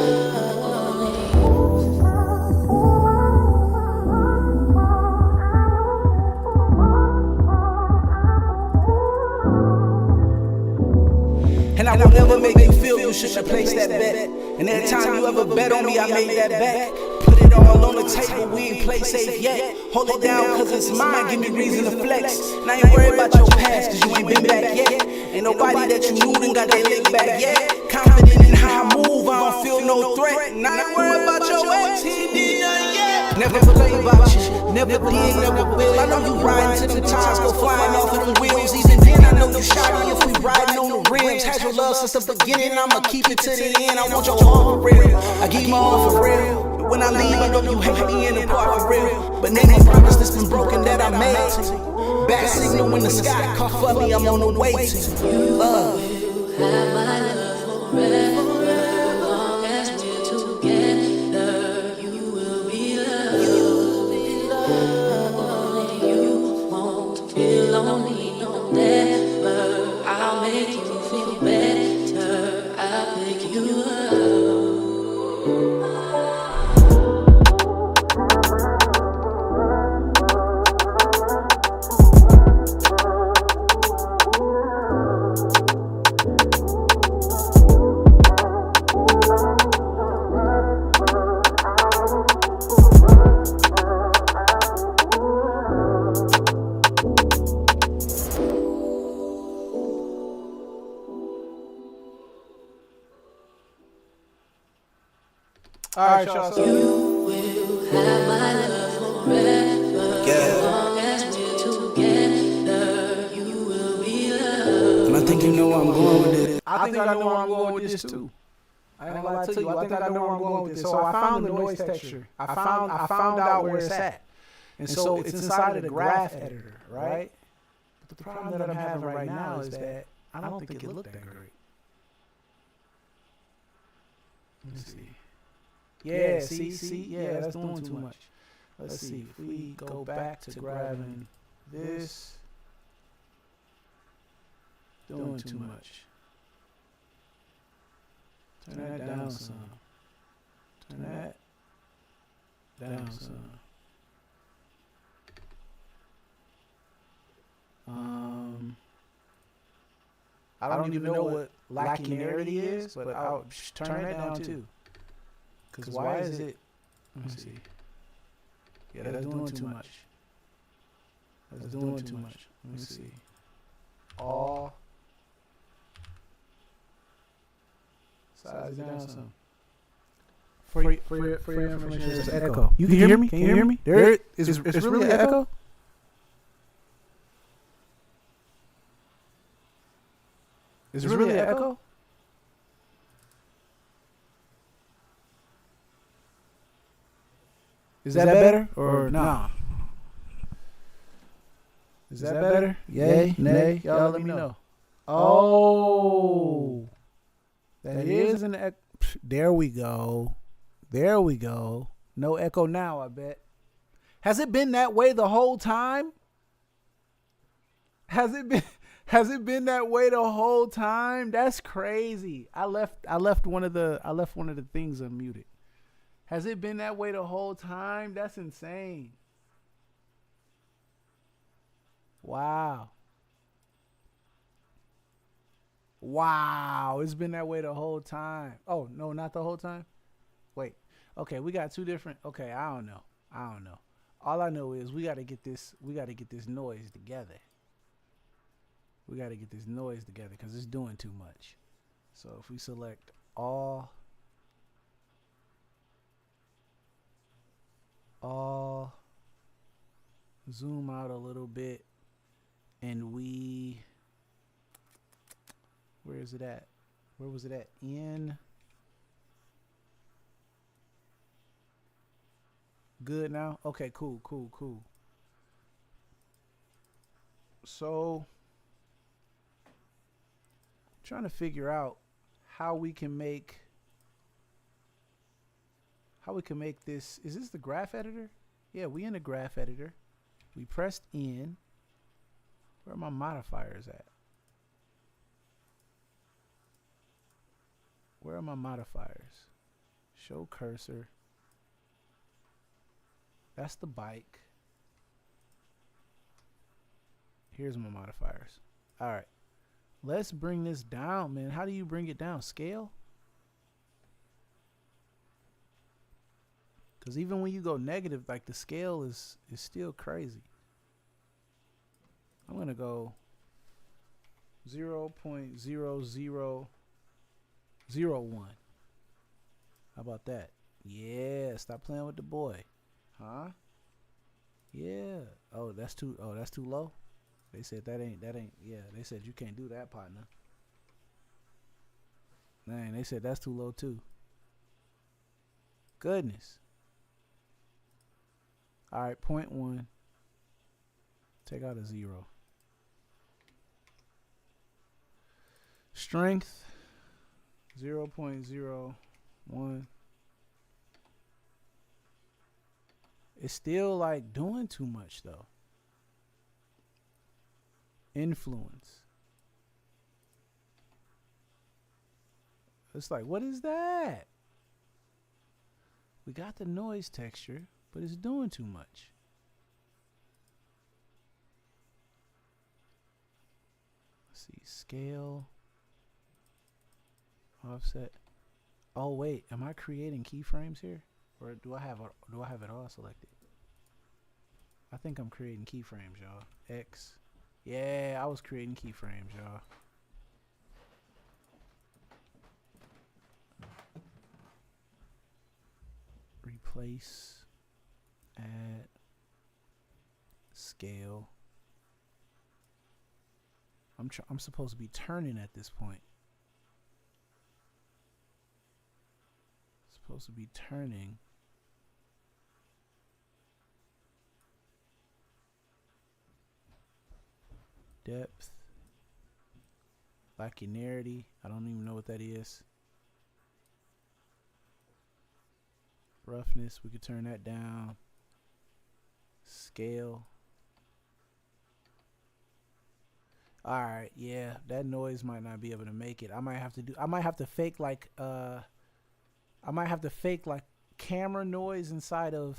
And I will never make you feel you should have placed that bet. And every time you ever bet on me, I made that back. Put it all on the table, we ain't play safe yet. Hold it down cause it's mine, give me reason to flex. And I ain't worried about your past cause you ain't been back yet. Ain't nobody that you knew done got their leg back yet. Confident in how I move, I don't feel no threat. And I ain't worried about your ex, he did nothing yet. Never play about you, never did, never will. I know you riding till them tires go flying off of them wheels. Even then I know you shot if we riding on the rim. keyframes. Had your love since the beginning, I'ma keep it to the end. I want your all for real, I give my all for real. When I leave, I know you hate me in the part for real. But name a promise that's been broken that I made to you. Back signal when the sky caught for me, I'm on the way to you. Love. Have my love forever, long as we're together. You will be loved. Only you won't feel lonely, no never. I'll make you feel better. I'll pick you up. All right, y'all. So You will have my love forever, long as we're together. You will be loved. And I think you know where I'm going with it. I think I know where I'm going with this too. I ain't gonna lie to you. I think I know where I'm going with this. So I found the noise texture. I found out where it's at, and so it's inside of the graph editor, right? But the problem that I'm having right now is that I don't think it looked that great. Let me see. Yeah, see, yeah, that's doing too much. Let's see. If we go back to grabbing this, doing too much. Turn that down some. Turn that down some. I don't even know what lacunarity is, but I'll turn that down too. Because why is it? Let me see. Yeah, that's doing too much. That's doing too much. Let me see. All size down some. For your information, it's echo. You can hear me? Can you hear me? There it is. It's really an echo. Is it really an echo? Is that better or nah? Is that better? Yay, nay? Y'all let me know. Oh, that is an echo. There we go. There we go. No echo now, I bet. Has it been that way the whole time? Has it been that way the whole time? That's crazy. I left one of the things unmuted. Has it been that way the whole time? That's insane. Wow. Wow, it's been that way the whole time. Oh, no, not the whole time? Wait. Okay, we got two different. Okay, I don't know. All I know is we got to get this noise together. We got to get this noise together cuz it's doing too much. So if we select all zoom out a little bit, and where is it at? Where was it at? In. Good now? Okay, cool. So, trying to figure out how we can make this. Is this the graph editor? Yeah, we in the graph editor. We pressed in. Where are my modifiers at? Where are my modifiers? Show cursor. That's the bike. Here's my modifiers. All right. Let's bring this down, man. How do you bring it down? Scale? Because even when you go negative, like the scale is still crazy. I'm going to go 0.0001. How about that? Yeah, stop playing with the boy. Huh? Yeah. Oh, that's too low? They said that ain't yeah, they said you can't do that, partner. Man, they said that's too low too. Goodness. All right, 0.1. Take out a 0. Strength 0.01. It's still like doing too much though. Influence. It's like, what is that? We got the noise texture, but it's doing too much. Let's see, scale, offset. Oh wait, am I creating keyframes here, or do I have it all selected? I think I'm creating keyframes, y'all. X. Yeah, I was creating keyframes, y'all. Replace, add, scale. I'm supposed to be turning at this point. Supposed to be turning. Depth, linearity. I don't even know what that is. Roughness, we could turn that down. Scale. All right, yeah, that noise might not be able to make it. I might have to fake like camera noise inside of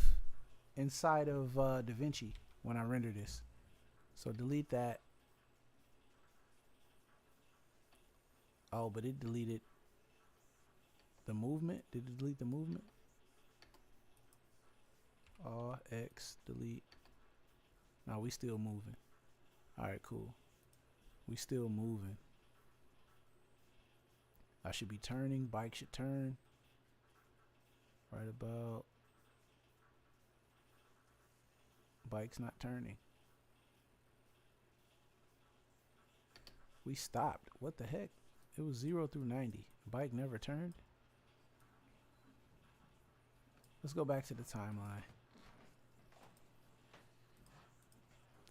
DaVinci when I render this. So delete that. Oh, but it deleted the movement. Did it delete the movement? X, delete. No, we still moving. All right, cool. We still moving. I should be turning. Bike should turn. Right about. Bike's not turning. We stopped. What the heck? It was 0 through 90. Bike never turned. Let's go back to the timeline.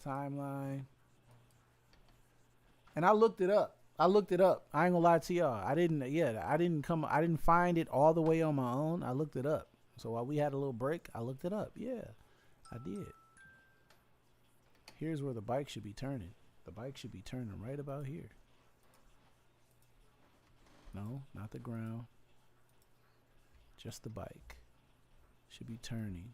Timeline. And I looked it up. I ain't gonna lie to y'all. I didn't find it all the way on my own. I looked it up. So while we had a little break, I looked it up. Yeah, I did. Here's where the bike should be turning. The bike should be turning right about here. No, not the ground. Just the bike. Should be turning.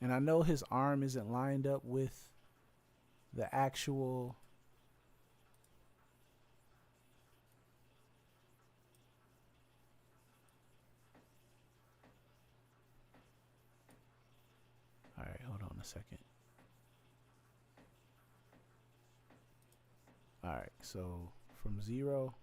And I know his arm isn't lined up with the actual. All right, hold on a second. All right, so from zero.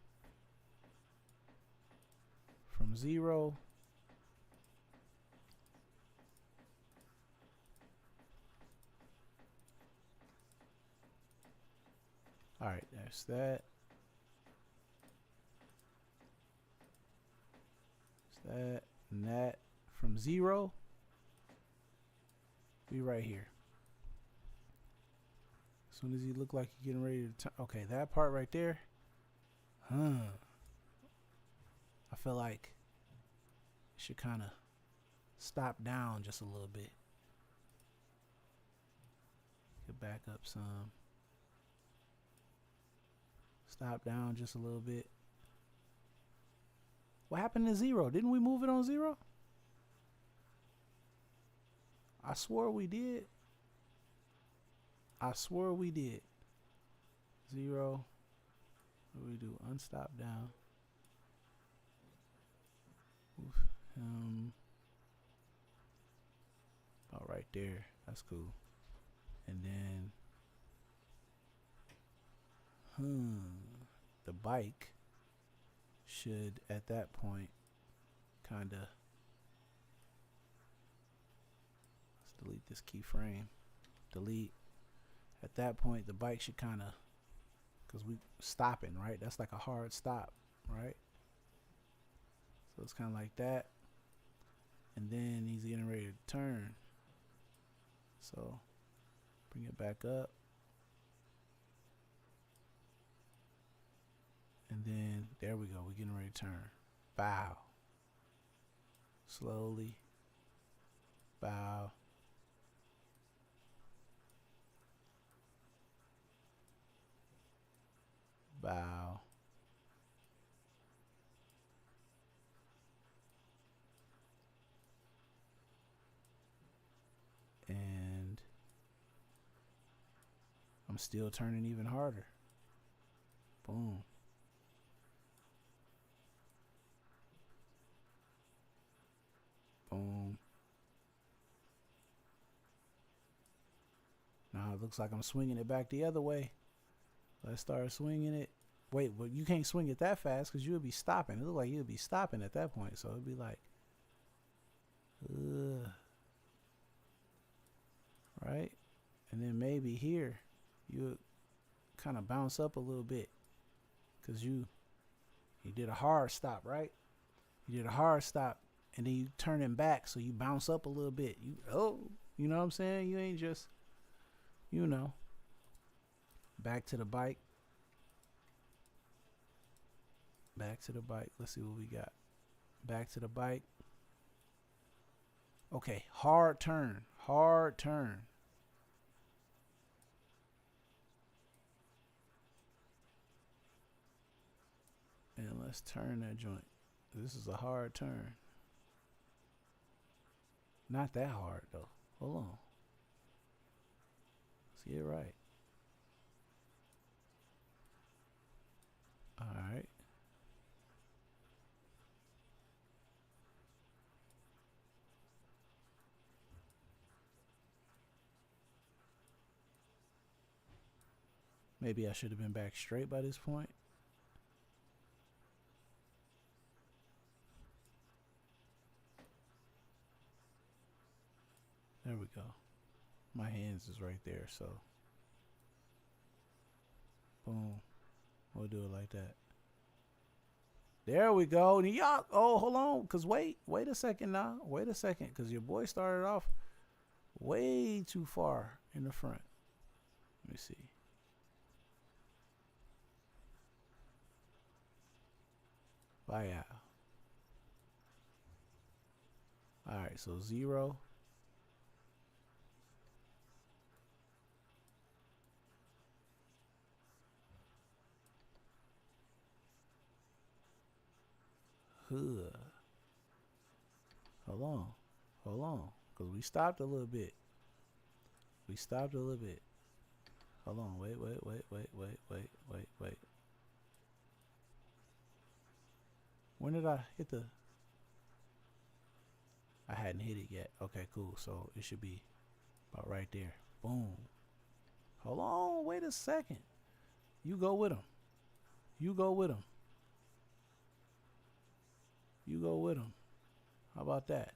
All right, there's that. There's that and that. From 0, be right here. As soon as he look like he's getting ready to turn. Okay, that part right there. I feel like it should kind of stop down just a little bit. Get back up some. Stop down just a little bit. What happened to 0? Didn't we move it on 0? I swore we did. 0. What do we do? Unstop down. Move him about right there. That's cool. And then the bike should at that point kind of delete this keyframe. Delete. At that point, the bike should kind of, because we stopping, right? That's like a hard stop, right? So it's kind of like that. And then he's getting ready to turn. So bring it back up. And then there we go. We're getting ready to turn. Bow. Slowly. Bow. Bow. And I'm still turning even harder. Boom. Boom. Now it looks like I'm swinging it back the other way. Let's start swinging it. Wait, but you can't swing it that fast because you'll be stopping. It looks like you'll be stopping at that point. So it'll be like, right? And then maybe here, you'll kind of bounce up a little bit because you did a hard stop, right? You did a hard stop and then you turning back. So you bounce up a little bit. You know what I'm saying? You ain't just, back to the bike. Back to the bike. Let's see what we got. Back to the bike. Okay, hard turn. Hard turn. And let's turn that joint. This is a hard turn. Not that hard though. Hold on. Let's get it right. All right. Maybe I should have been back straight by this point. There we go. My hands is right there, so boom. We'll do it like that. There we go. And y'all, oh, hold on, cause wait a second now. Wait a second, cause your boy started off way too far in the front. Let me see. Bye. All right, so 0. Hold on, cause we stopped a little bit. Hold on, wait. When did I hit the? I hadn't hit it yet. Okay, cool. So it should be about right there. Boom. Hold on, wait a second. You go with him. How about that?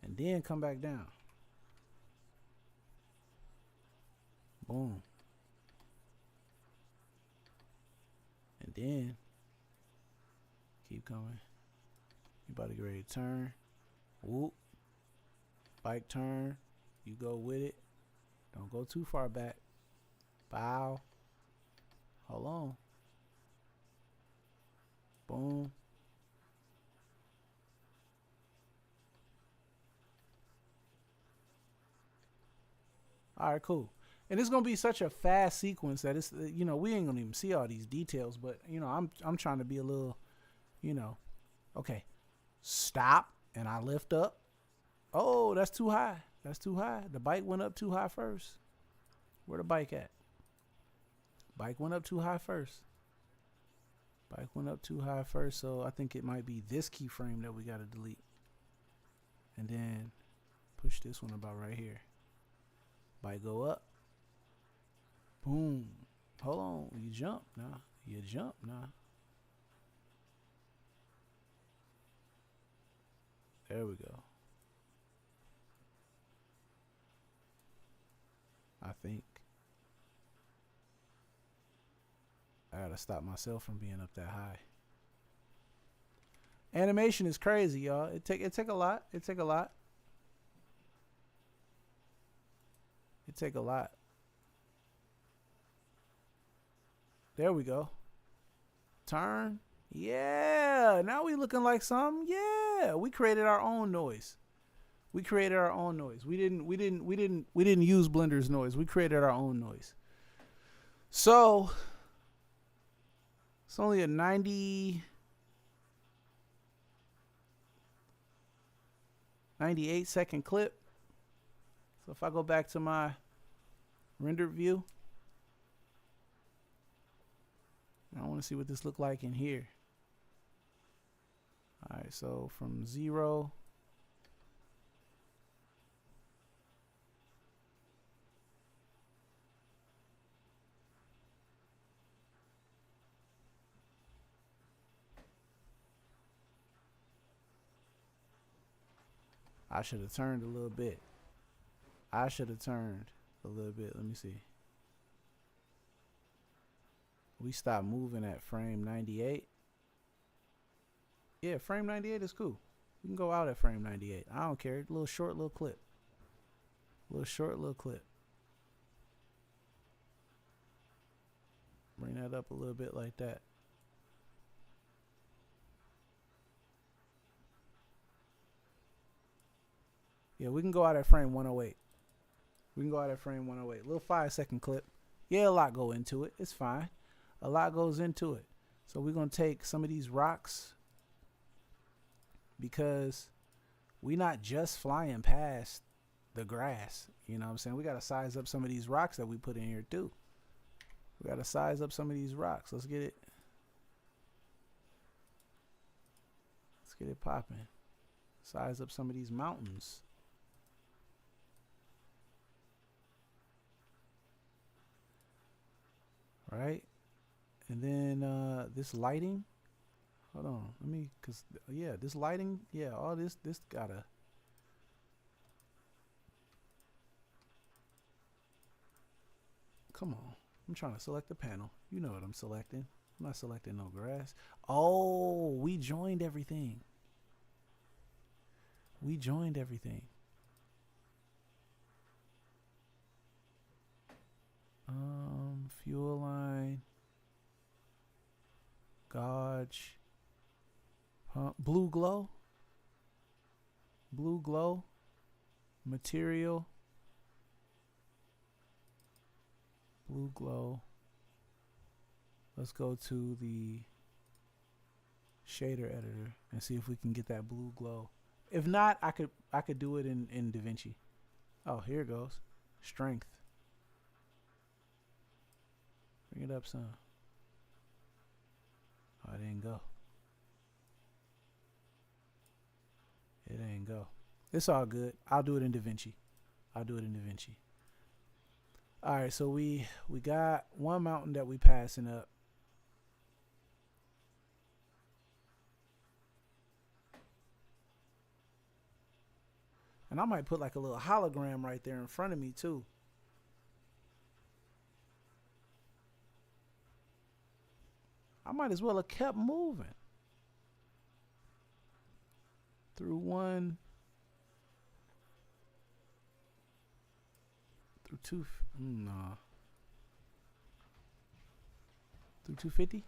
And then come back down. Boom. And then keep coming. You about to get ready to turn. Whoop. Bike turn. You go with it. Don't go too far back. Bow. Hold on. Boom. All right, cool. And it's gonna be such a fast sequence that it's, we ain't gonna even see all these details. But I'm trying to be a little, okay. Stop, and I lift up. Oh, that's too high. The bike went up too high first. Where the bike at? Bike went up too high first. So I think it might be this keyframe that we gotta delete. And then push this one about right here. Bike go up. Boom. Hold on. You jump now. There we go. think. I gotta stop myself from being up that high. Animation is crazy, y'all. It take a lot. It take a lot. It take a lot. There we go. Turn. Yeah. Now we looking like something. Yeah. We created our own noise. We created our own noise. We didn't use Blender's noise. We created our own noise. So it's only a 98 second clip. So if I go back to my rendered view, I want to see what this look like in here. All right, so from 0 I should have turned a little bit. I should have turned a little bit. Let me see. We stopped moving at frame 98. Yeah, frame 98 is cool. We can go out at frame 98. I don't care. A little short little clip. Little short little clip. Bring that up a little bit like that. Yeah, we can go out at frame 108. We can go out at frame 108. Little 5-second clip. Yeah, a lot go into it. It's fine. A lot goes into it. So we're going to take some of these rocks, because we not just flying past the grass. You know what I'm saying? We got to size up some of these rocks that we put in here too. We got to size up some of these rocks. Let's get it. Let's get it popping. Size up some of these mountains. Right? And then this lighting. Hold on. Let me, cause yeah, this lighting, yeah, all this gotta. Come on. I'm trying to select the panel. You know what I'm selecting. I'm not selecting no grass. Oh, we joined everything. We joined everything. Fuel line. Gauge. Blue glow. Blue glow. Material. Blue glow. Let's go to the shader editor and see if we can get that blue glow. If not, I could do it in DaVinci. Oh, here it goes. Strength. Bring it up some. Oh, it didn't go. It ain't go. It's all good. I'll do it in DaVinci. I'll do it in DaVinci. All right, so we got one mountain that we passing up. And I might put like a little hologram right there in front of me too. I might as well have kept moving through one, through two, nah, through 250.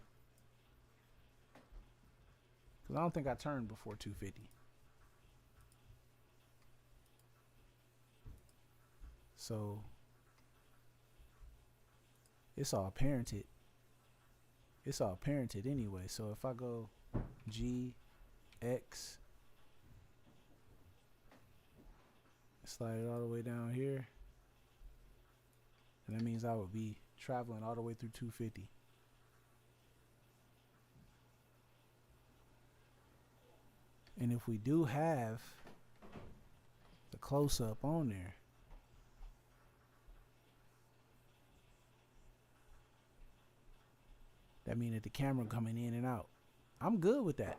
Because I don't think I turned before 250. So it's all parented. It's all parented anyway. So if I go G, X, slide it all the way down here, and that means I would be traveling all the way through 250. And if we do have the close-up on there, that means that the camera coming in and out. I'm good with that.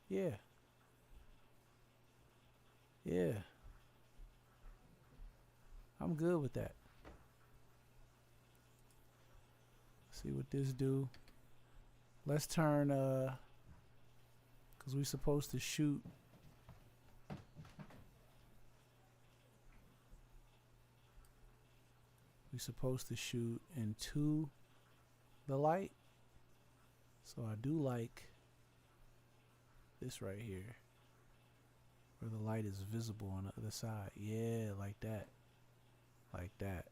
Yeah. Yeah. I'm good with that. see what this do. Let's turn because we're supposed to shoot. We're supposed to shoot into the light. So I do like this right here, where the light is visible on the other side. Yeah, like that. Like that.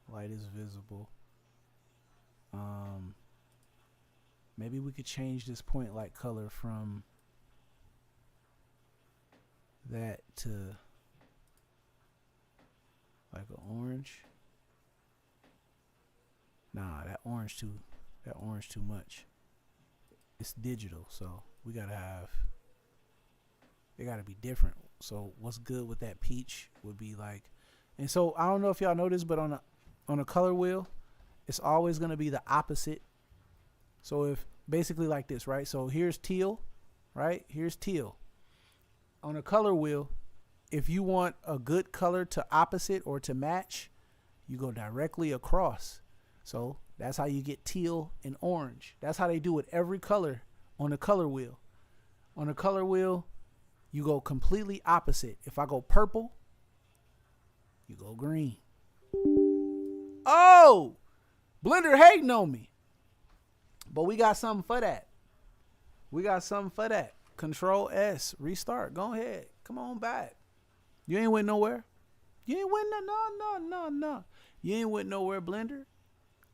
Light is visible. Maybe we could change this point light color from that to like an orange. Nah, that orange too much. It's digital, so we gotta have, it gotta be different. So what's good with that peach would be like, and so I don't know if y'all know this, but on a color wheel, it's always gonna be the opposite. So if basically like this, right? So here's teal, right? Here's teal. On a color wheel, if you want a good color to opposite or to match, you go directly across. So that's how you get teal and orange. That's how they do it every color on a color wheel. On a color wheel, you go completely opposite. If I go purple, you go green. Oh, Blender hating on me. But we got something for that. We got something for that. Control S, restart. Go ahead. Come on back. You ain't went nowhere. You ain't went no. You ain't went nowhere, Blender.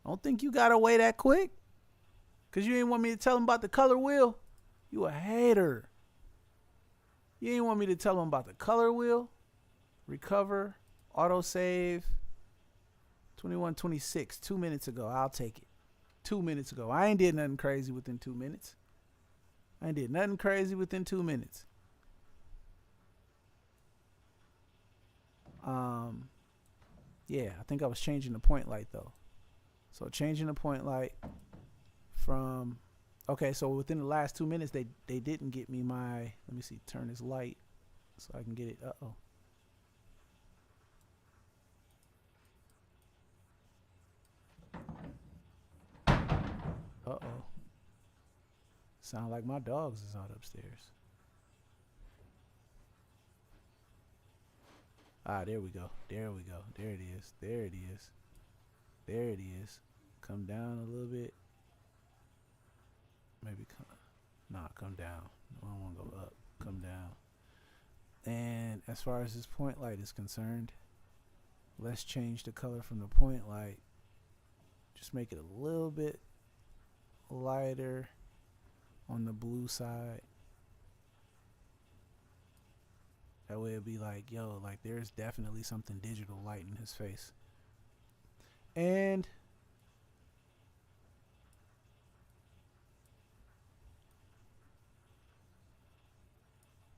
I don't think you got away that quick. Cause you ain't want me to tell him about the color wheel. You a hater. You ain't want me to tell him about the color wheel. Recover. Autosave. 21:26. 2 minutes ago. I'll take it. 2 minutes ago. I ain't did nothing crazy within 2 minutes. I ain't did nothing crazy within 2 minutes. Yeah, I think I was changing the point light though. So changing the point light from, okay, so within the last 2 minutes they didn't get me my, let me see, turn this light so I can get it. Uh-oh. Uh-oh. Sound like my dogs is out upstairs. Ah, there we go. There we go. There it is. There it is. There it is. Come down a little bit. Maybe come. Nah, come down. I don't want to go up. Come down. And as far as this point light is concerned, let's change the color from the point light. Just make it a little bit lighter on the blue side. That way it'll be like, yo, like there's definitely something digital light in his face. And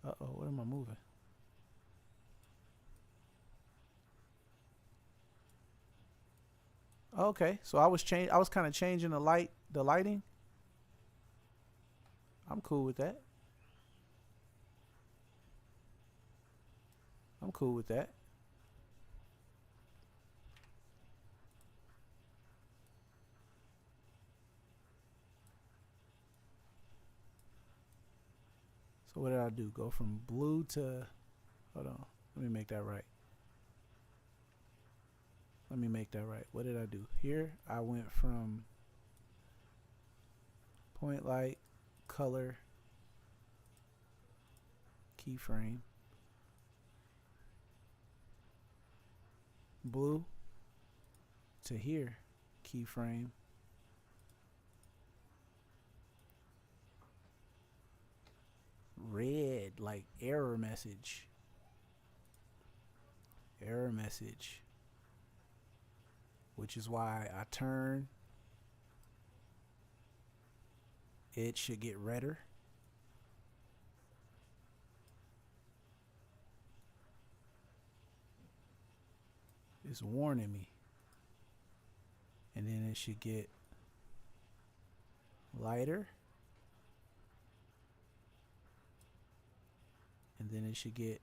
uh-oh, what am I moving? Okay, so I was kind of changing the lighting. I'm cool with that. I'm cool with that. So what did I do? Go from blue to, hold on, let me make that right. Let me make that right. What did I do? Here, I went from point light, color, keyframe, blue to here, keyframe, red, like error message, which is why I turn, it should get redder. It's warning me. And then it should get lighter. And then it should get,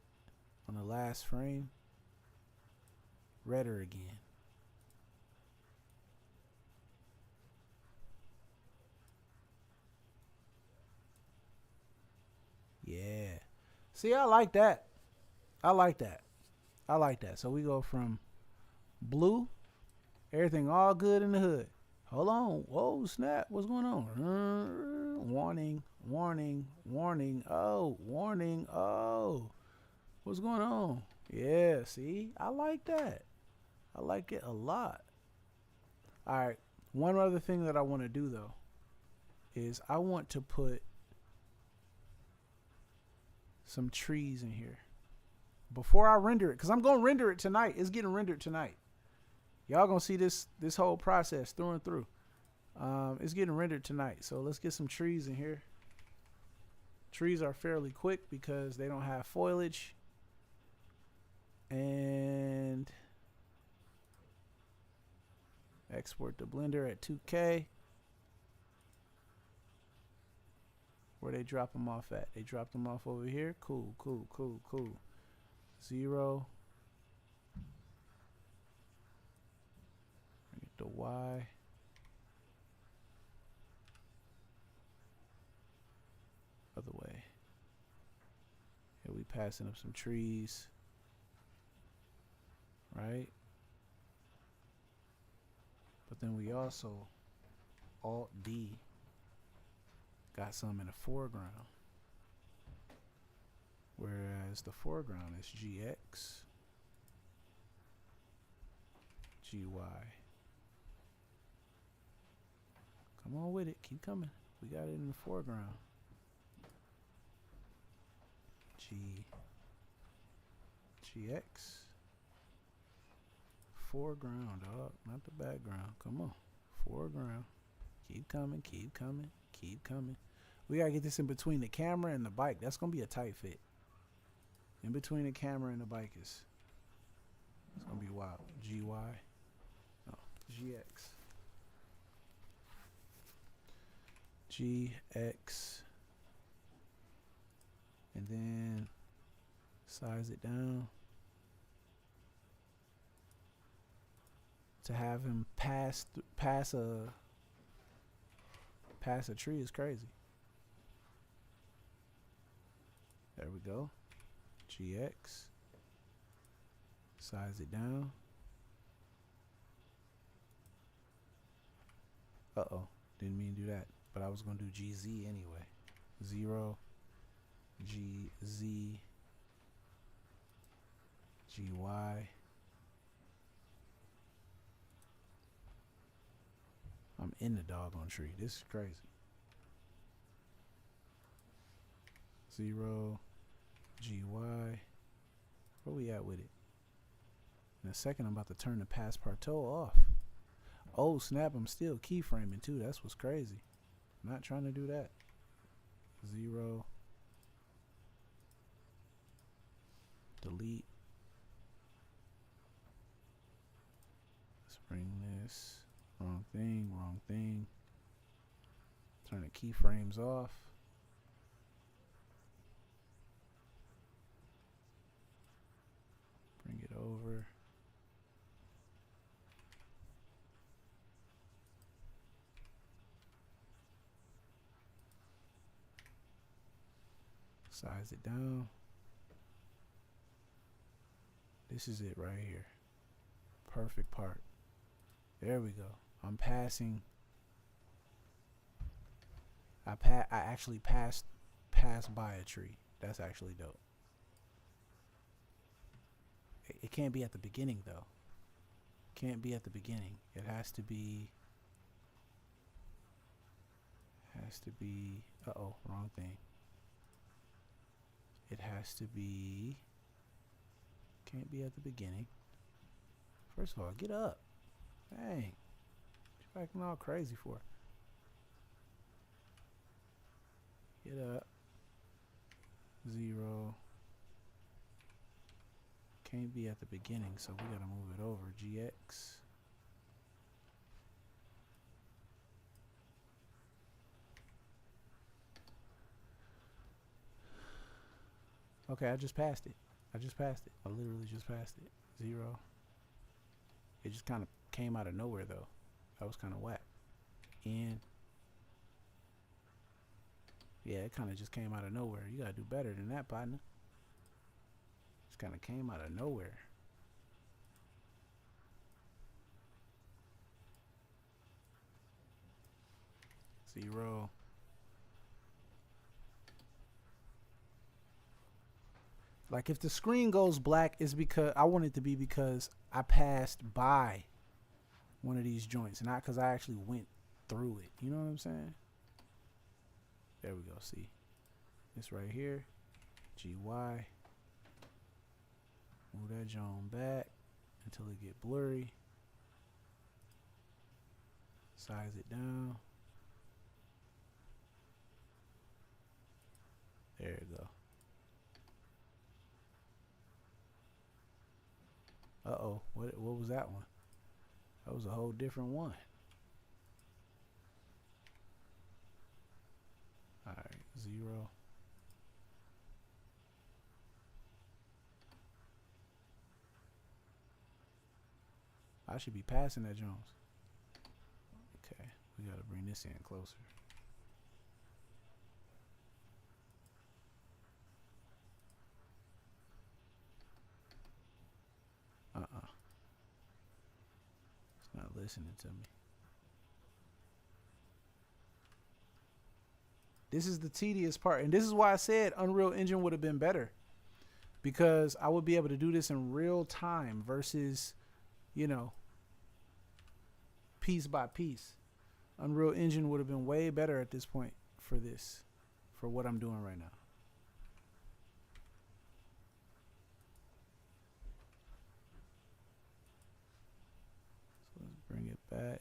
on the last frame, redder again. See, I like that. I like that. I like that. So we go from blue, everything all good in the hood. Hold on. Whoa, snap. What's going on? Warning, warning, warning. Oh, warning. Oh, what's going on? Yeah, see, I like that. I like it a lot. All right. One other thing that I want to do, though, is I want to put some trees in here before I render it, because I'm going to render it tonight. It's getting rendered tonight. Y'all going to see this whole process through and through. It's getting rendered tonight. So let's get some trees in here. Trees are fairly quick because they don't have foliage. And export to Blender at 2K. Where they drop them off at? They drop them off over here. Cool, cool, cool, cool. 0. Bring it to Y. Other way. Here we passing up some trees. Right? But then we also Alt D got some in the foreground. Whereas the foreground is GX, GY. Come on with it. Keep coming. We got it in the foreground. GX. Foreground, dog. Not the background. Come on. Foreground. Keep coming. Keep coming. Keep coming. We gotta get this in between the camera and the bike. That's gonna be a tight fit. In between the camera and the bike is, it's gonna be wild. GY. No, GX. GX. And then size it down to have him pass a tree is crazy. There we go. GX. Size it down. Uh-oh. Didn't mean to do that. But I was going to do GZ anyway. 0. GZ. GY. I'm in the doggone tree. This is crazy. 0. GY. Where we at with it? In a second, I'm about to turn the passepartout off. Oh, snap. I'm still keyframing, too. That's what's crazy. I'm not trying to do that. 0. Delete. Let's bring this. Wrong thing, wrong thing. Turn the keyframes off. Bring it over. Size it down. This is it right here. Perfect part. There we go. I'm passing. I actually passed by a tree. That's actually dope. It can't be at the beginning though. Can't be at the beginning. It has to be. Uh-oh, wrong thing. It has to be. Can't be at the beginning. First of all, get up. Dang. What you acting all crazy for? Get up. 0. Can't be at the beginning, so we gotta move it over. GX. Okay, I just passed it. I literally just passed it. 0. It just kind of came out of nowhere, though. That was kind of whack. And yeah, it kind of just came out of nowhere. You gotta do better than that, partner. Just kind of came out of nowhere. Zero. Like if the screen goes black, it's because I want it to be because I passed by one of these joints, not because I actually went through it. You know what I'm saying? There we go. See, it's right here. GY. Move that joint back until it get blurry. Size it down. There you go. Uh-oh. What was that one? That was a whole different one. Alright, 0. I should be passing that Jones. Okay, we gotta bring this in closer. It's not listening to me. This is the tedious part, and this is why I said Unreal Engine would have been better, because I would be able to do this in real time versus, you know, piece by piece. Unreal Engine would have been way better at this point for this, for what I'm doing right now. So let's bring it back.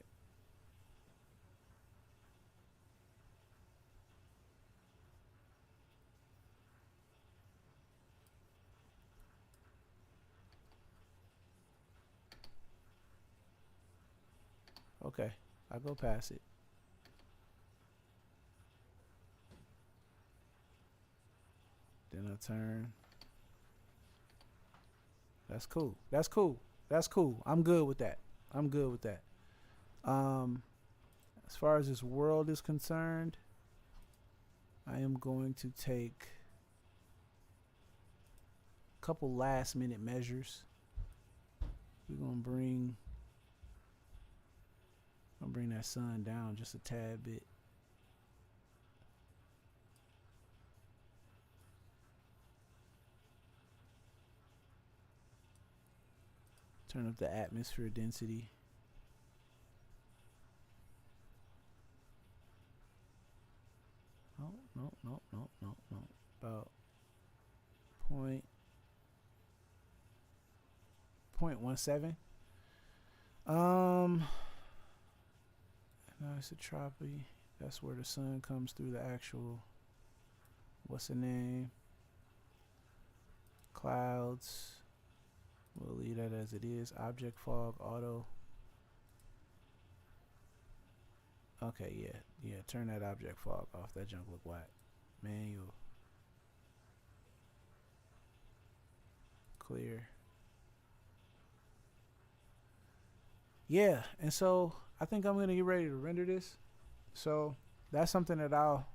Okay, I'll go past it. Then I turn. That's cool. That's cool. That's cool. I'm good with that. I'm good with that. As far as this world is concerned, I am going to take a couple last minute measures. We're gonna bring that sun down just a tad bit. Turn up the atmosphere density. No. About 0.17. Anisotropy. That's where the sun comes through the actual, what's the name? Clouds. We'll leave that as it is. Object fog, auto. Okay, yeah. Turn that object fog off. That junk look whack. Manual. Clear. Yeah, and so I think I'm gonna get ready to render this. So that's something that I'll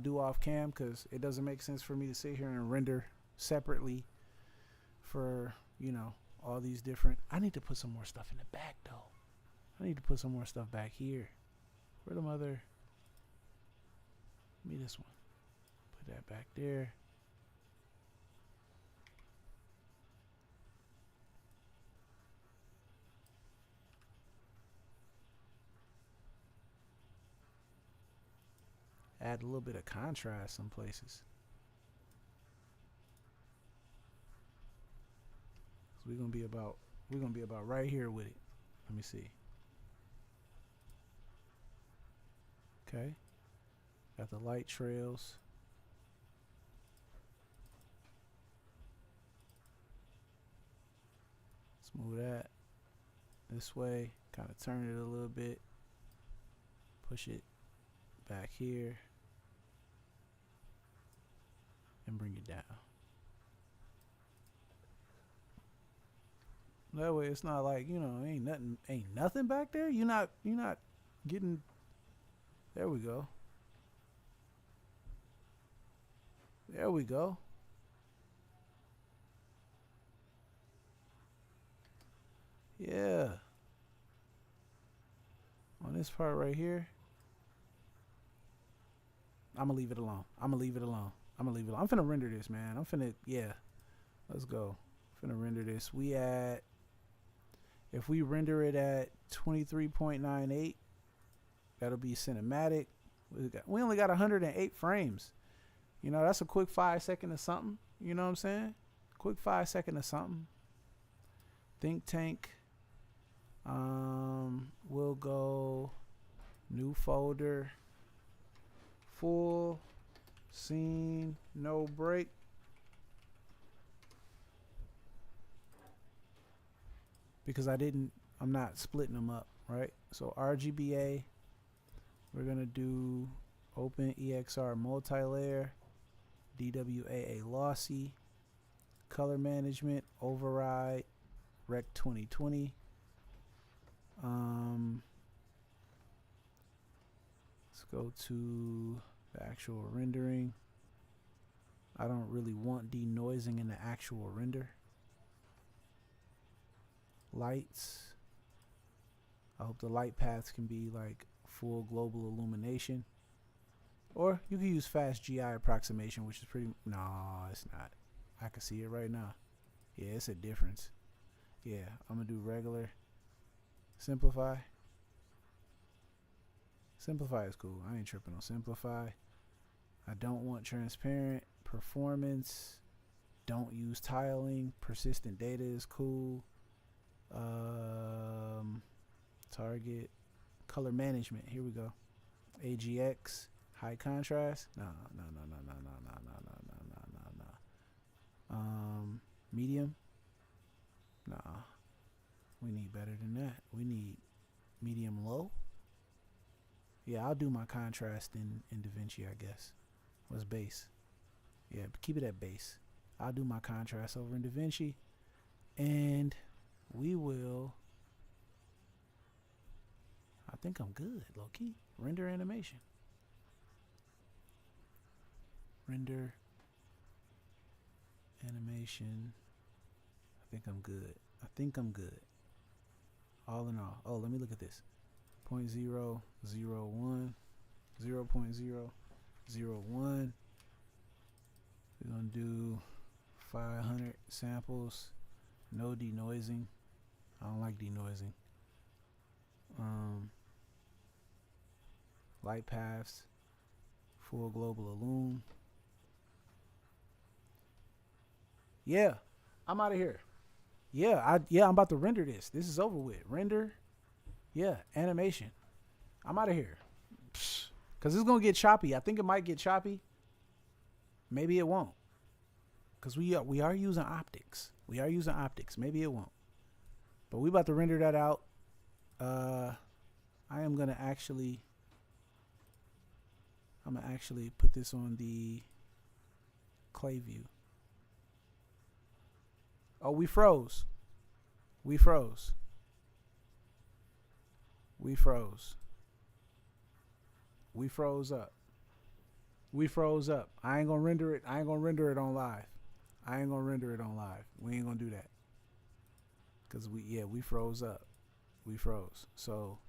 do off cam, because it doesn't make sense for me to sit here and render separately for, you know, all these different. I need to put some more stuff in the back though. I need to put some more stuff back here. Where the mother? Give me this one. Put that back there. Add a little bit of contrast some places. So we're gonna be about right here with it. Let me see. Okay. Got the light trails. Let's move that this way. Kind of turn it a little bit. Push it back here. And bring it down. That way it's not like, you know, ain't nothing back there. You're not getting. There we go. There we go. Yeah. On this part right here, I'm gonna leave it alone. I'm gonna leave it alone. I'm gonna leave it alone. I'm finna render this, man. I'm finna, yeah. Let's go. Finna render this. If we render it at 23.98, that'll be cinematic. We only got 108 frames. You know, that's a quick 5 second or something. You know what I'm saying? Quick 5 second or something. Think tank. We'll go new folder, full scene, no break. Because I'm not splitting them up, right? So RGBA, we're gonna do open EXR multi-layer, DWAA lossy, color management, override, rec 2020. Let's go to the actual rendering. I don't really want denoising in the actual render. Lights. I hope the light paths can be like full global illumination. Or you can use fast GI approximation, which is pretty, no, it's not. I can see it right now. Yeah, it's a difference. Yeah, I'm gonna do regular. Simplify. Simplify is cool. I ain't tripping on simplify. I don't want transparent. Performance. Don't use tiling. Persistent data is cool. Target. Color management. Here we go. AGX. High contrast. No. Medium. Nah. We need better than that. We need medium low. Yeah, I'll do my contrast in DaVinci, I guess. What's base? Yeah, keep it at base. I'll do my contrast over in DaVinci. And we will, I think I'm good, low key. Render animation. Render animation. I think I'm good. I think I'm good. All in all. Oh, let me look at this. 0.001, 0.001. We're gonna do 500 samples. No denoising. I don't like denoising. Light paths. Full global illum. Yeah, I'm out of here. Yeah, I'm about to render this. This is over with. Render. Yeah, animation. I'm out of here. Because it's going to get choppy. I think it might get choppy. Maybe it won't. Because we are using optics. We are using optics. Maybe it won't. But we about to render that out. I am going to actually... I'm going to actually put this on the clay view. Oh, we froze. We froze. We froze. We froze up. We froze up. I ain't gonna render it. I ain't gonna render it on live. I ain't gonna render it on live. We ain't gonna do that. Cause we froze up. We froze. So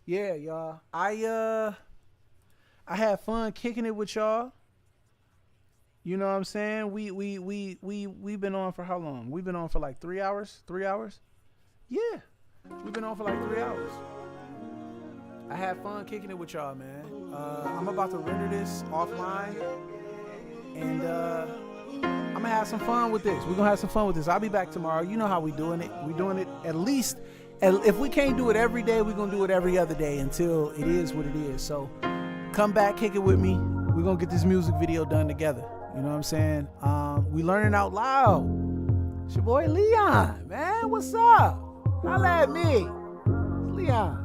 yeah, y'all. I had fun kicking it with y'all. You know what I'm saying? We've been on for how long? We've been on for like 3 hours? 3 hours? Yeah. We've been on for like 3 hours. I had fun kicking it with y'all, man. I'm about to render this offline. And I'm gonna have some fun with this. We're gonna have some fun with this. I'll be back tomorrow. You know how we doing it. We're doing it at least, if we can't do it every day, we're gonna do it every other day until it is what it is. So come back, kick it with me. We're gonna get this music video done together. You know what I'm saying? We learning out loud. It's your boy Leon, man. What's up? Holla at me. It's Leon.